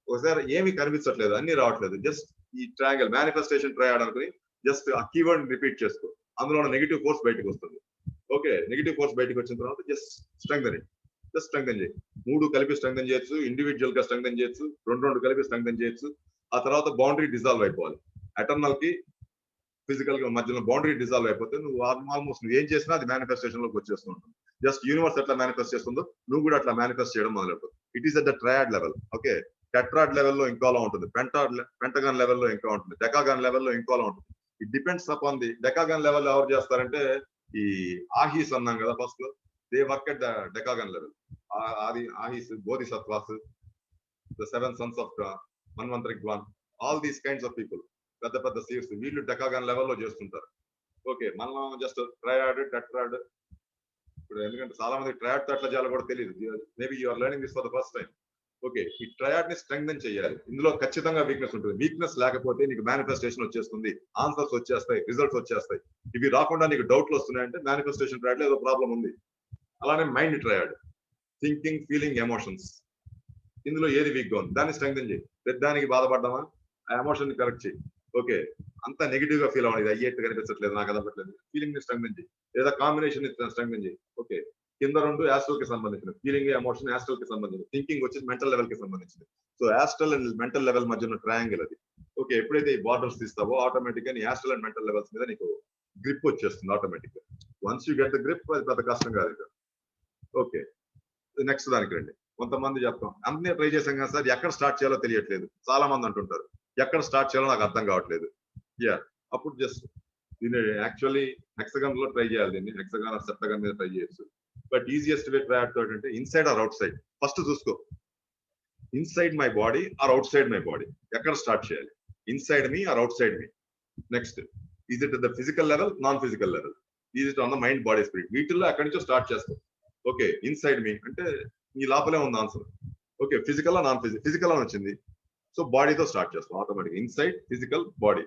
ఒకసారి ఏమి కనిపించట్లేదు, అన్ని రావట్లేదు, జస్ట్ ఈ ట్రయాంగిల్ మేనిఫెస్టేషన్ ట్రయాడ్ అనుకుని జస్ట్ ఆ కీవర్డ్ రిపీట్ చేసుకో. అందులో ఉన్న నెగిటివ్ ఫోర్స్ బయటకు వస్తుంది. ఓకే, నెగిటివ్ ఫోర్స్ బయటకు వచ్చిన తర్వాత జస్ట్ స్ట్రెంగ్థెన్, జస్ట్ స్ట్రెంగ్థెన్ చేయి. 3 కలిపి స్ట్రెంగ్థెన్ చేయొచ్చు, ఇండివిజువల్ గా స్ట్రెంగ్థెన్ చేయొచ్చు, 2 కలిపి స్ట్రెంగ్థెన్ చేయొచ్చు. ఆ తర్వాత బౌండరీ డిజాల్వ్ అయిపోవాలి. ఎటర్నల్ కి ఫిజికల్ గా మధ్యలో బౌండరీ డిజాల్వ్ అయిపోతే నువ్వు ఆల్మోస్ట్ నువ్వు ఏం చేసినా అది మేనిఫెస్టేషన్ లోకి వచ్చేస్తూ ఉంటుంది. జస్ట్ యూనివర్స్ ఎట్లా మేనిఫెస్ట్ చేస్తుందో నువ్వు కూడా అట్లా మేనిఫెస్ట్ చేయడం మొదలెడతావు. It is at the triad level. Okay, tetrad లెవెల్లో ఇంకోలా ఉంటుంది, పెంటగాన్ లెవెల్లో ఇంకా ఉంటుంది, డెకాగాన్ లెవెల్లో ఇంకోలా ఉంటుంది. It depends upon the. Decagon level ఎవరు చేస్తారంటే ఈ ఆహీస్ అన్నాం కదా ఫస్ట్ లో, they work at the decagon level. ఆది ఆహీస్, బోధిసత్వాస్, ద 7 sons of మన్వంతరిక్ one, all these kinds of people, పెద్ద పెద్ద సీర్స్, వీళ్ళు డెకాగాన్ లెవెల్లో చేస్తుంటారు. ఓకే, మనం జస్ట్ ట్రయాడ్, టెట్రాడ్. ఇప్పుడు ఎందుకంటే చాలా మంది ట్రయాడ్ తో ఎట్లా చేయాలో కూడా తెలియదు. Maybe you are learning this for the first time. Okay, ఈ ట్రయాడ్ ని స్ట్రెంగ్థెన్ చేయాలి. ఇందులో ఖచ్చితంగా వీక్నెస్ ఉంటుంది. వీక్నెస్ లేకపోతే నీకు మేనిఫెస్టేషన్ వచ్చేస్తుంది, ఆన్సర్స్ వచ్చేస్తాయి, రిజల్ట్స్ వచ్చేస్తాయి. ఇవి రాకుండా నీకు డౌట్లు వస్తున్నాయంటే మేనిఫెస్టేషన్ ట్రయాడ్ లో ఏదో ప్రాబ్లం ఉంది. అలానే mind triad, thinking, feeling, emotions. ఇందులో ఏది వీక్ గా ఉంది దాన్ని స్ట్రెంగ్థెన్ చేయి. దానికి బాధపడ్డామా, ఆ ఎమోషన్ ని కరెక్ట్ చేయి. ఓకే, అంతా నెగిటివ్ గా ఫీల్ అవ్వదు, అయ్యేట్టు కనిపించట్లేదు, నాకు అదవ్వట్లేదు, ఫీలింగ్ ని స్ట్రెంగ్థెన్ చేయి, లేదా కాంబినేషన్ స్ట్రెంగ్థెన్ చేయి. ఓకే, కింద 2 యాస్ట్రల్ కి సంబంధించిన, ఫీలింగ్, ఎమోషన్ యాస్ట్రల్ కి సంబంధించింది, థింకింగ్ వచ్చి మెంటల్ లెవెల్ కి సంబంధించింది. So astral and mental level మధ్య ఉన్న ట్రయాంగిల్ అది. ఓకే, ఎప్పుడైతే ఈ బార్డర్స్ తీస్తావో ఆటోమేటిక్ గా నీ యాస్ట్రల్ అండ్ మెంటల్ లెవెల్స్ మీద నీకు గ్రిప్ వచ్చేస్తుంది ఆటోమేటిక్ గా. Once you get the grip, అది పెద్ద కష్టం కాదు. ఓకే, నెక్స్ట్ దానికి రండి. కొంతమంది చెప్తాం అన్ని ట్రై చేసాం కదా సార్, ఎక్కడ స్టార్ట్ చేయాలో తెలియట్లేదు. చాలా మంది అంటుంటారు ఎక్కడ స్టార్ట్ చేయాలో నాకు అర్థం కావట్లేదు. యా, అప్పుడు జస్ట్ దీన్ని యాక్చువల్లీ హెక్సగాన్ లో ట్రై చేయాలి. దీన్ని హెక్సగాన్ ఆర్ సెప్టగాన్ మీద ట్రై చేయొచ్చు. బట్ ఈజియెస్ట్ వే ట్రై అంటే inside or outside. First చూసుకో, inside my body or outside my body, ఎక్కడ స్టార్ట్ చేయాలి? Inside me or outside me. Next, is it the physical level, non physical level, is it on the mind, body, spirit? వీటిల్లో అక్కడి నుంచో start చేస్తాం. Okay, inside me అంటే నీ లోపలే ఉంది answer. Okay, physical non physical అని వచ్చింది, సో బాడీతో స్టార్ట్ చేస్తాం ఆటోమేటిక్. Inside, physical, body.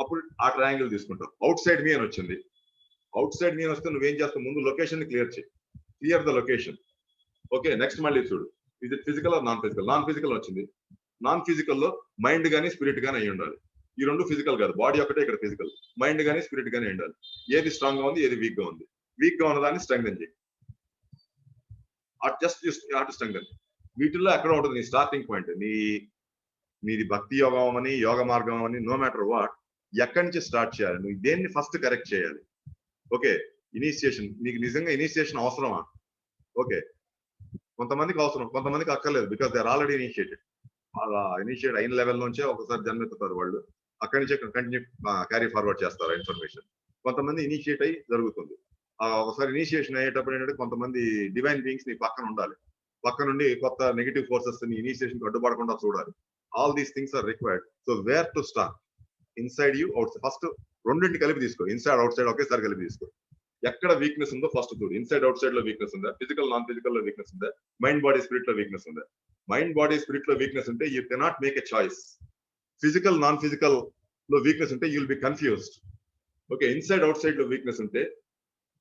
అప్పుడు ఆ ట్రయాంగిల్ తీసుకుంటాం. అవుట్ సైడ్ మీ అని వచ్చింది. అవుట్ సైడ్ మీ అని వస్తే నువ్వేం చేస్తావు, ముందు లొకేషన్ ని క్లియర్ చేయి, clear the location. Okay, next మళ్ళీ చూడు, ఇది physical are non physical? Non physical వచ్చింది. నాన్ ఫిజికల్ లో మైండ్ గానీ స్పిరిట్ గానీ అయి ఉండాలి. ఈ 2 ఫిజికల్ కాదు, బాడీ ఒకటే ఇక్కడ ఫిజికల్, మైండ్ గానీ స్పిరిట్ గానీ ఉండాలి. ఏది స్ట్రాంగ్ గా ఉంది, ఏది వీక్ గా ఉంది? వీక్ గా ఉన్నదాన్ని స్ట్రెంగ్థెన్ చేయి. Just strengthen. వీటిల్లో ఎక్కడ ఉంటుంది నీ స్టార్టింగ్ పాయింట్? నీది భక్తి యోగం అని, యోగ మార్గం అని, నో మ్యాటర్ వాట్, ఎక్కడి నుంచి స్టార్ట్ చేయాలి? నువ్వు దేన్ని ఫస్ట్ కరెక్ట్ చేయాలి? Okay, initiation. నీకు నిజంగా ఇనిషియేషన్ అవసరమా? ఓకే, కొంతమందికి అవసరం, కొంతమందికి అక్కర్లేదు. Because they are already initiated. అలా ఇనిషియేట్ అయిన లెవెల్ నుంచే ఒకసారి జన్మెత్తుతారు వాళ్ళు, అక్కడి నుంచే కంటిన్యూ క్యారీ ఫార్వర్డ్ చేస్తారు ఇన్ఫర్మేషన్. కొంతమంది ఇనిషియేట్ అయ్యి జరుగుతుంది. ఒకసారి ఇనిషియేషన్ అయ్యేటప్పుడు ఏంటంటే కొంతమంది డివైన్ బీయింగ్స్ నీ పక్కన ఉండాలి, పక్క నుండి కొత్త నెగిటివ్ ఫోర్సెస్ ని ఇనిషియేషన్ అడ్డుపడకుండా చూడాలి. All these things are required. So where to start? Inside you, outside. First రెండింటి కలిపి తీసుకో, ఇన్సైడ్ అవుట్ సైడ్ ఒకేసారి కలిపి తీసుకో. ఎక్కడ వీక్నెస్ ఉందో ఫస్ట్ చూడు. ఇన్సైడ్ అవుట్ సైడ్ లో వీక్నెస్ ఉందా? ఫిజికల్, నాన్ ఫిజికల్ లో వీక్నెస్ ఉందా? మైండ్, బాడీ, స్పిరిట్ లో వీక్నెస్ ఉందా? మైండ్, బాడీ, స్పిరిట్ లో వీక్నెస్ ఉంటే you cannot make a choice. Physical, non physical లో వీక్నెస్ ఉంటే you will be confused. Okay, inside out side లో వీక్నెస్ ఉంటే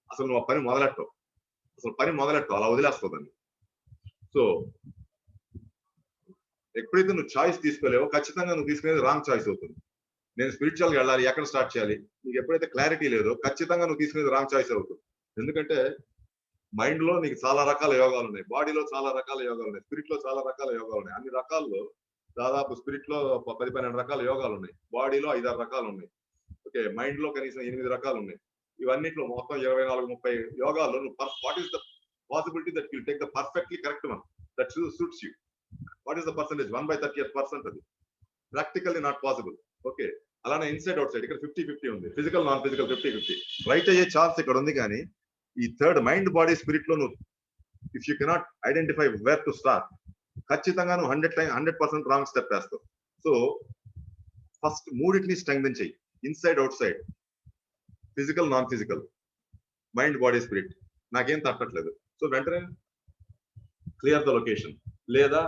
అసలు నువ్వు ఆ పని మొదలెట్టవు. అసలు పని మొదలెట్టు, అలా వదిలేస్తుందని. సో ఎప్పుడైతే నువ్వు చాయిస్ తీసుకోలేవో ఖచ్చితంగా నువ్వు తీసుకునేది రాంగ్ చాయిస్ అవుతుంది. నేను స్పిరిచువల్ గా వెళ్ళాలి, ఎక్కడ స్టార్ట్ చేయాలి, నీకు ఎప్పుడైతే క్లారిటీ లేదో ఖచ్చితంగా నువ్వు తీసుకునేది రాంగ్ చాయిస్ అవుతుంది. ఎందుకంటే మైండ్ లో నీకు చాలా రకాల యోగాలు ఉన్నాయి, బాడీలో చాలా రకాల యోగాలు ఉన్నాయి, స్పిరిట్ లో చాలా రకాల యోగాలు ఉన్నాయి. అన్ని రకాల్లో దాదాపు స్పిరిట్ లో 10-12 రకాల యోగాలు ఉన్నాయి, బాడీలో 5-6 రకాలు ఉన్నాయి. ఓకే, మైండ్ లో కనీసం 8 రకాలు ఉన్నాయి. ఇవన్నిట్లో మొత్తం 24-30 యోగాలు నువ్వు what is the possibility that will take the perfectly correct one that suits you? What is the percentage? 1/30%. అది ప్రాక్టికల్లీ నాట్ పాసిబుల్. ఓకే, అలానే ఇన్సైడ్ అవుట్ సైడ్ ఇక్కడ 50-50 ఉంది, ఫిజికల్ నాన్ ఫిజికల్ 50-50 రైట్ అయ్యే ఛాన్స్ ఇక్కడ ఉంది. కానీ ఈ థర్డ్ మైండ్ బాడీ స్పిరిట్ లో నువ్వు if you cannot identify where to start, ఖచ్చితంగా నువ్వు 100% రాంగ్ స్టెప్ వేస్తావు. సో ఫస్ట్ మూడింటిని స్ట్రెంగ్థెన్ చెయ్యి, inside outside, physical non physical, mind body spirit. నాకేం తట్టట్లేదు, సో వెంటనే క్లియర్ ద లొకేషన్, లేదా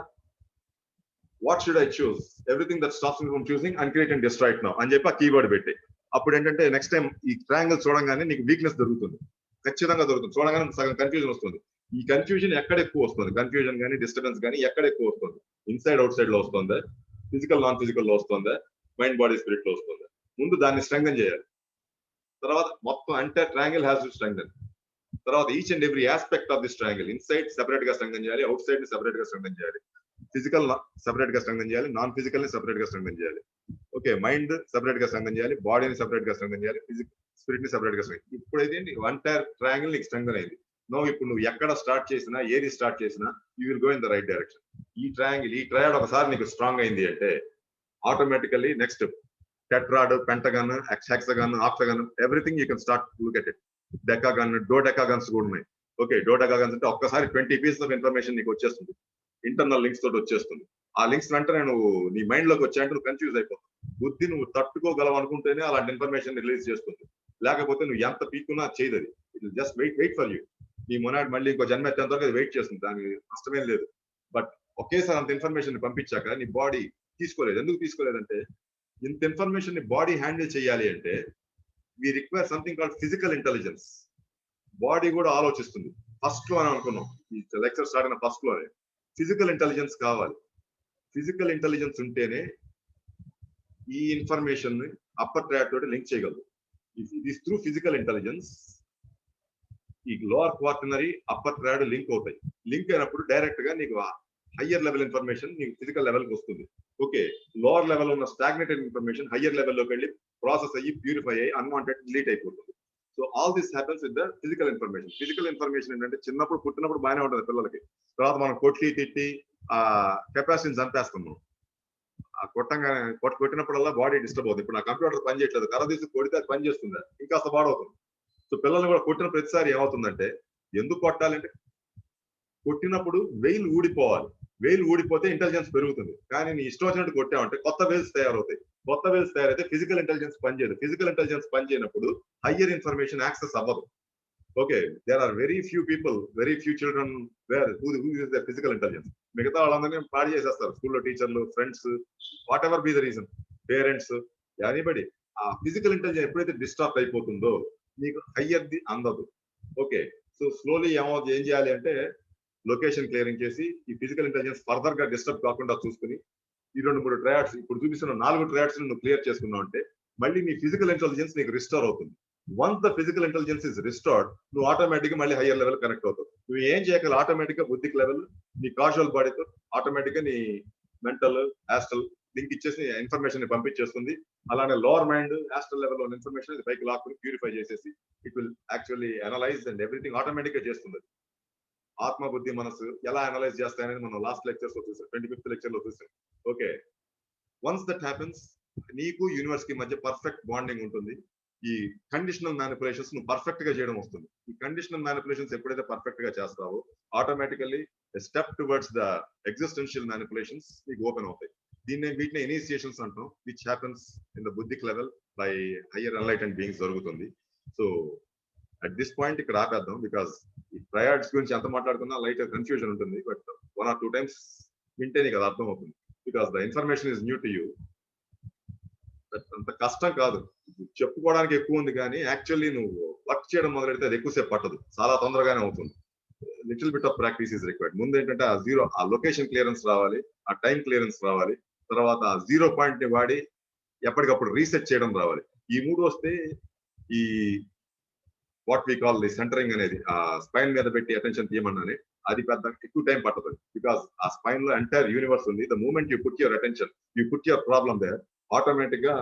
what should I choose, everything that stops me from choosing uncreate and destroy now అని చెప్పి ఆ కీవర్డ్ పెట్టి, అప్పుడు ఏంటంటే నెక్స్ట్ టైం ఈ ట్రయాంగిల్ చూడంగానే నీకు వీక్నెస్ దొరుకుతుంది, ఖచ్చితంగా దొరుకుతుంది. చూడగానే సగం కన్ఫ్యూజన్ వస్తుంది. ఈ కన్ఫ్యూజన్ ఎక్కడ ఎక్కువ వస్తుంది, కన్ఫ్యూజన్ కానీ డిస్టర్బెన్స్ కానీ ఎక్కడ ఎక్కువ వస్తుంది? ఇన్సైడ్ అవుట్ సైడ్ లో వస్తుందా, ఫిజికల్ నాన్ ఫిజికల్ లో వస్తుందా, మైండ్ బాడీ స్పిరిట్ లో వస్తుందా? ముందు దాన్ని స్ట్రెంగ్థెన్ చేయాలి. తర్వాత మొత్తం అంటే ట్రయాంగిల్ హ్యాస్ టు స్ట్రెంగ్థెన్. తర్వాత each and every aspect of this triangle, inside separate గా స్ట్రెంగ్థెన్ చేయాలి, అవుట్ సైడ్ ని సెపరేట్ గా స్ట్రెంగ్థెన్ చేయాలి, ఫిజికల్ సెపరేట్ గా స్ట్రెంగ్థెన్ చేయాలి, నాన్ ఫిజికల్ ని సెపరేట్ గా స్ట్రెంగ్థెన్ చేయాలి. ఓకే, మైండ్ సెపరేట్ గా స్ట్రెంగ్థెన్ చేయాలి, బాడీని సెపరేట్ గా స్ట్రెంగ్థెన్ చేయాలి, స్పిరిట్ ని సెపరేట్ గా స్ట్రెంగ్థెన్. ఇప్పుడు అయితే వన్ టైర్ ట్రయాంగిల్ నీకు స్ట్రెంగ్థెన్ అయింది. నో ఇప్పుడు నువ్వు ఎక్కడ స్టార్ట్ చేసినా, ఏది స్టార్ట్ చేసినా you will go in the right direction. ఈ ట్రయాంగిల్, ఈ ట్రయాడ్ ఒకసారి నీకు స్ట్రాంగ్ అయింది అంటే automatically next tetrad, pentagon, hexagon, octagon, everything you can start look at it. Decagon, dodecagons కూడా ఉన్నాయి. ఓకే, డోడెకాగన్స్ అంటే ఒక్కసారి 20 పీసెస్ ఆఫ్ ఇన్ఫర్మేషన్ నీకు వచ్చేస్తుంది, ఇంటర్నల్ లింక్స్ తోటి వచ్చేస్తుంది. ఆ లింక్స్ వెంటనే నువ్వు నీ మైండ్ లోకి వచ్చాయంటే నువ్వు కన్ఫ్యూజ్ అయిపోతావు. బుద్ధి నువ్వు తట్టుకోగలవు అనుకుంటేనే అలాంటి ఇన్ఫర్మేషన్ రిలీజ్ చేస్తుంది, లేకపోతే నువ్వు ఎంత పీక్కున్నా చేయదు. అది it just wait for you. నీ మొనాడు మళ్ళీ ఇంకో జన్మ ఎత్తేంత వరకు అది వెయిట్ చేస్తుంది, దానికి నష్టమేం లేదు. బట్ ఒకేసారి అంత ఇన్ఫర్మేషన్ పంపించాక నీ బాడీ తీసుకోలేదు. ఎందుకు తీసుకోలేదంటే ఇంత ఇన్ఫర్మేషన్ ని బాడీ హ్యాండిల్ చేయాలి అంటే we require something called physical intelligence. Body కూడా ఆలోచిస్తుంది. ఫస్ట్ లో అని అనుకున్నాం, ఈ లెక్చర్ స్టార్ట్ అయిన ఫస్ట్ లోనే ఫిజికల్ ఇంటెలిజెన్స్ కావాలి. ఫిజికల్ ఇంటెలిజెన్స్ ఉంటేనే ఈ ఇన్ఫర్మేషన్ ని అప్పర్ ట్రాక్ తోటి లింక్ చేయగలదు. ఇట్ త్రూ ఫిజికల్ ఇంటెలిజెన్స్ ఈ lower quaternary upper triad link అవుతాయి. లింక్ అయినప్పుడు డైరెక్ట్ గా నీకు హయ్యర్ లెవెల్ ఇన్ఫర్మేషన్ నీకు ఫిజికల్ లెవెల్ కి వస్తుంది. ఓకే, లోవర్ లెవెల్ ఉన్న స్టాగ్నేటెడ్ ఇన్ఫర్మేషన్ హయ్యర్ లెవెల్లోకి వెళ్ళి ప్రాసెస్ అయ్యి ప్యూరిఫై అయ్యి అన్వాంటెడ్ డిలీట్ అయిపోతుంది. So all this happens with the physical information. Physical information ఏంటంటే చిన్నప్పుడు పుట్టినప్పుడు బాగానే ఉంటుంది పిల్లలకి, తర్వాత మనం కొట్టి తిట్టి ఆ కెపాసిటీని చంపేస్తాం. మనం ఆ కొట్టినప్పుడల్లా బాడీ డిస్టర్బ్ అవుతుంది. ఇప్పుడు నా కంప్యూటర్ పని చేయట్లేదు, కర్ర తీసి కొడితే అది పని చేస్తుంది, ఇంకా అసలు బాడవుతుంది. సో పిల్లల్ని కూడా కొట్టిన ప్రతిసారి ఏమవుతుందంటే, ఎందుకు కొట్టాలంటే కొట్టినప్పుడు వెయిల్ ఊడిపోవాలి. వెయిల్ ఊడిపోతే ఇంటెలిజెన్స్ పెరుగుతుంది. కానీ నీ ఇష్టం వచ్చినట్టు కొట్టామంటే కొత్త వెయిల్స్ తయారవుతాయి. కొత్త వెయిల్స్ తయారైతే ఫిజికల్ ఇంటెలిజెన్స్ పనిచేయదు. ఫిజికల్ ఇంటెలిజెన్స్ పనిచేయనప్పుడు హయ్యర్ ఇన్ఫర్మేషన్ యాక్సెస్ అవ్వదు. Okay, there are very few people, very few children where who use the physical intelligence. మిగతా వాళ్ళందరినీ పాడు చేసేస్తారు, స్కూల్లో టీచర్లు, friends, whatever be the reason, parents, anybody. ఆ ఫిజికల్ ఇంటెలిజెన్స్ ఎప్పుడైతే డిస్టర్బ్ అయిపోతుందో నీకు హయ్యర్ది అందదు. ఓకే, సో స్లోలీ ఏం చేయాలి అంటే లొకేషన్ క్లియరింగ్ చేసి ఈ ఫిజికల్ ఇంటెలిజెన్స్ ఫర్దర్ గా డిస్టర్బ్ కాకుండా చూసుకుని ఈ 2-3 ట్రయాడ్స్, ఇప్పుడు చూపిస్తున్న 4 ట్రయాడ్స్ నువ్వు క్లియర్ చేసుకున్నావు అంటే మళ్ళీ నీ ఫిజికల్ ఇంటెలిజెన్స్ నీకు రిస్టోర్ అవుతుంది. Once the physical intelligence is restored, నువ్వు ఆటోమేటిక్ గా మళ్ళీ హయ్యర్ లెవెల్ కనెక్ట్ అవుతావు. నువ్వు ఏం చేయగల ఆటోమేటిక్ గా బుద్ధిక్ లెవెల్, నీ కాజువల్ బాడీతో ఆటోమేటిక్ గా నీ మెంటల్ యాస్ట్రల్ లింక్ ఇచ్చేసి ఇన్ఫర్మేషన్ ని పంపించేస్తుంది. అలానే లోవర్ మైండ్ యాస్ట్రల్ లెవెల్ ఉన్న ఇన్ఫర్మేషన్ పైకి లాక్కుని ప్యూరిఫై చేసేసి it will actually analyse and everything automatic గా చేస్తుంది. ఆత్మ, బుద్ధి, మనసు ఎలా అనలైజ్ చేస్తాయనేది మనం లాస్ట్ లెక్చర్స్ లో చూసాం, 25th లెక్చర్ లో చూసాం. ఓకే, వన్స్ దట్ హ్యాపెన్స్ నీకు యూనివర్స్ కి మధ్య పర్ఫెక్ట్ బాండింగ్ ఉంటుంది. ఈ కండిషనల్ మ్యానిపులేషన్స్ నువ్వు పర్ఫెక్ట్ గా చేయడం వస్తుంది. ఈ కండిషనల్ మ్యానిపులేషన్స్ ఎప్పుడైతే పర్ఫెక్ట్ గా చేస్తావో automatically step towards the existential manipulations నీకు ఓపెన్ అవుతాయి. వీటిని ఇనిషియేషన్స్ అంటాం, which happens in the buddhic level by higher enlightened beings జరుగుతుంది. సో అట్ దిస్ పాయింట్ ఇక్కడ ఆపేద్దాం, బికాస్ ఈ ట్రయాడ్స్ గురించి ఎంత మాట్లాడుకున్నా లైట్ కన్ఫ్యూజన్ ఉంటుంది. బట్ 1 or 2 times వింటే నీకు అది అర్థం అవుతుంది, because the information is new to you. అంత కష్టం కాదు, చెప్పుకోవడానికి ఎక్కువ ఉంది, కానీ యాక్చువల్లీ నువ్వు వర్క్ చేయడం మొదలెడితే అది ఎక్కువసేపు పట్టదు, చాలా తొందరగానే అవుతుంది. Little bit of practice is required. ముందు ఏంటంటే ఆ జీరో, ఆ లొకేషన్ క్లియరెన్స్ రావాలి, ఆ టైం క్లియరెన్స్ రావాలి, తర్వాత ఆ జీరో పాయింట్ ని వాడి ఎప్పటికప్పుడు రీసెట్ చేయడం రావాలి. ఈ మూడు వస్తే ఈ what we call the centering అనేది ఆ స్పైన్ మీద పెట్టి అటెన్షన్ తీయమన్నానే అది పెద్ద ఎక్కువ టైం పట్టదు. బికాస్ ఆ స్పైన్ లో ఎంటైర్ యూనివర్స్ ఉంది. The moment you put your attention, you put your problem there, automatic గా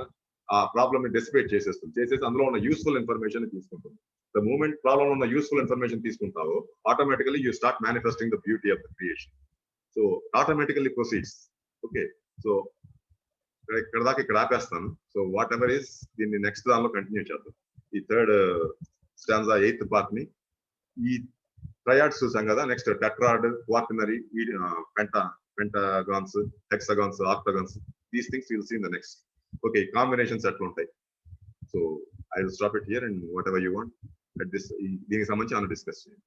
ఆ ప్రాబ్లమ్ ని డెసిపేట్ చేసేస్తుంది. చేసేసి అందులో ఉన్న యూస్ఫుల్ ఇన్ఫర్మేషన్ తీసుకుంటుంది. ద మూమెంట్ ప్రాబ్లమ్ ఉన్న యూస్ఫుల్ ఇన్ఫర్మేషన్ తీసుకుంటావో automatically you start manifesting the beauty of the creation. So automatically proceeds. Okay, so ఇక్కడ దాకా ఇక్కడ ఆపేస్తాను. సో వాట్ ఎవర్ ఈస్ దీన్ని నెక్స్ట్ దానిలో కంటిన్యూ చేద్దాం. ఈ థర్డ్ స్టాంజా 8th పార్ట్ ని, ఈ ట్రయాడ్స్ చూసాం కదా, next tetrad, quaternary, pentagons, hexagons, octagons, these things will see in the next. Okay, combinations ఎట్లా ఉంటాయి. So I will stop it here and whatever you want at this, దీనికి సంబంధించి మనం discuss చేయండి.